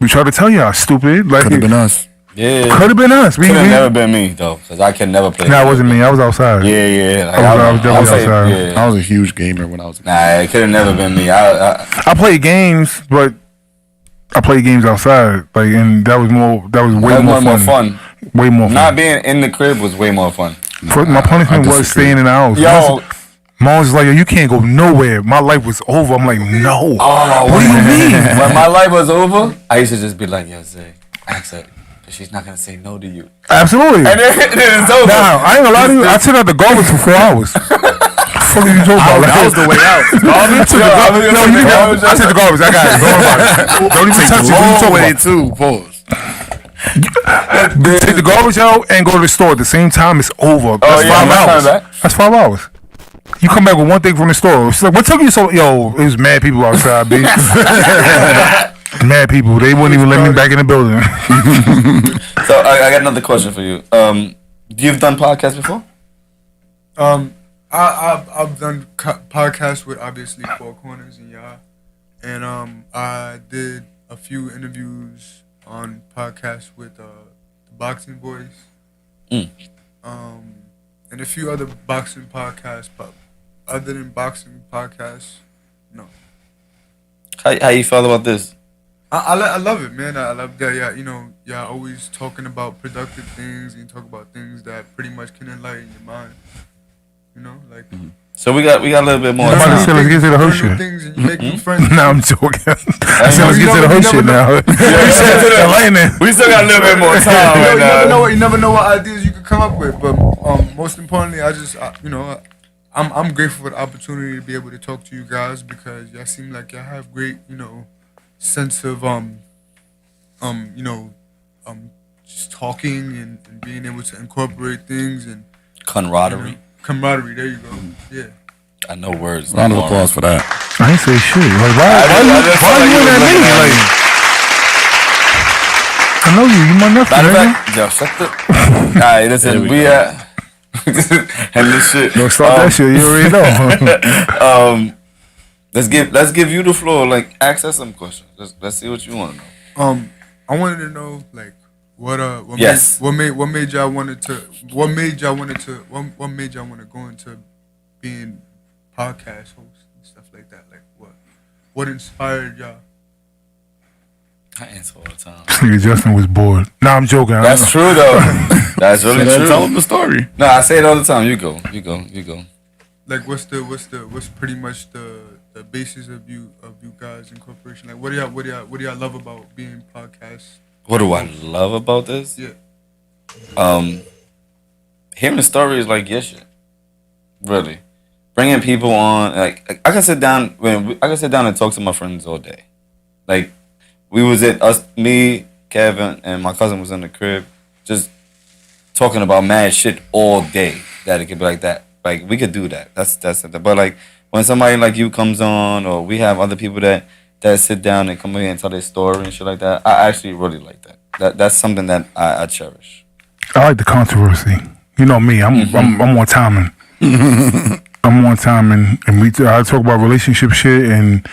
"We tried to tell y'all, stupid." Like could have been us. Yeah, could have been us. Could have never been me though, because I can never play. No, it wasn't me. I was outside. Yeah. Like, I was definitely outside. Yeah. I was a huge gamer when I was. Nah, it could have never been me. I played games, but I played games outside. Like, and that was way more fun. Way more fun. Not being in the crib was way more fun. My punishment was staying in the house. Yo. Mom was like, "You can't go nowhere. My life was over." I'm like, "No." Oh, what do you mean? When my life was over, I used to just be like, "Yo, Zay, ask her. She's not gonna say no to you." Absolutely. And then it's over. Nah, I ain't gonna lie to you. I took out the garbage for 4 hours. What the fuck are you talking about? That was the way out. I took the garbage. I got it. Don't even touch it. What you talking about? Too. Pause. Take the garbage out and go to the store at the same time. It's over. That's 5 hours. That's 5 hours. You come back with one thing from the store. She's like, "What took you so?" Yo, it was mad people outside, B. Mad people. They wouldn't even let me back in the building. So I got another question for you. You've done podcasts before? I've done podcasts with obviously Four Corners and y'all, and I did a few interviews on podcasts with the Boxing Boys, and a few other boxing podcasts. But other than boxing podcasts, no. How you feel about this? I love it, man. I love that. Yeah, y'all always talking about productive things and talk about things that pretty much can enlighten your mind. Like. So we got a little bit more. Let's get to the host shit. Things and you make new friends. Nah, I'm joking. Let's get to the host shit now. We still got a little bit more time. You never know what ideas you could come up with. But most importantly, I I'm grateful for the opportunity to be able to talk to you guys because y'all seem like y'all have great, sense of just talking and being able to incorporate things and camaraderie. Camaraderie, there you go. Yeah. I know words. Round of applause for that. I ain't say shit. Like, why you looking at me? Like, I know you. You my nephew, Matter of nigga. fact, yo, shut the. Alright, listen, we and this shit. Don't start that shit. You already know. Let's give you the floor. Like, ask us some questions. Let's see what you want to know. I wanted to know like what made y'all want to go into being podcast hosts and stuff like that. Like what inspired y'all? I answer all the time. Nigga Justin was bored. Nah, I'm joking. That's true though. That's really true. Tell him the story. No, I say it all the time. You go. Like what's pretty much the basis of you guys incorporation? Like what do y'all love about being podcasts? What do I love about this? Yeah. Hearing stories like your shit. Really. Bringing people on, like I can sit down and talk to my friends all day. Like we was me, Kevin, and my cousin was in the crib, just talking about mad shit all day. That it could be like that. Like we could do that. That's it. But like when somebody like you comes on, or we have other people that sit down and come here and tell their story and shit like that, I actually really like that. That's something that I cherish. I like the controversy. You know me. I'm on timing. I'm on time, and I talk about relationship shit, and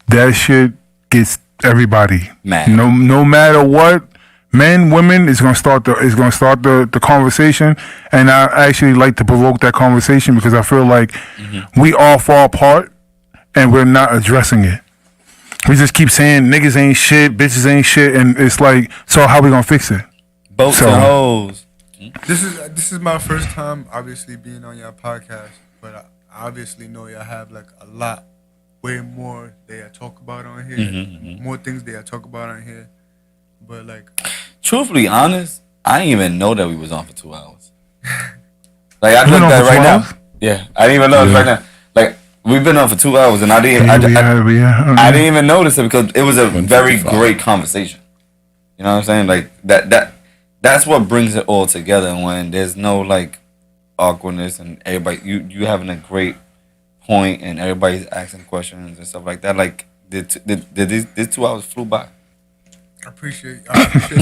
that shit gets everybody mad. No matter what, men, women, is gonna start the conversation, and I actually like to provoke that conversation because I feel like we all fall apart, and we're not addressing it. We just keep saying niggas ain't shit, bitches ain't shit, and it's like, so how we gonna fix it? Boats and hoes. This is my first time, obviously, being on your podcast, but I obviously know y'all have like a lot, way more that I talk about on here, more things that I talk about on here. But like, truthfully honest, I didn't even know that we was on for 2 hours. Like I looked at it right now. Yeah, I didn't even know it right now. Like we've been on for 2 hours, and I didn't even notice it because it was a very great conversation. You know what I'm saying? Like that's what brings it all together when there's no like awkwardness and everybody you having a great point and everybody's asking questions and stuff like that. Like these 2 hours flew by. I appreciate y'all having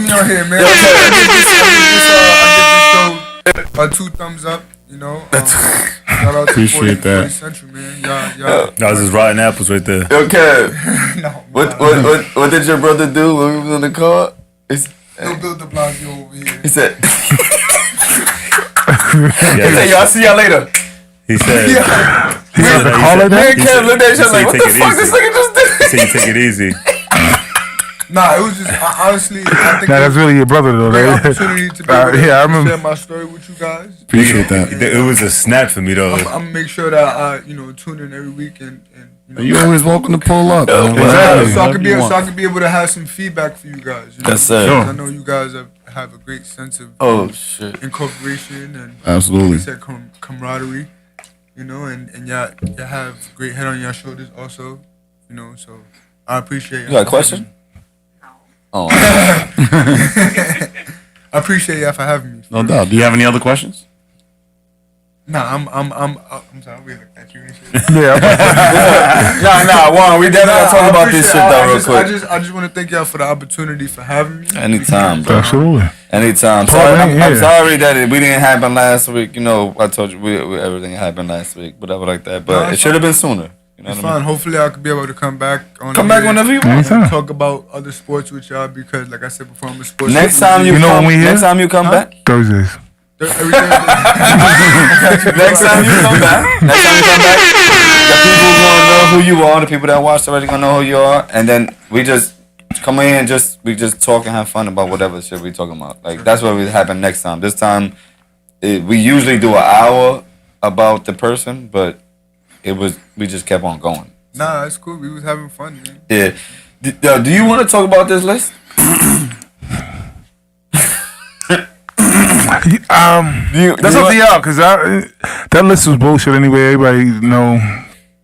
me on here, man. I give this show 2 thumbs up. You know, shout out to appreciate 40 Central, man. Y'all. I was just rotten apples right there. Okay. No, what did your brother do when we was in the car? He'll build the Blasio over here. He said, "Y'all see y'all later." He said, he said, call it that. Kev looked at each other like, "What the fuck this nigga just did?" He said, "You take it easy." Nah, it was just honestly. I think that's really your brother though. Great opportunity to be able to I remember. share my story with you guys. Appreciate that. It was a snap for me though. I'm gonna make sure that I tune in every week and you always welcome to pull up. Exactly. So I can be able to have some feedback for you guys. You know? Yes, sir. Sure. I know you guys have a great sense of incorporation and absolutely like you said, camaraderie. You know, and y'all have great head on your shoulders also. You know, so I appreciate. You got a question? Oh, I appreciate y'all for having me. No doubt. Do you have any other questions? Nah, I'm sorry. We looked at you and shit. Juan, we definitely talk about this shit though real quick. I just want to thank y'all for the opportunity for having me. Anytime, bro. Absolutely. Anytime. I'm sorry that we didn't happen last week. You know, I told you we everything happened last week, whatever like that. But it should have been sooner. You know it's fine. Hopefully, I could be able to come back on. Come back whenever you want. Talk about other sports with y'all because, like I said before, I'm a sports. Next time you come back. Thursdays. Next time you come back, the people gonna know who you are. The people that watch already gonna know who you are, and then we just come in and we just talk and have fun about whatever shit we talking about. Like that's what will happen next time. This time, we usually do an hour about the person, but we just kept on going. Nah, it's cool. We was having fun, man. Yeah. Do you want to talk about this list? That's up to y'all, cause that list was bullshit anyway. Everybody know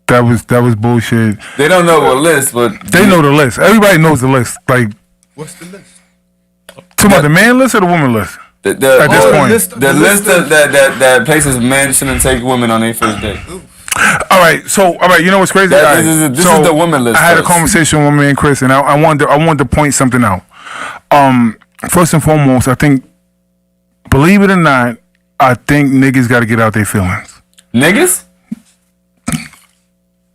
that was bullshit. They don't know what list, but they know the list. Everybody knows the list. Like, what's the list? Talking about the man list or the woman list? At this point, the list that places men shouldn't take women on their first date. All right, you know what's crazy? This is the woman list. I had a conversation with me and Chris, and I wanted to point something out. First and foremost, I think, believe it or not, I think niggas got to get out their feelings. Niggas?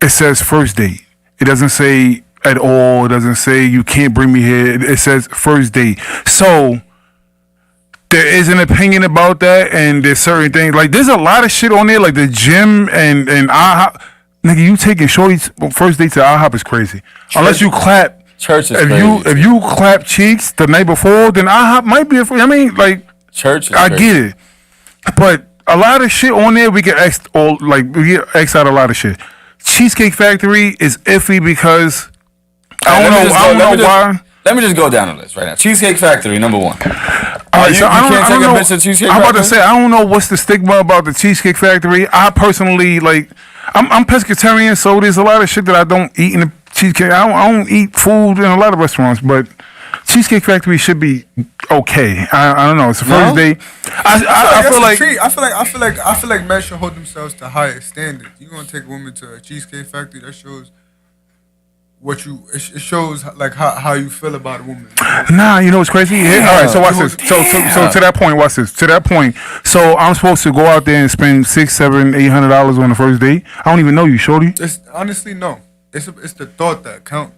It says first date. It doesn't say at all. It doesn't say you can't bring me here. It says first date. So there is an opinion about that, and there's certain things like there's a lot of shit on there, like the gym and IHOP. Nigga, you taking shorty's first date to IHOP is crazy. Unless you clap. Church is if you clap cheeks the night before, then IHOP might be church. I get it, but a lot of shit on there we get X out a lot of shit. Cheesecake Factory is iffy because I don't know why. Let me just go down the list right now. Cheesecake Factory, number 1. All right, so I don't know. I'm about to say I don't know what's the stigma about the Cheesecake Factory. I personally I'm pescatarian, so there's a lot of shit that I don't eat in the cheesecake. I don't eat food in a lot of restaurants, but Cheesecake Factory should be okay. I don't know. It's the first date. I feel like men should hold themselves to higher standards. You're gonna take a woman to a Cheesecake Factory, that shows it shows like how you feel about a woman. Nah, you know what's crazy? Yeah. All right, so watch this. So to that point, watch this. To that point, so I'm supposed to go out there and spend $600, $700, $800 on the first date. I don't even know you, shorty. Honestly, no. It's the thought that counts.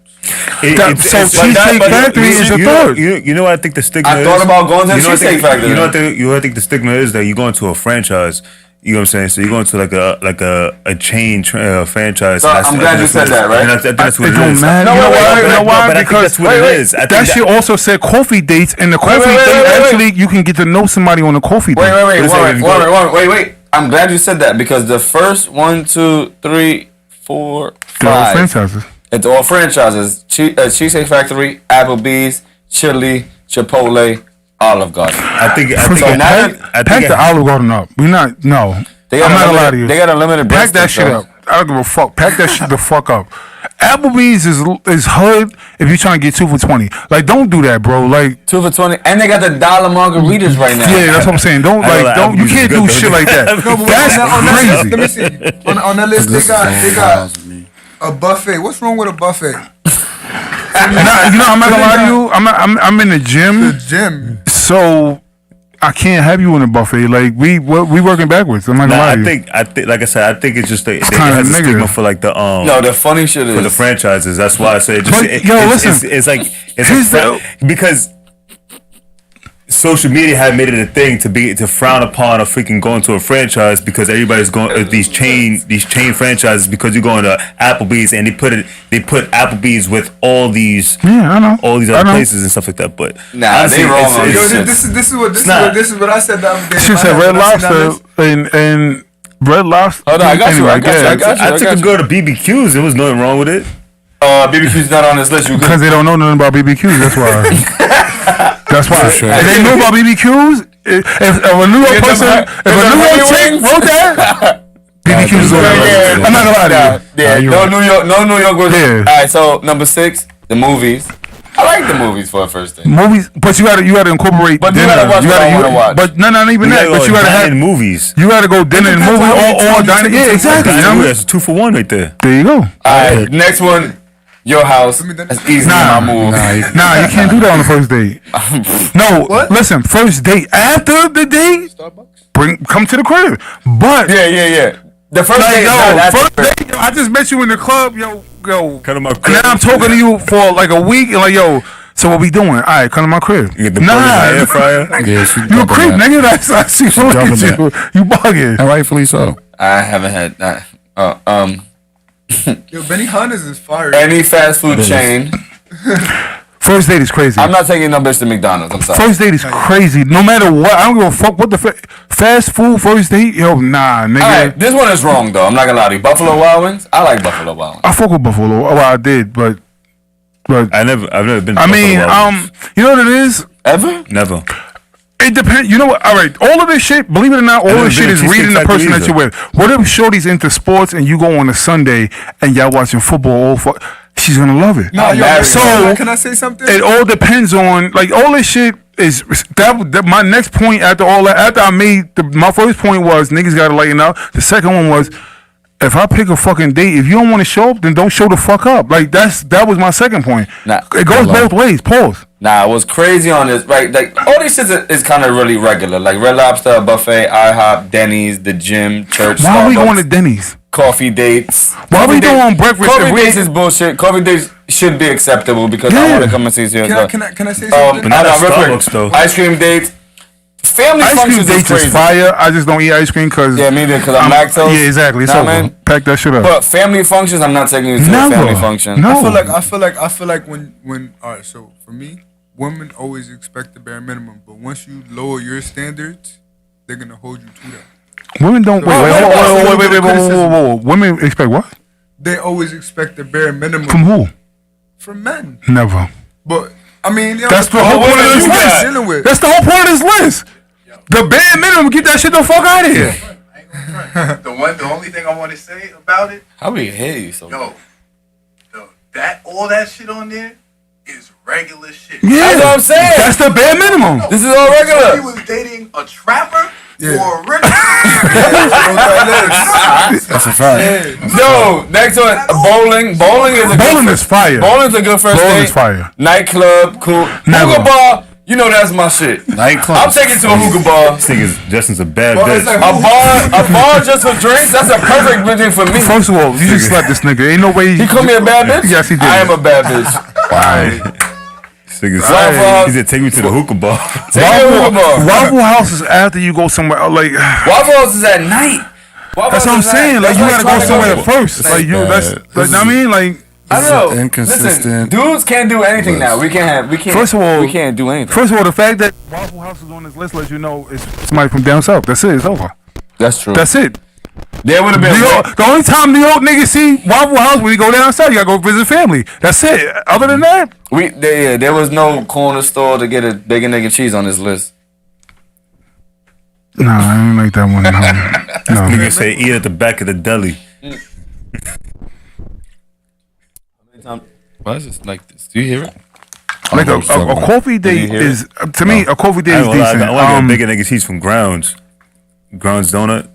Cheesecake Factory is a thought. You know what I think the stigma is? I thought about going to the Cheesecake Factory. You know what I think the stigma is? That you go into a franchise. You know what I'm saying? So you're going to like a chain franchise. So I'm glad you said that, right? That's what it is. You know why? But because that's what it is. That shit also said coffee dates, and the coffee date actually you can get to know somebody on a coffee date. Wait. I'm glad you said that because the first 1, 2, 3, 4, 5 franchises. It's all franchises. Cheesecake Factory, Applebee's, Chili, Chipotle, Olive Garden. I think pack the Olive Garden up. I'm not gonna lie to you. They got a limited pack that shit up. I don't give a fuck. Pack that shit the fuck up. Applebee's is hood if you're trying to get 2 for $20. Like, don't do that, bro. Like 2 for $20, and they got the $1 margaritas right now. Yeah, that's what I'm saying. Don't you can't do shit like that. That's crazy. Let me see. On that list, they got a buffet. What's wrong with a buffet? I'm not gonna lie to you. I'm in the gym. The gym. So I can't have you in a buffet. Like we working backwards. I'm not gonna lie to you. I think, like I said, I think it's just they have a stigma for like the the funny shit is for the franchises. That's why I say because social media had made it a thing to frown upon a freaking going to a franchise because everybody's going these chain franchises because you're going to Applebee's and they put Applebee's with all these all these other places and stuff like that. But they wrong. This is what I said the other day. She said Red Lobster and Red Lobster. Oh no, I got you. I took a girl to BBQs. There was nothing wrong with it. BBQ's not on this list. Because they don't know nothing about BBQs. That's why. That's why. Sure. If they know about BBQs, if a New York person, if a New York chick wrote that, BBQs is on there. I'm not gonna lie to you. No New York was. Yeah. All right, so number 6, the movies. I like the movies for a first date. Movies, but you gotta incorporate. But dinner. you gotta watch what I wanna watch. But not even that. But you gotta have movies. You gotta go dinner and movie or dining. Yeah, exactly. That's a 2 for 1 right there. There you go. All right, next one. Your house. That's easy. My move. Nah, you can't do that on the first date. No, listen. First date after the date, come to the crib. But yeah. The first date. First date. I just met you in the club. Yo. Come to my crib. Now I'm talking to you for like a week and like yo. So what we doing? All right, come to my crib. You get the air fryer. You a creep, nigga. That's I see you. You bugging. And rightfully so. I haven't had that. Yo, Benihana's is fire. Any fast food chain. First date is crazy. I'm not taking no bitch to McDonald's. I'm sorry. First date is crazy. No matter what, I don't give a fuck what the fast food first date. Yo, nah, nigga. All right, this one is wrong though. I'm not gonna lie to you. Buffalo Wild Wings. I like Buffalo Wild Wings. I fuck with Buffalo. Oh, I did, but I've never been. To Buffalo Wild Wings. You know what it is? Ever? Never. It depends. You know what? All right. All of this shit, believe it or not, all of this shit is reading the person that you're with. What if shorty's into sports and you go on a Sunday and y'all watching football? She's gonna love it. No, so can I say something? It all depends on like all this shit is that. My next point after all that, after I made my first point was niggas gotta lighten up. The second one was, if I pick a fucking date, if you don't want to show up, then don't show the fuck up. Like that was my second point. Nah, it goes both ways. Pause. Nah, what's crazy on this, right? Like all this shit is kind of really regular. Like Red Lobster, buffet, IHOP, Denny's, the gym, church. Why are we Starbucks, going to Denny's? Coffee dates. Why are we doing breakfast? Coffee dates is bullshit. Coffee dates should be acceptable because I want to come and see you. Can I say something? But not at Starbucks though. Ice cream dates. Family ice cream functions dates is is fire. I just don't eat ice cream because me neither. Because I'm lactose. Yeah, exactly. It's over. Pack that shit up. But family functions, I'm not taking you to a family function. No. I feel like when all right. So for me, women always expect the bare minimum, but once you lower your standards, they're gonna hold you to that. Women don't. Wait. Women expect what? They always expect the bare minimum. From who? From men. Never. But I mean, that's the whole point of this list. That's the whole point of this list. The bare minimum, get that shit the fuck out of here. The only thing I want to say about it. How we hear you so? Yo, all that shit on there is regular shit. Yeah, that's what I'm saying. That's the bare minimum. This is all regular. He was dating a trapper or a rich. That's a fact. No, next one, bowling. Bowling is fire. Bowling's a good first date. Bowling is fire. Nightclub, cool. Never. Hookah bar, you know that's my shit. Nightclub. I'm taking to a hookah bar. This thing is Justin's a bad Well, bitch. a bar just for drinks. That's a perfect thing for me. First of all, you just slapped this nigga. Ain't no way. He called me a bad bitch. Yes, he did. I am a bad bitch. Why? He said, take me to the hookah bar. Waffle House is after you go somewhere. Like Waffle House is at night. That's what I'm saying. Like you gotta go somewhere first. Like you. That's. I mean, like. I don't know. Inconsistent. Listen, dudes can't do anything now. We can't. First of all, we can't do anything. First of all, the fact that Waffle House is on this list lets you know it's somebody from down south. That's it. It's over. That's true. That's it. There would have been the only time New York niggas see Waffle House when you go down south, you gotta go visit family. That's it. Other than that, there was no corner store to get a bacon, egg, and cheese on this list. No, I didn't like that one. No. Nigga say eat at the back of the deli. Why is it like this? Do you hear it? Like a coffee date is to me a coffee date is decent. I want to get bacon, egg, and cheese from Grounds Donut.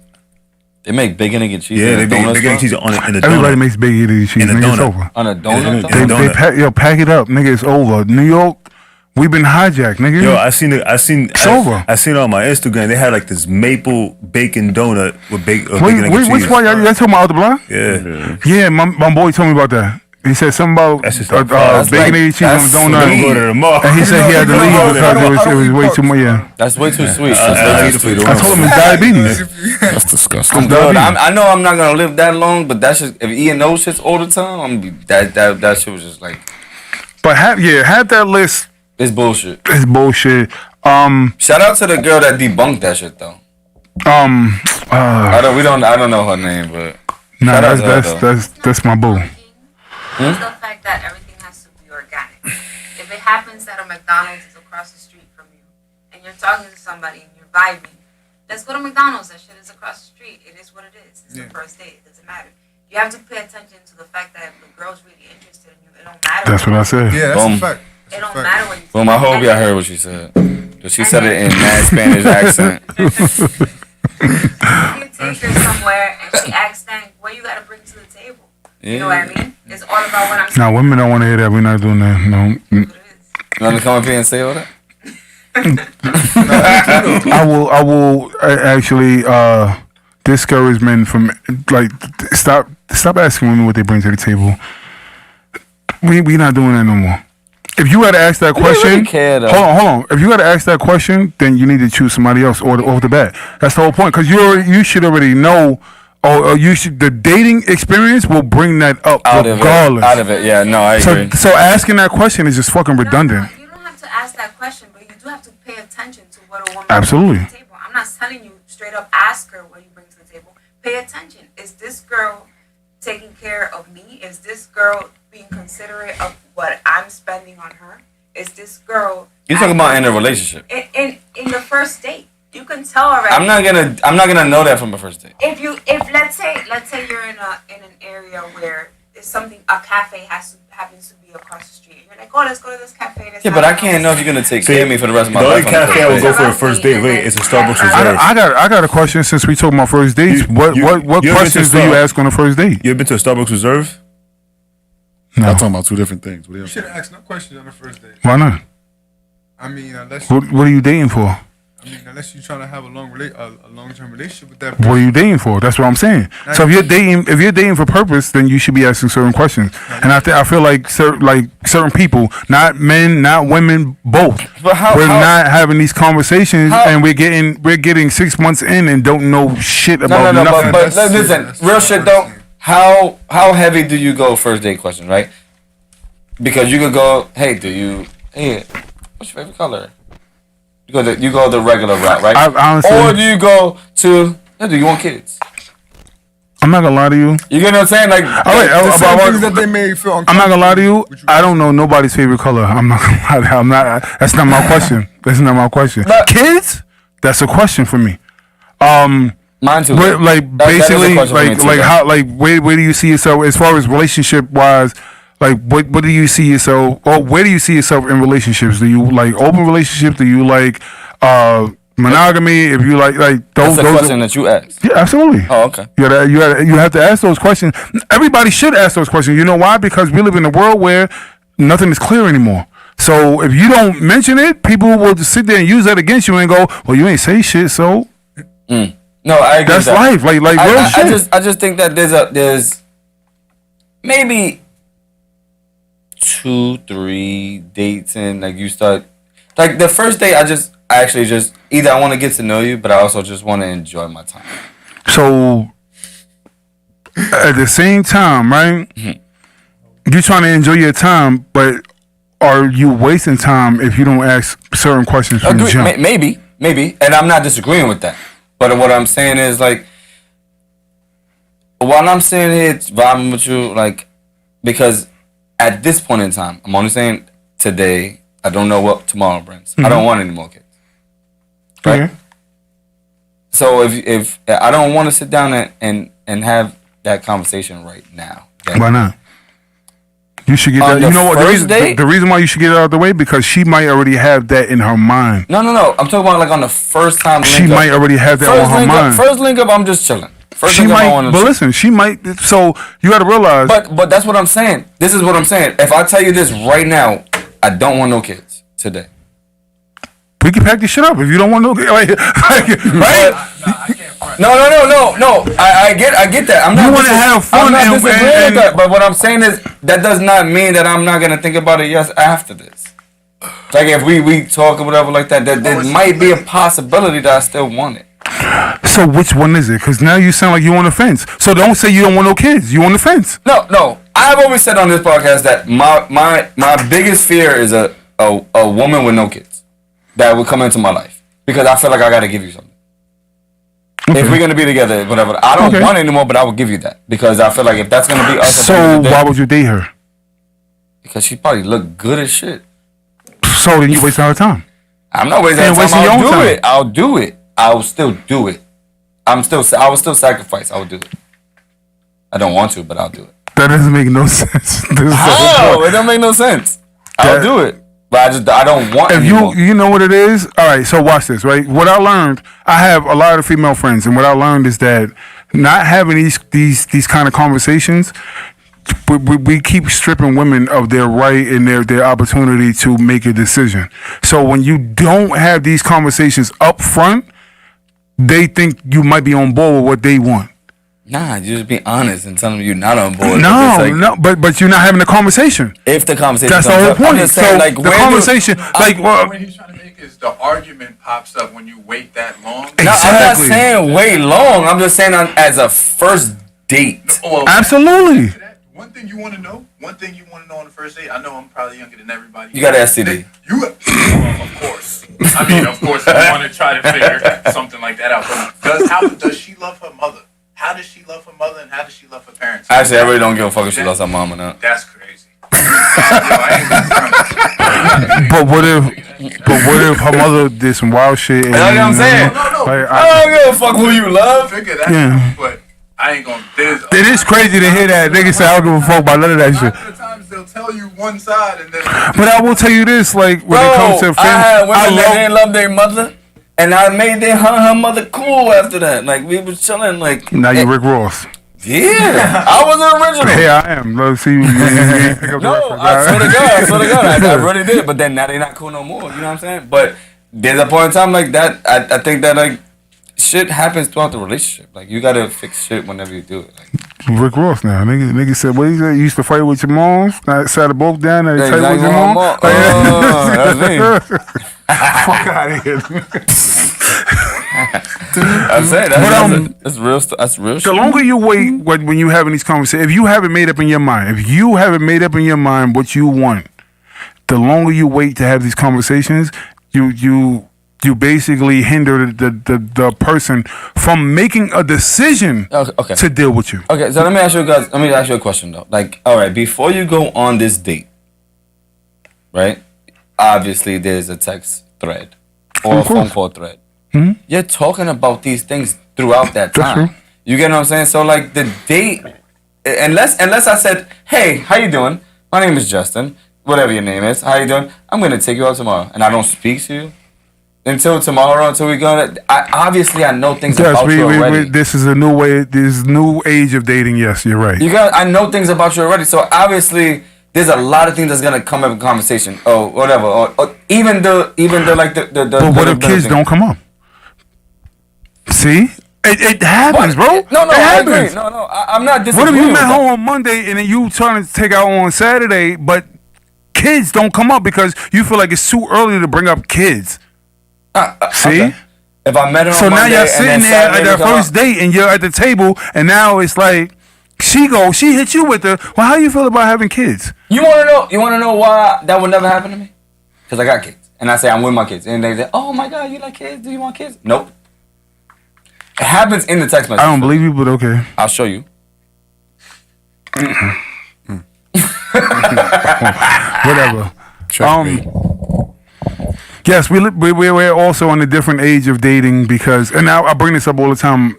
They make bacon, egg, and cheese. Yeah, they make bacon and cheese on it in a donut. Everybody makes bacon, egg, and cheese. In a Nigga, it's donut. over. On a donut. They pack it up, nigga. It's over. New York, we've been hijacked, nigga. Yo, I seen over. I seen it on my Instagram. They had like this maple bacon donut with bacon, egg, and cheese. Which one? Y'all talking about out the block? Yeah. Yeah, my boy told me about that. He said something about bacon, egg, and cheese on the donut. And he said he had to leave because it was way too much. Yeah, that's way too sweet. I told him it's diabetes. That's disgusting. I'm good. I know I'm not gonna live that long, but that's just if eating those shits all the time, I'm gonna be that shit was just like. But have that list. It's bullshit. It's bullshit. Shout out to the girl that debunked that shit though. I don't know her name, but nah, that's my boo. It's the fact that everything has to be organic. If it happens that a McDonald's is across the street from you, and you're talking to somebody and you're vibing, let's go to McDonald's. That shit is across the street. It is what it is. It's the first date. It doesn't matter. You have to pay attention to the fact that if the girl's really interested in you, it don't matter. That's what I said. Yeah, that's a fact. It don't matter what you say. Well, I hope y'all heard what she said. She said it in mad Spanish accent. You take her somewhere and she asks, "Dang, what you got to bring to the table?" You know what I mean? It's all about what I'm saying. Nah, women don't want to hear that. We're not doing that. No. You want to come up here and say all that? I will actually discourage men from like stop asking women what they bring to the table. We not doing that no more. If you had to ask that question, really hold on. If you had to ask that question, then you need to choose somebody else off the bat. That's the whole point. Because you should already know. Or the dating experience will bring that up regardless. Out of it, yeah. No, I agree. So asking that question is just fucking redundant. No, you don't have to ask that question, but you do have to pay attention to what a woman Absolutely. brings to the table. I'm not telling you straight up ask her what you bring to the table. Pay attention. Is this girl taking care of me? Is this girl being considerate of what I'm spending on her? is this girl. You're talking about in a relationship. In the first date, you can tell already. I'm not gonna know that from a first date. If let's say you're in an area where there's something, a cafe happens to be across the street. You're like, oh, let's go to this cafe. Yeah, but I can't know if you're gonna take care of me for the rest of my life. The only cafe I would go for a first date is a Starbucks Reserve. I got a question since we talking about first dates. What questions do you ask on a first date? You ever been to a Starbucks Reserve? No. I'm talking about two different things. You should ask no questions on the first date. Why not? I mean, unless What are you dating for? I mean, unless you're trying to have a long-term relationship with that person. What are you dating for? That's what I'm saying. So if you're dating for purpose, then you should be asking certain questions. And I feel like certain people, not men, not women, both. But we're not having these conversations, and we're getting 6 months in and don't know shit about nothing. But listen, real shit though. How heavy do you go first date question, right? Because you could go, hey, what's your favorite color? You go the regular route, right? Or do you go to, do you want kids? I'm not gonna lie to you. You get what I'm saying? Like, things that they may feel I'm not gonna lie to you. I don't know nobody's favorite color. I'm not gonna lie to you. I'm not. That's not my question. That's not my question. Kids? That's a question for me. Mine too. Like basically, where do you see yourself as far as relationship wise? Like what do you see yourself, or where do you see yourself in relationships? Do you like open relationships? Do you like monogamy? If you like those, that's a question that you asked. Yeah, absolutely. Oh, okay. You have to ask those questions. Everybody should ask those questions. You know why? Because we live in a world where nothing is clear anymore. So if you don't mention it, people will just sit there and use that against you and go, "Well, you ain't say shit." So no, I agree. That's life. Like real shit. I just think that there's maybe 2-3 dates and like you start like the first date. I actually either I want to get to know you, but I also just want to enjoy my time. So at the same time, right? Mm-hmm. You're trying to enjoy your time, but are you wasting time if you don't ask certain questions from the jump? Maybe, and I'm not disagreeing with that. But what I'm saying is like, while I'm saying it's vibing with you, like, because at this point in time, I'm only saying today. I don't know what tomorrow brings. I don't want any more kids. Right. Okay. So if I don't want to sit down and have that conversation right now. Why not? You should get that. You know what? The reason why you should get it out of the way, because she might already have that in her mind. No. I'm talking about like on the first time. She might already have that on her mind. First link up, I'm just chilling. She might, but listen, she might. So you got to realize. But that's what I'm saying. This is what I'm saying. If I tell you this right now, I don't want no kids today. We can pack this shit up if you don't want no kids, right? No. I get that. I'm not. You want to have fun. I'm not disagreeing with that. But what I'm saying is that does not mean that I'm not gonna think about it. Yes, after this. Like if we talk or whatever like that, there might be a possibility that I still want it. So which one is it? Because now you sound like you on the fence. So don't say you don't want no kids. You on the fence. No. I've always said on this podcast that my biggest fear is a woman with no kids that would come into my life, because I feel like I gotta give you something. Okay. If we're gonna be together, whatever, I don't want it anymore, but I will give you that, because I feel like if that's gonna be us. So why would you date her? Because she probably look good as shit. So then you wasting her time. I'm not wasting her time. I'll do it. I will still do it. I will still sacrifice. I will do it. I don't want to, but I'll do it. That doesn't make no sense. How? It don't make no sense. I'll do it. But I don't want if you know what it is. All right, so watch this, right? What I learned, I have a lot of female friends, and what I learned is that not having these kind of conversations, we keep stripping women of their right and their opportunity to make a decision. So when you don't have these conversations up front, they think you might be on board with what they want. Nah, you just be honest and tell them you're not on board. No, but you're not having a conversation. If the conversation, that's the whole point. So like, the conversation, the point he's trying to make is the argument pops up when you wait that long. Exactly. No, I'm not saying wait long. I'm just saying as a first date. Absolutely. One thing you want to know on the first date. I know I'm probably younger than everybody. You got STD. Well, of course. I mean, of course, you want to try to figure something like that out. But how does she love her mother? How does she love her mother, and how does she love her parents? Actually, I really don't give a fuck if she loves her mom or not. That's crazy. But But what if her mother did some wild shit? And, You know what I'm saying? Like, I don't give a fuck who you love. Figure that Yeah. out, but I ain't gonna. It is crazy to hear that. Niggas say I don't give a fuck about none of that shit. Sometimes they'll tell you one side and then. But I will tell you this, like when it comes to I family, had women that didn't love their mother, and I made her mother cool after that. Like we was chilling. Like now you Rick Ross. Yeah, I was an original. Yeah, I am. Let's see. You pick up the No, reference. I swear to God, I really did. But then now they not cool no more. You know what I'm saying? But there's a point in time like that. I think that like shit happens throughout the relationship. Like you gotta fix shit whenever you do it. Like, Rick Ross now. Nigga said, what he said? You used to fight with your moms? Now sat them both down and fight with your mom? That's me. Fuck out of here. I'm saying that's real. That's real. The longer you wait when you having these conversations, if you haven't made up in your mind what you want, the longer you wait to have these conversations, you basically hinder the person from making a decision to deal with you. Okay, so let me ask you a question though. Like, all right, before you go on this date, right? Obviously, there's a text thread or a phone call thread. Mm-hmm. You're talking about these things throughout that time. You get what I'm saying? So like the date, unless I said, hey, how you doing? My name is Justin. Whatever your name is, how you doing? I'm gonna take you out tomorrow, and I don't speak to you until tomorrow. Until we go. I know things about you already. This is a new way. This new age of dating. Yes, you're right. I know things about you already. So obviously, there's a lot of things that's gonna come up in conversation. Oh, whatever. Or even the like the. But what if kids don't come up? See, it happens, bro. No, it I agree. happens. No, I'm not disagreeing. What if you with met that. home on Monday and then you trying to take out on Saturday, but kids don't come up because you feel like it's too early to bring up kids? See? Okay. If I met her on so now Monday you're sitting there at that first date. date and you're at the table, and now it's like she hit you with the, well, how you feel about having kids? You want to know why that would never happen to me? Because I got kids, and I say I'm with my kids, and they say, "Oh my God, you like kids? Do you want kids?" Nope. It happens in the text message. I don't believe you, but okay. I'll show you. Whatever. Yes, we're also in a different age of dating because, and I bring this up all the time.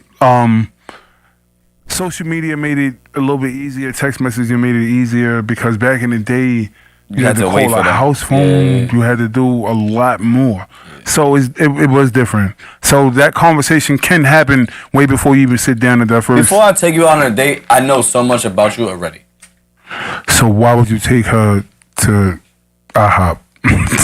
Social media made it a little bit easier. Text messaging made it easier because back in the day, you had to call a house phone. Yeah. You had to do a lot more. So it was different. So that conversation can happen way before you even sit down at that first. Before I take you out on a date, I know so much about you already. So why would you take her to IHOP?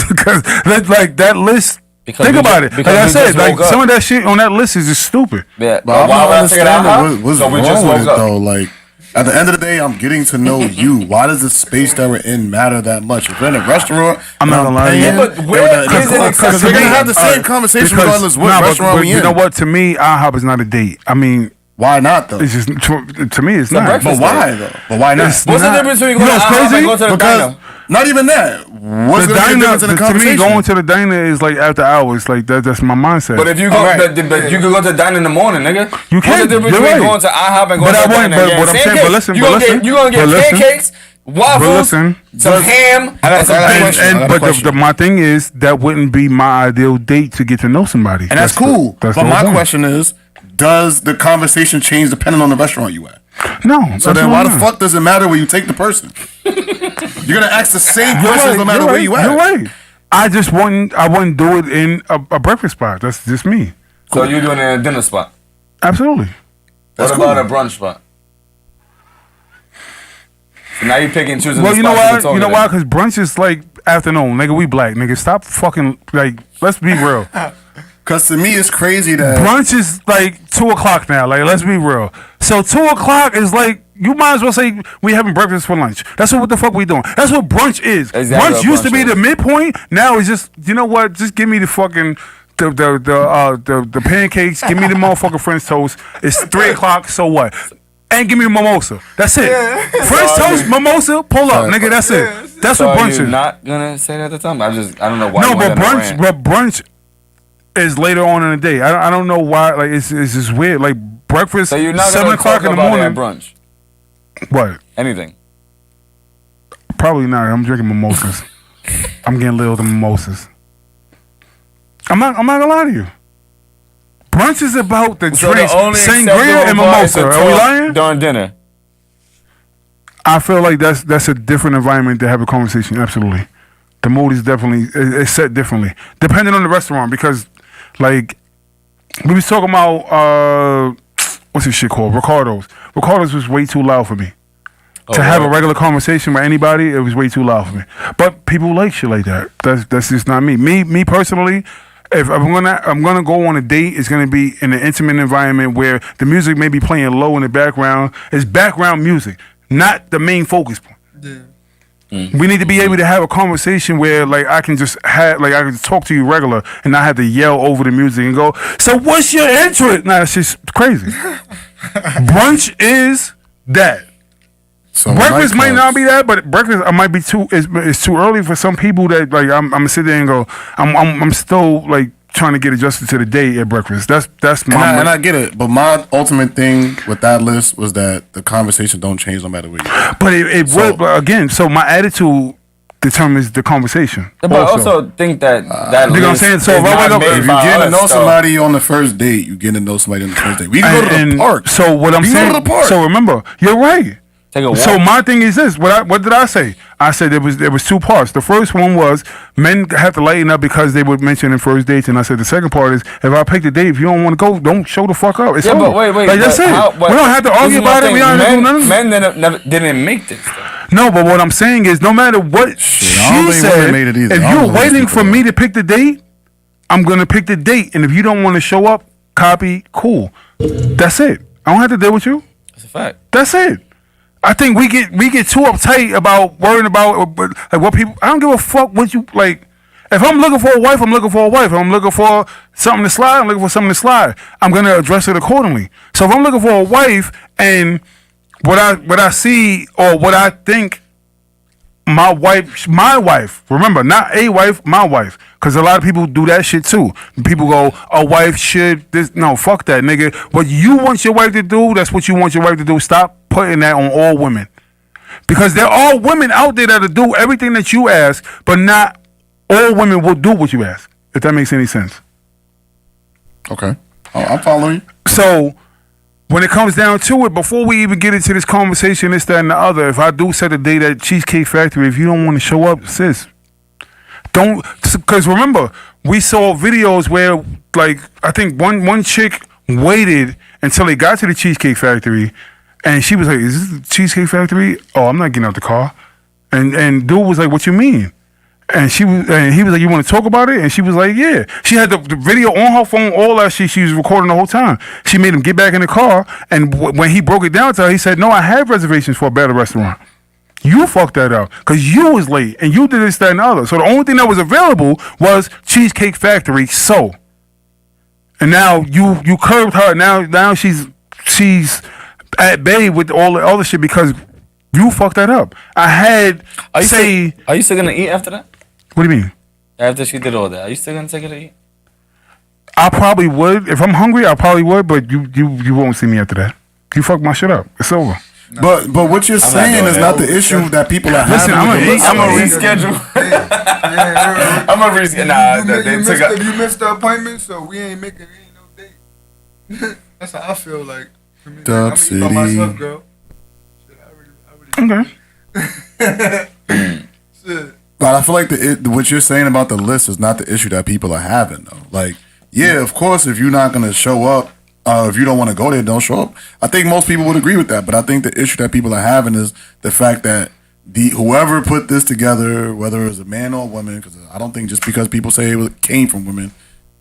Because that list. Think about it. Like I said, like some of that shit on that list is just stupid. Yeah. But why would I take it out? What's wrong with it though? Like, at the end of the day, I'm getting to know you. Why does the space that we're in matter that much? If we're in a restaurant, I'm not gonna lie to you. Because we're gonna have the same conversation regardless what restaurant we in. You know what? To me, IHOP is not a date. I mean, why not though? It's just to me, it's not. But why though? But why not? What's the difference between going to IHOP and going to the diner? Not even that. What's the difference in the To me, conversation? going to the diner is like after hours. Like that's my mindset. But if you go, but you can go to the diner in the morning, nigga. You can't. What's the difference between going to IHOP and going to the diner? But I'm saying, but listen, you gonna get pancakes, waffles, some ham, and some but my thing is that wouldn't be my ideal date to get to know somebody. And that's cool. But my question is, does the conversation change depending on the restaurant you at? No. So then why the fuck does it matter where you take the person? You're gonna ask the same questions no matter where you at. You're right. I wouldn't do it in a breakfast spot. That's just me. So you're doing it in a dinner spot? Absolutely. What about a brunch spot? So now you're picking and choosing. Well, you know why? You know why? Because brunch is like afternoon, nigga. We black, nigga. Stop fucking like. Let's be real. Cause to me it's crazy that brunch is like 2:00 now. Like let's be real. So 2:00 is like you might as well say we having breakfast for lunch. That's what the fuck we doing. That's what brunch is. Exactly brunch used to be the midpoint. Now it's just you know what? Just give me the fucking the pancakes. Give me the motherfucking French toast. It's 3:00. So what? And give me a mimosa. That's it. French toast, mimosa, pull up, nigga. That's it. That's what brunch is. You're not gonna say that at the time. I don't know why. No, but brunch is later on in the day. I don't know why. Like it's just weird. Like breakfast. So you're not 7:00 in the morning. At brunch. What? Anything. Probably not. I'm drinking mimosas. I'm getting lit with the mimosas. I'm not gonna lie to you. Brunch is about the drinks, sangria and mimosa. Are we lying? During dinner. I feel like that's a different environment to have a conversation. Absolutely, the mood is definitely it's set differently depending on the restaurant because, like, we was talking about what's this shit called? Ricardo's. Ricardo's was way too loud for me. To have a regular conversation with anybody, it was way too loud for me. But people like shit like that. That's just not me. Me personally, if I'm gonna go on a date, it's gonna be in an intimate environment where the music may be playing low in the background. It's background music, not the main focus point. Yeah. We need to be able to have a conversation where, like, I can just talk to you regular and not have to yell over the music and go, so what's your interest? Nah, it's just crazy. Brunch is that. So breakfast might not be that, but breakfast might be it's too early for some people that, like, I'm gonna sit there and go, I'm still, like, trying to get adjusted to the day at breakfast. That's my and I get it, but my ultimate thing with that list was that the conversation don't change no matter where you are. But it would, but again, so my attitude determines the conversation. But I also think that you know what I'm saying? So if I wake up, if you get to know somebody on the first date, you get to know somebody on the first date. We can go to the park. So what I'm saying, go to the park. So remember, you're right. Take a walk. So my thing is this: what did I say? I said there was two parts. The first one was men have to lighten up because they were mentioned in first dates, and I said the second part is if I pick the date, if you don't want to go, don't show the fuck up. It's over. But wait. Like, that's it. We don't have to argue about it. We don't have to do nothing. Men didn't make this stuff. No, but what I'm saying is, no matter what she said, if you're waiting for me to pick the date, I'm gonna pick the date, and if you don't want to show up, copy, cool. That's it. I don't have to deal with you. That's a fact. That's it. I think we get too uptight about worrying about, like, what people. I don't give a fuck what you like. If I'm looking for a wife, I'm looking for a wife. If I'm looking for something to slide, I'm looking for something to slide. I'm gonna address it accordingly. So if I'm looking for a wife and what I see or what I think my wife. Remember, not a wife, my wife. Because a lot of people do that shit too. People go, a wife should this. No, fuck that, nigga. What you want your wife to do, that's what you want your wife to do. Stop putting that on all women. Because there are women out there that'll do everything that you ask, but not all women will do what you ask. If that makes any sense. Okay. I'm following you. So when it comes down to it, before we even get into this conversation, this, that, and the other, if I do set a date at Cheesecake Factory, if you don't want to show up, sis, don't. Because remember, we saw videos where, like, I think one chick waited until they got to the Cheesecake Factory, and she was like, "Is this the Cheesecake Factory? Oh, I'm not getting out the car." And dude was like, "What you mean?" And he was like, "You want to talk about it?" And she was like, "Yeah." She had the video on her phone, all that shit. She was recording the whole time. She made him get back in the car, and when he broke it down to her, he said, "No, I have reservations for a better restaurant. You fucked that up because you was late and you did this, that, and the other. So the only thing that was available was Cheesecake Factory. So, and now you curved her. Now she's at bay with all the other shit because you fucked that up. I had Are you still gonna eat after that? What do you mean? After she did all that, are you still gonna take her to eat? I probably would. If I'm hungry, I probably would, but you won't see me after that. You fucked my shit up. It's over. But what you're saying is not the issue that people are having. I'm gonna reschedule. I'm gonna reschedule. You missed the appointment, so we ain't making no date. That's how I feel like. Dub City. I'm by myself, girl. Okay. But I feel like what you're saying about the list is not the issue that people are having, though. Like, yeah, of course, if you're not gonna show up, if you don't want to go there, don't show up. I think most people would agree with that. But I think the issue that people are having is the fact that whoever put this together, whether it's a man or a woman, because I don't think just because people say it came from women,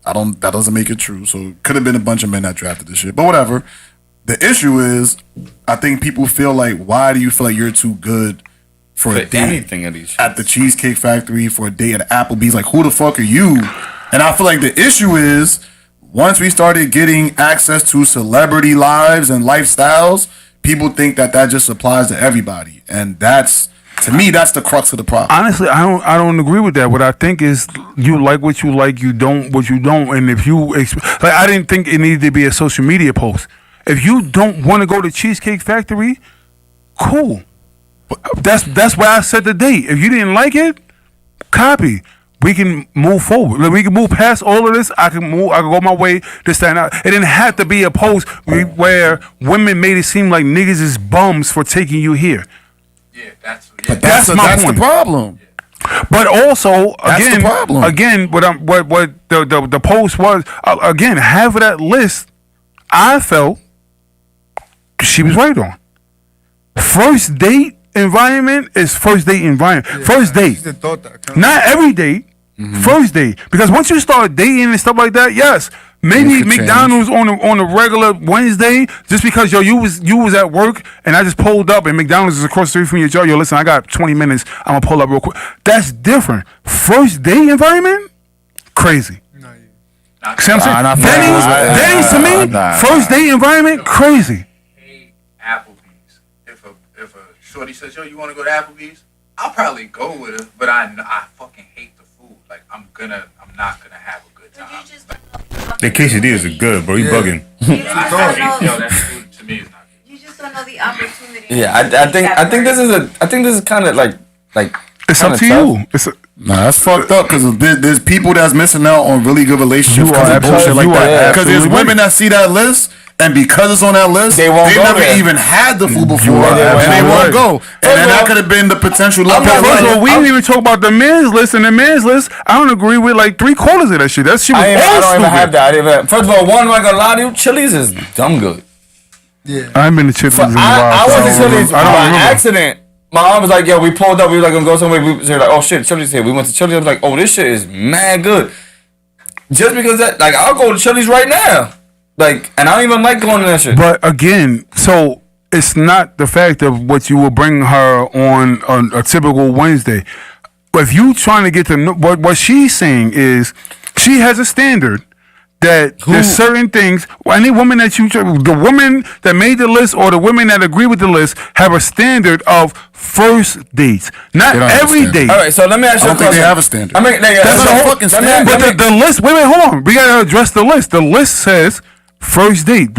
that doesn't make it true. So it could have been a bunch of men that drafted this shit. But whatever. The issue is, I think people feel like, why do you feel like you're too good for a date anything at these at the Cheesecake Factory, for a date at Applebee's? Like, who the fuck are you? And I feel like the issue is, once we started getting access to celebrity lives and lifestyles, people think that just applies to everybody, and to me, that's the crux of the problem. Honestly, I don't agree with that. What I think is, you like what you like, you don't what you don't, and if you like, I didn't think it needed to be a social media post. If you don't want to go to Cheesecake Factory, cool. That's why I set the date. If you didn't like it, copy. We can move forward. Like, we can move past all of this. I can go my way. This, that, and that. It didn't have to be a post where women made it seem like niggas is bums for taking you here. Yeah, that's That's the problem. But also, That's the problem. again, what the post was, again, half of that list, I felt she was right on. First date environment is first date environment. First date, not every date. First date, because once you start dating and stuff like that, yes, maybe McDonald's on a regular Wednesday, just because you was at work and I just pulled up and McDonald's is across the street from your job. Yo, listen, I got 20 minutes. I'm gonna pull up real quick. That's different. First date environment, crazy. See what I'm saying? Denny's to me, first date environment, crazy. Applebee's. If a shorty says, yo, you want to go to Applebee's? I'll probably go with her, but I fucking hate the food. Like, I'm not gonna have a good time. The quesadillas are good, bro. You bugging. That food to me is not good. You just don't know the opportunity. Yeah, I think this is kind of like it's up to you. Nah, that's fucked up because there's people that's missing out on really good relationships You are because of bullshit like absolutely- that. you are Because there's absolutely women that see that list. And because it's on that list, they won't go never there. even had the food before, are and they won't absolutely go. And then that could have been the potential love. First of all, we didn't even talk about the men's list, and the men's list, I don't agree with like 3/4 of that shit. That shit was I all don't even have stupid. that. First of all, one, I'm not gonna lie to you, Chili's is dumb good. Yeah. I ain't been to Chili's in a while. I so went to Chili's I by don't remember. accident. My mom was like, yo, we pulled up, we were like gonna go somewhere. We were like, oh shit, Chili's here. We went to Chili's. I was like, oh, this shit is mad good. Just because that, like, I'll go to Chili's right now. Like, and I don't even like going to that shit. But again, so it's not the fact of what you will bring her on a typical Wednesday. If you trying to get to know, what she's saying is she has a standard that there's certain things. Any woman that the woman that made the list or the women that agree with the list have a standard of first dates. Not every date. All right, so let me ask you a question. They have a standard. I mean, That's a a fucking standard. But the list. Wait, hold on. We gotta address the list. The list says first date.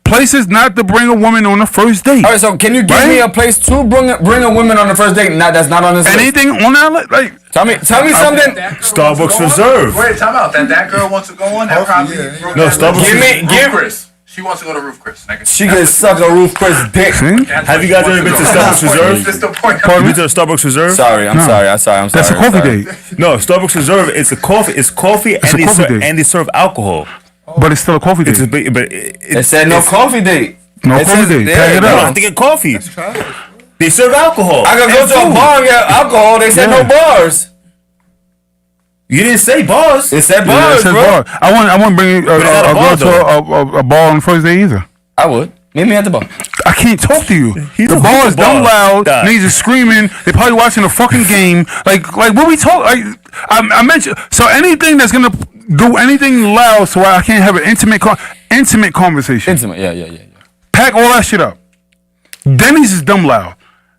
Places not to bring a woman on the first date. All right, so can you give me a place to bring a woman on the first date? That's not on this list. Anything on that list? Like, tell me something. Starbucks Reserve. Wait, time out. That girl wants to go on. That probably No, Starbucks. Give Chris. She wants to go to Roof Chris. She can suck a Roof Chris dick. Have you guys ever been to Starbucks Reserve? That's the point. Have you been to Starbucks Reserve? Sorry, I'm sorry. That's a coffee date. No, Starbucks Reserve. It's a coffee. It's coffee, It's a coffee date. and they serve alcohol. But it's still a coffee date. It said no coffee date. No coffee date. Pack it You up. don't have to get coffee. They serve alcohol. I could go to a bar and get alcohol. They said no bars. You didn't say bars. It said Yeah, bars, it says bro. bar. I wouldn't bring a they got a bar, girl to a bar on the first day either. I would. Meet me at the bar. I can't talk to you. He's The a bar is dumb bar. loud. Stop. Niggas is screaming. They probably watching a fucking game. Like what we talk. Like I mentioned. So anything that's gonna do anything loud, so I can't have an intimate conversation. Intimate. Yeah. Pack all that shit up. Denny's is dumb loud.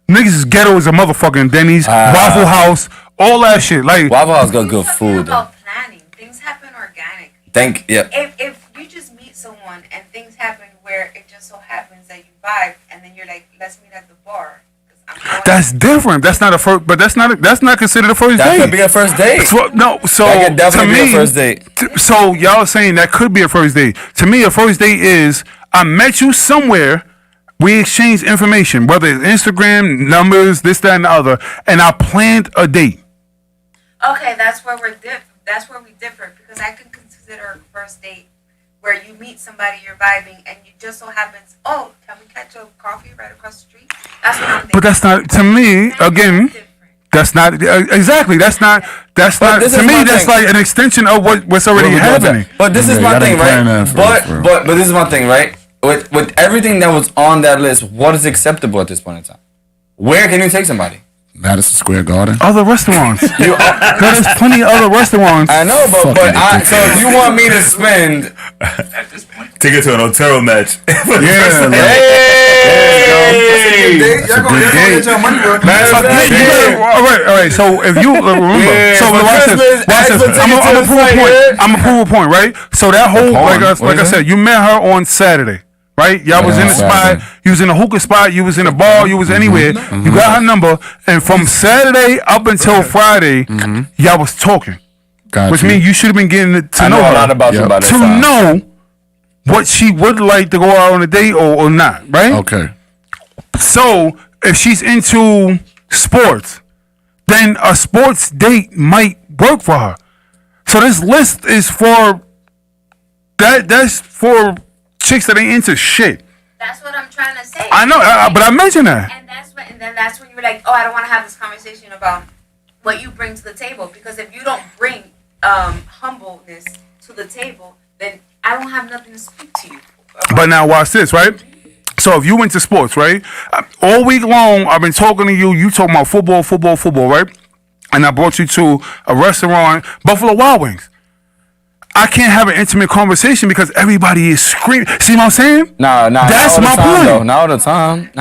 Niggas is ghetto as a motherfucking Denny's. Waffle House. All that shit. Like Waffle House got good food. Though. About planning, things happen organic. Yeah. If you just meet someone and things happen where it just so happens that you vibe, and then you're like, let's meet at the bar. that's different. That's not a first. But that's not considered a first date. That could be a first date. So, no, so that could definitely to be me, a first date. So y'all are saying that could be a first date. To me, a first date is I met you somewhere. We exchanged information, whether it's Instagram, numbers, this, that, and the other, and I planned a date. Okay, that's where we differ because I can consider a first date where you meet somebody, you're vibing, and you just so happens, oh, can we catch a coffee right across the street? That's what I'm thinking. But that's not to me. Again, that's not exactly. That's not. That's But not this to is me. my That's thing. like an extension of what's already happening. But this is my thing, right? But this is my thing, right? With everything that was on that list, what is acceptable at this point in time? Where can you take somebody? Madison Square Garden. Other restaurants. There's plenty of other restaurants. I know, but so if you want me to spend At this point, Take it to an Otero match. Yeah. All right. So if you remember, so watch this. I'm gonna prove a point. Right? So that whole like I said, you met her on Saturday. right? Y'all was in the spot. You was in a hookah spot. You was in a bar. You was anywhere. You got her number, and from Saturday up until Friday, y'all was talking. Which means you should have been getting to know her. a lot about you by that time. Know what she would like to go out on a date or not, right? Okay. So if she's into sports, then a sports date might work for her. So this list is for that's for chicks that ain't into shit. That's what I'm trying to say. I know, but I mentioned that. And then that's when you were like, oh, I don't want to have this conversation about what you bring to the table, because if you don't bring humbleness to the table, then I don't have nothing to speak to you. But now watch this, right? So if you went to sports, right? All week long, I've been talking to you. You talking about football, right? And I brought you to a restaurant, Buffalo Wild Wings. I can't have an intimate conversation because everybody is screaming. See what I'm saying? Nah. That's my point. Though. Not all the time.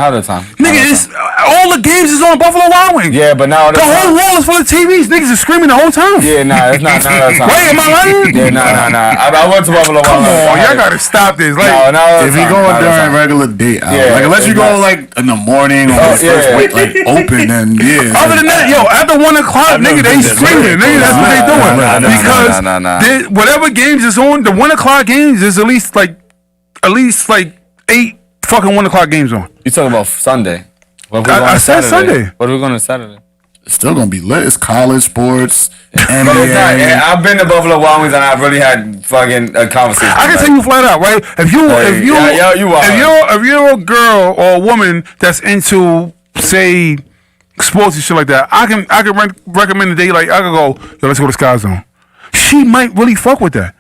Nigga, it's all the games is on Buffalo Wild Wings. Yeah, but now the whole wall is full of TVs. Niggas are screaming the whole time. Yeah, it's not all the time. Wait, am I lying? Yeah, nah. I went to Buffalo Wild Wings. Come on, y'all gotta stop this. Like, if you go during regular date hours, like unless you go like in the morning or when it's first like open, then yeah. Other than that, after 1 o'clock, nigga, they screaming. Nigga, that's what they doing. Because whatever games is on, the 1 o'clock games is at least like 8 fucking 1 o'clock games on. You talking about Sunday? I said Sunday. What are we going to Saturday? It's still gonna be lit. It's college sports, NBA. But it's not, I've been to Buffalo Wild Wings and I've really had fucking a conversation. I can tell you flat out, right? If you're a girl or a woman that's into, say, sports and shit like that, I can recommend a day. Like I could go, let's go to Sky Zone. She might really fuck with that.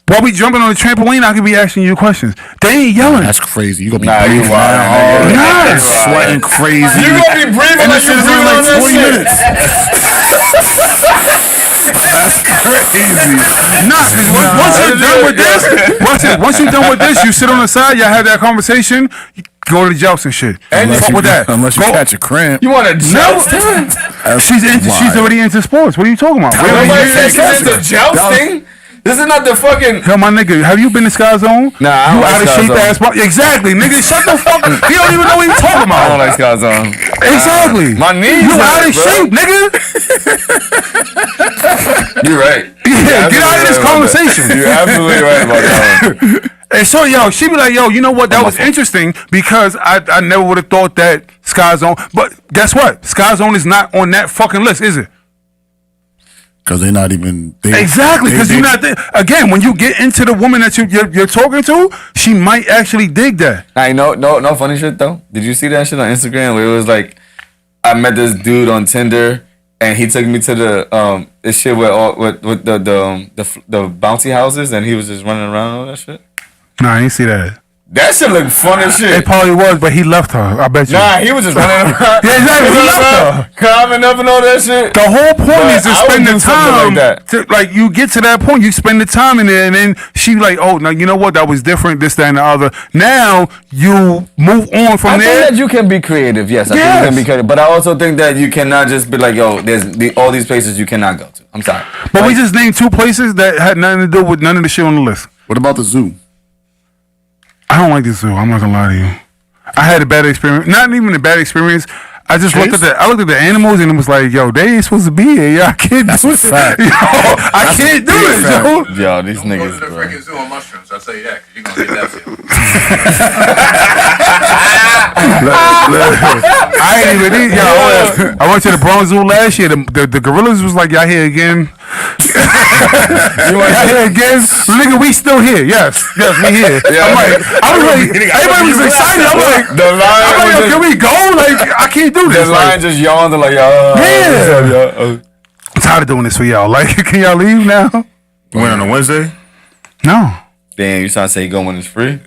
While we jumping on the trampoline, I could be asking you questions. They ain't yelling. That's crazy. You gonna be breathing sweating crazy. You gonna be breathing like you're breathing like 40 minutes. That's crazy. Once you're done with this, you sit on the side, y'all have that conversation, you go to the joust and shit. And fuck with that. Unless you catch a cramp. You want to joust? She's already into sports. What are you talking about? Nobody said she's into jousting. This is not the fucking. Yo, my nigga, have you been to Sky Zone? Nah, I don't you like out of Sky shape Zone. ass. Exactly, nigga. Shut the fuck up. He don't even know what he's talking about. I don't like Sky Zone. Exactly. My knees. You hurt, out of bro. shape, nigga. You're right. Yeah, get out of this conversation. You're absolutely right about that. And so, she be like, you know what? That was interesting because I never would have thought that Sky Zone. But guess what? Sky Zone is not on that fucking list, is it? Because they're not even. Exactly, because you're not there. Again, when you get into the woman that you're talking to, she might actually dig that. I know, no funny shit though. Did you see that shit on Instagram where it was like, I met this dude on Tinder and he took me to the this shit with the bouncy houses and he was just running around and all that shit. Nah, I ain't see that. That shit look fun as shit. It probably was, but he left her. I bet you. Nah, he was just running around. Yeah, exactly. He left her. Climbing up and all that shit. The whole point is to spend the time. Like you get to that point, you spend the time in there, and then she like, oh, now you know what? That was different. This, that, and the other. Now you move on from there. I think that you can be creative. Yes, I think you can be creative. But I also think that you cannot just be like, yo, there's all these places you cannot go to. I'm sorry. But we just named 2 places that had nothing to do with none of the shit on the list. What about the zoo? I don't like the zoo. I'm not gonna lie to you. I had a bad experience. Not even a bad experience. I just looked at the animals and it was like, yo, they ain't supposed to be here. Yo, I can't do it. I can't do it, yo. Yo, these niggas. Go to the freaking zoo on mushrooms. I'll tell you that, because you're gonna get that feel. I ain't even eat. Yo, I went to the Bronx Zoo last year. The gorillas was like, y'all here again? Y'all here again? Nigga, we still here. Yes, we here. Yeah. Everybody was excited. I'm like, yo, can we go? Like, I can't do this. The lion just yawned like, I'm tired of doing this for y'all. Like, can y'all leave now? You went on a Wednesday? No. Damn, you trying to say you going when it's free?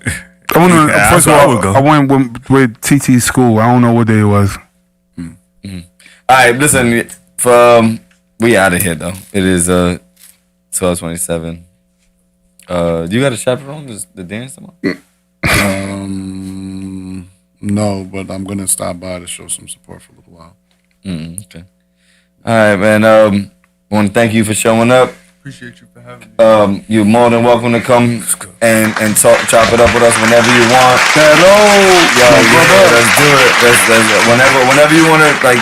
I went on, first of all, I went with TT's school. I don't know what day it was. Mm-hmm. All right, listen, we out of here though. It is 12:27. You got a chaperone the dance tomorrow? No, but I'm gonna stop by to show some support for a little while. Okay. All right, man. I want to thank you for showing up. Appreciate you for having me. You're more than welcome to come and chop it up with us whenever you want. Hello, let's do it. Whenever you want to, like,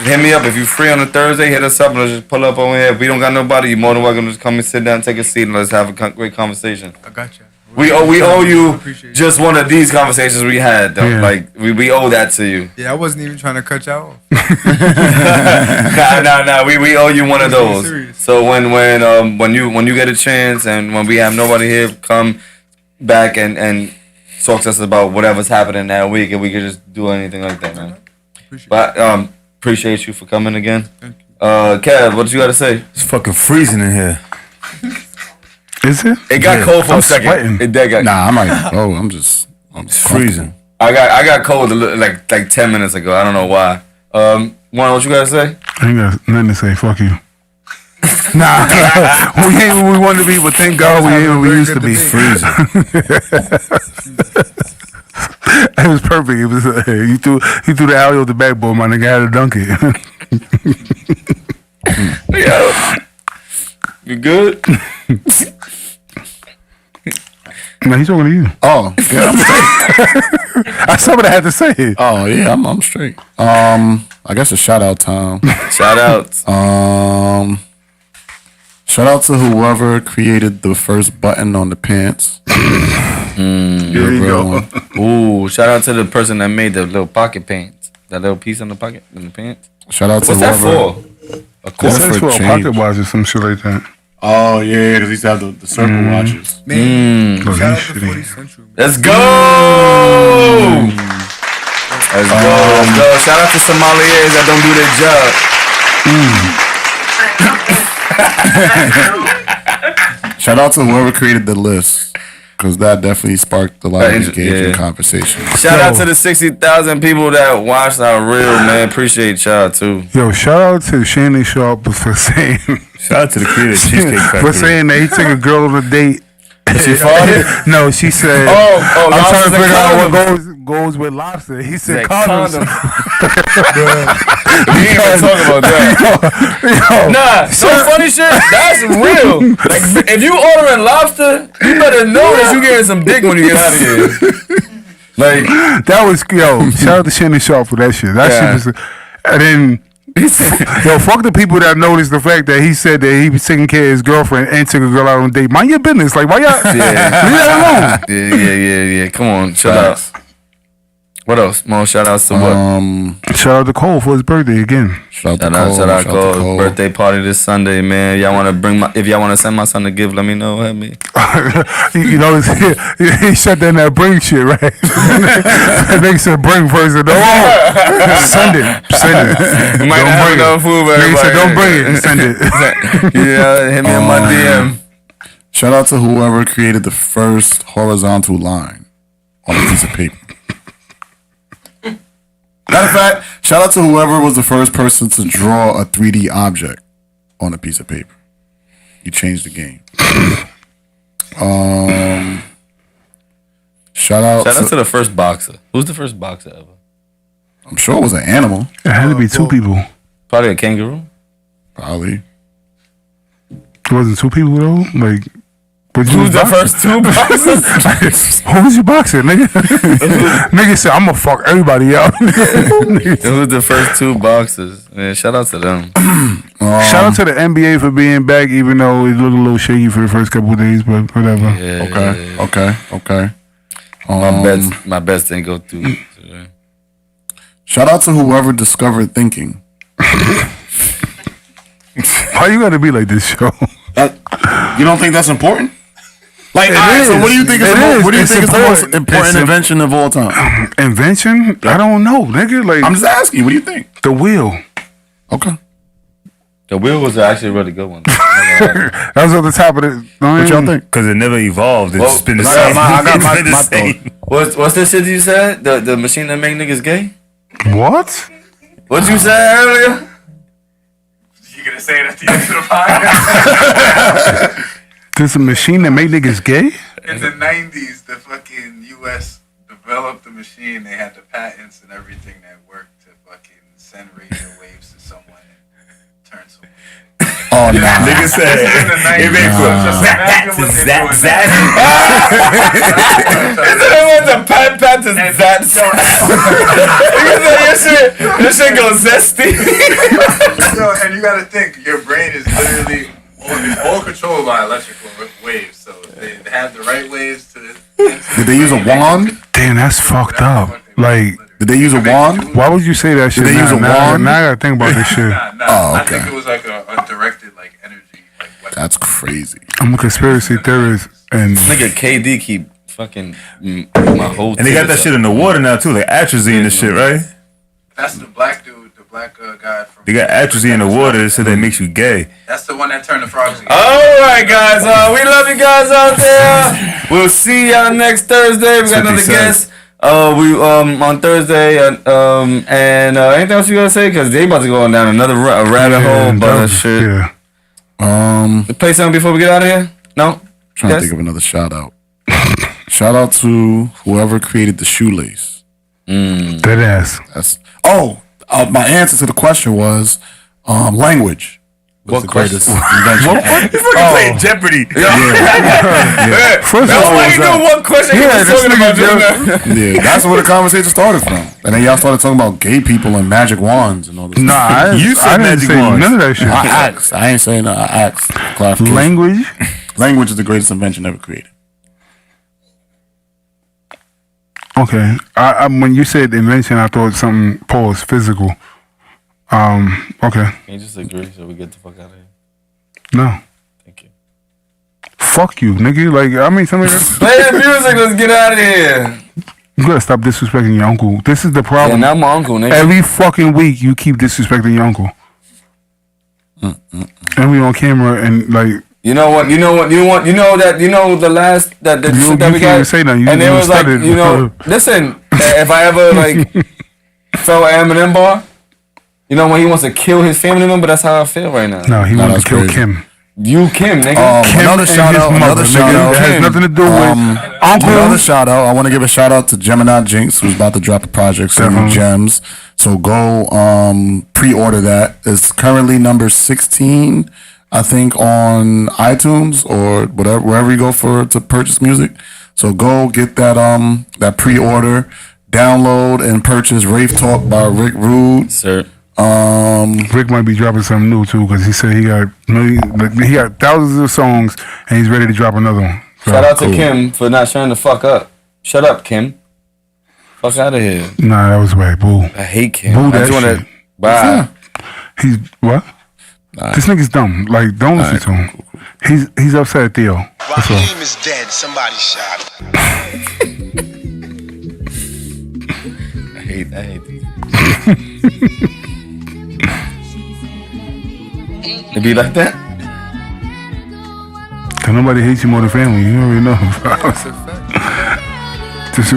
hit me up. If you're free on a Thursday, hit us up and let's just pull up over here. If we don't got nobody, you're more than welcome to just come and sit down, take a seat, and let's have a great conversation. I got you. We owe you just one of these conversations we had. Though. Yeah. Like we owe that to you. Yeah, I wasn't even trying to cut you off. Nah. We owe you one of those. So when you get a chance and when we have nobody here, come back and talk to us about whatever's happening that week, and we could just do anything like that, man. Appreciate you for coming again. Thank you. Kev, what you got to say? It's fucking freezing in here. Is it? It got cold for a second. Sweating. I'm It's freezing. I got cold like 10 minutes ago. I don't know why. Juan, what you gotta say? I ain't got nothing to say. Fuck you. Nah, we ain't where we want to be, but thank God we ain't where we used to be. Freezing. It was perfect. It was you threw the alley off the backboard, my nigga. I had to dunk it. Yo, you good? No, he's talking to you. Oh, yeah, I'm straight. That's something I had to say. Oh yeah, I'm straight. I guess a shout out time. Shout outs. Shout out to whoever created the first button on the pants. There you go. Ooh, shout out to the person that made the little pocket pants. That little piece on the pocket in the pants. Shout out to What's whoever. that for? That's for a pocket watch or some shit like that. Oh yeah, because he used to have the circle watches. Man, shout out to 40 Central. Let's go! Let's go. Shout out to sommeliers that don't do their job. Shout out to whoever created the list, because that definitely sparked a lot of engaging conversation. Shout out to the 60,000 people that watched our reel, man. Appreciate y'all too. Yo, shout out to Shannon Sharp for saying. Shout out to the creator of Cheesecake Factory. For saying that he took a girl on a date. She farted? No, she said. I'm trying to figure out what goes with lobster. He said condoms. We ain't even talking about that. Nah, some funny shit. That's real. Like, if you ordering lobster, you better know that you getting some dick when you get out of here. Like that was shout out to Shannon Sharp for that shit. That shit was, and then. Fuck the people that noticed the fact that he said that he was taking care of his girlfriend and took a girl out on a date. Mind your business. Like, why y'all leave that alone? Yeah. Come on, shout out. What else? More shout outs to what? Shout out to Cole for his birthday again. Shout out Cole. Birthday party this Sunday, man. Y'all want to if y'all want to send my son a gift, let me know. Help me. You know, he said that in that bring shit, right? They said bring first. Send it. You might not have enough food, but he said don't bring it. Send it. Yeah, hit me on my DM. Shout out to whoever created the first horizontal line on a piece of paper. Matter of fact, shout out to whoever was the first person to draw a 3D object on a piece of paper. You changed the game. Shout out to the first boxer. Who's the first boxer ever? I'm sure it was an animal. It had to be two people. Probably a kangaroo. Probably. It wasn't two people though? Like, who's the first two boxers? Who was you boxing, nigga? Nigga said, I'm gonna fuck everybody up. Who was the first two boxers? Man, shout out to them. Shout out to the NBA for being back, even though it looked a little shaky for the first couple of days, but whatever. Okay. My best didn't go through. Shout out to whoever discovered thinking. Why you gotta be like this, show? You don't think that's important? Like, so what do you think is the most important invention of all time? Invention? I don't know, nigga. Like, I'm just asking. What do you think? The wheel. Okay. The wheel was actually a really good one. That was at the top of it. What y'all think? Because it never evolved. It's been the same. I got my thought. What's the shit you said? The machine that make niggas gay? What? What'd you say earlier? You gonna say it at the end of the podcast? There's a machine that made niggas gay? In the 90s, the fucking U.S. developed the machine. They had the patents and everything that worked to fucking send radio waves to someone and turn someone. Oh, nah. Nigga said, it made for zap. It was a pat to zap. Nigga said, your shit goes zesty. Yo, and you gotta think, your brain is literally all controlled by electrical waves. So they have the right waves to. Did they use a wand? Damn, that's fucked up. Like, did they use a wand? Why would you say that shit? Did they use a wand? Now I gotta think about this shit. Oh, okay. I think it was like a directed like energy. That's crazy. I'm a conspiracy theorist, and nigga KD keep fucking my whole. And they got that shit in the water now too, like atrazine and shit, right? That's the black dude, the black guy from. They got atrazine in the water that said that makes you gay. That's the one that turned the frogs again. All right, guys. We love you guys out there. We'll see y'all next Thursday. We got another guest. We on Thursday. And anything else you gotta say? Cause they about to go down another rabbit hole, but shit. Yeah. Play something before we get out of here. No. Trying to think of another shout out. Shout out to whoever created the shoelace. Dead ass. That's my answer to the question was language. What greatest invention? What? You fucking playing Jeopardy. Yeah. First of all, you know one question. Yeah, Yeah, that's where the conversation started from. And then y'all started talking about gay people and magic wands and all this. Nah, you said I didn't magic say wands. none of that shit. I asked. I ain't saying that. I asked. Clarification. Language? Language is the greatest invention ever created. Okay. I when you said invention, I thought something pause physical. Okay. Can you just agree so we get the fuck out of here? No. Thank you. Fuck you, nigga. Like, I mean, somebody. Play the music. Let's get out of here. You gotta stop disrespecting your uncle. This is the problem. Yeah, not my uncle, nigga. Every fucking week, you keep disrespecting your uncle. And we on camera and like. You know what? You know the last that the shit that we got. Even say nothing. You and it was like, started. listen. If I ever like felt an Eminem bar. You know when he wants to kill his family member, that's how I feel right now. No, he wants to kill Kim. You Kim, nigga. Kim another shout out. Another shout out. It has nothing to do with uncle. Another shout out. I want to give a shout out to Gemini Jinx, who's about to drop a project, Seven Gems. So go pre-order that. It's currently number 16, I think, on iTunes or whatever, wherever you go to purchase music. So go get that that pre-order, download and purchase Rave Talk by Rick Rude. Sir. Rick might be dropping something new too because he said he got thousands of songs and he's ready to drop another one. So, shout out to Kim for not shutting the fuck up. Shut up, Kim. Fuck out of here. Nah, that was whack. Boo. I hate Kim. Boo I that just shit. wanna bye. He's what? This nigga's dumb. Like, don't listen to him. He's upset at Theo. That's all. Raheem is dead. Somebody shot him. I hate these. It be like that? Cause nobody hates you more than family. You already know. Just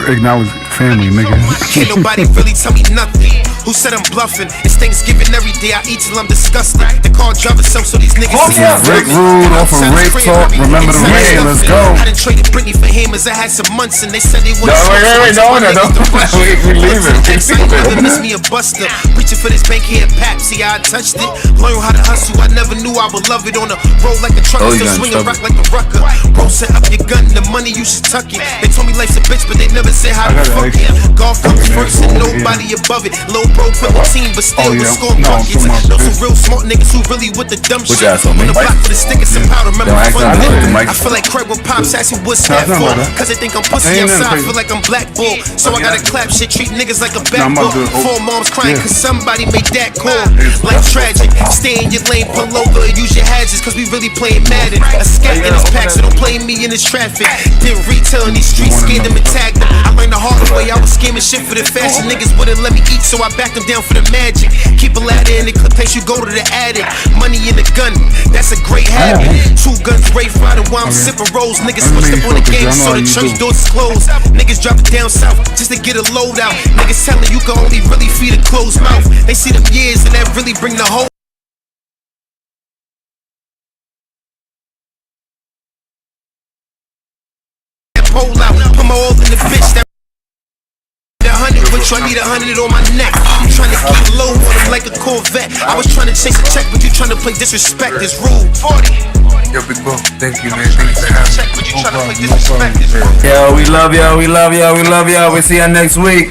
acknowledge family, nigga. Can't nobody really tell me nothing. Who said I'm bluffing? It's Thanksgiving every day. I eat till I'm disgusted. The car drive itself so these niggas see me. Rick Rude off of Rape Talk. Remember the rain. Let's go. I done traded Britney for hammers. I had some months and they said they wouldn't. We leaving. Miss me a buster. Preaching for this bank here at Pap. See how I touched it. Learn how to hustle. I never knew I would love it. On a roll like a truck. Still swinging rock like a rucker. Bro, set up your gun. The money you should tuck it. They told me life's a bitch, but they never said how to fuck it. Golf comes first and nobody above it. Low bro put the team, but still we score buckets. Know some real smart niggas who really with the dumb shit. On the block for the stick and some powder. Remember I feel like Craig when Pops asked me what's that for. Cause they think I'm pussy outside. I feel like I'm black bull. So I gotta clap shit, treat niggas like a bad bull. 4 moms crying cause somebody made that call. Like tragic. Stay in your lane, pull over, use your hazards. Cause we really playing Madden. A scat in this pack, so don't play me in this traffic. Did retail in these streets, scared them and tagged them. I learned the hard way, I was scamming shit for the fashion. Niggas wouldn't let me eat, so I backed them down for the magic. Keep a ladder in the clip place, you go to the attic. Money in the gun, that's a great habit. 2 guns, Ray riding while I'm sipping rolls. Niggas switched up on the game, so the church doors is closed. Niggas drop it down south just to get a load out. Niggas telling you can only really feed a closed mouth. They see them years and that really bring the whole. Pole out, put my all in the bitch. That 100 with you, I need 100 on my neck. You trying to keep low on him like a Corvette. I was trying to chase a check, but you trying to play disrespect. It's rude. 40. Yo, big bro, thank you, man. Thank you for having me. No problem. Yo, we love y'all. We see y'all next week.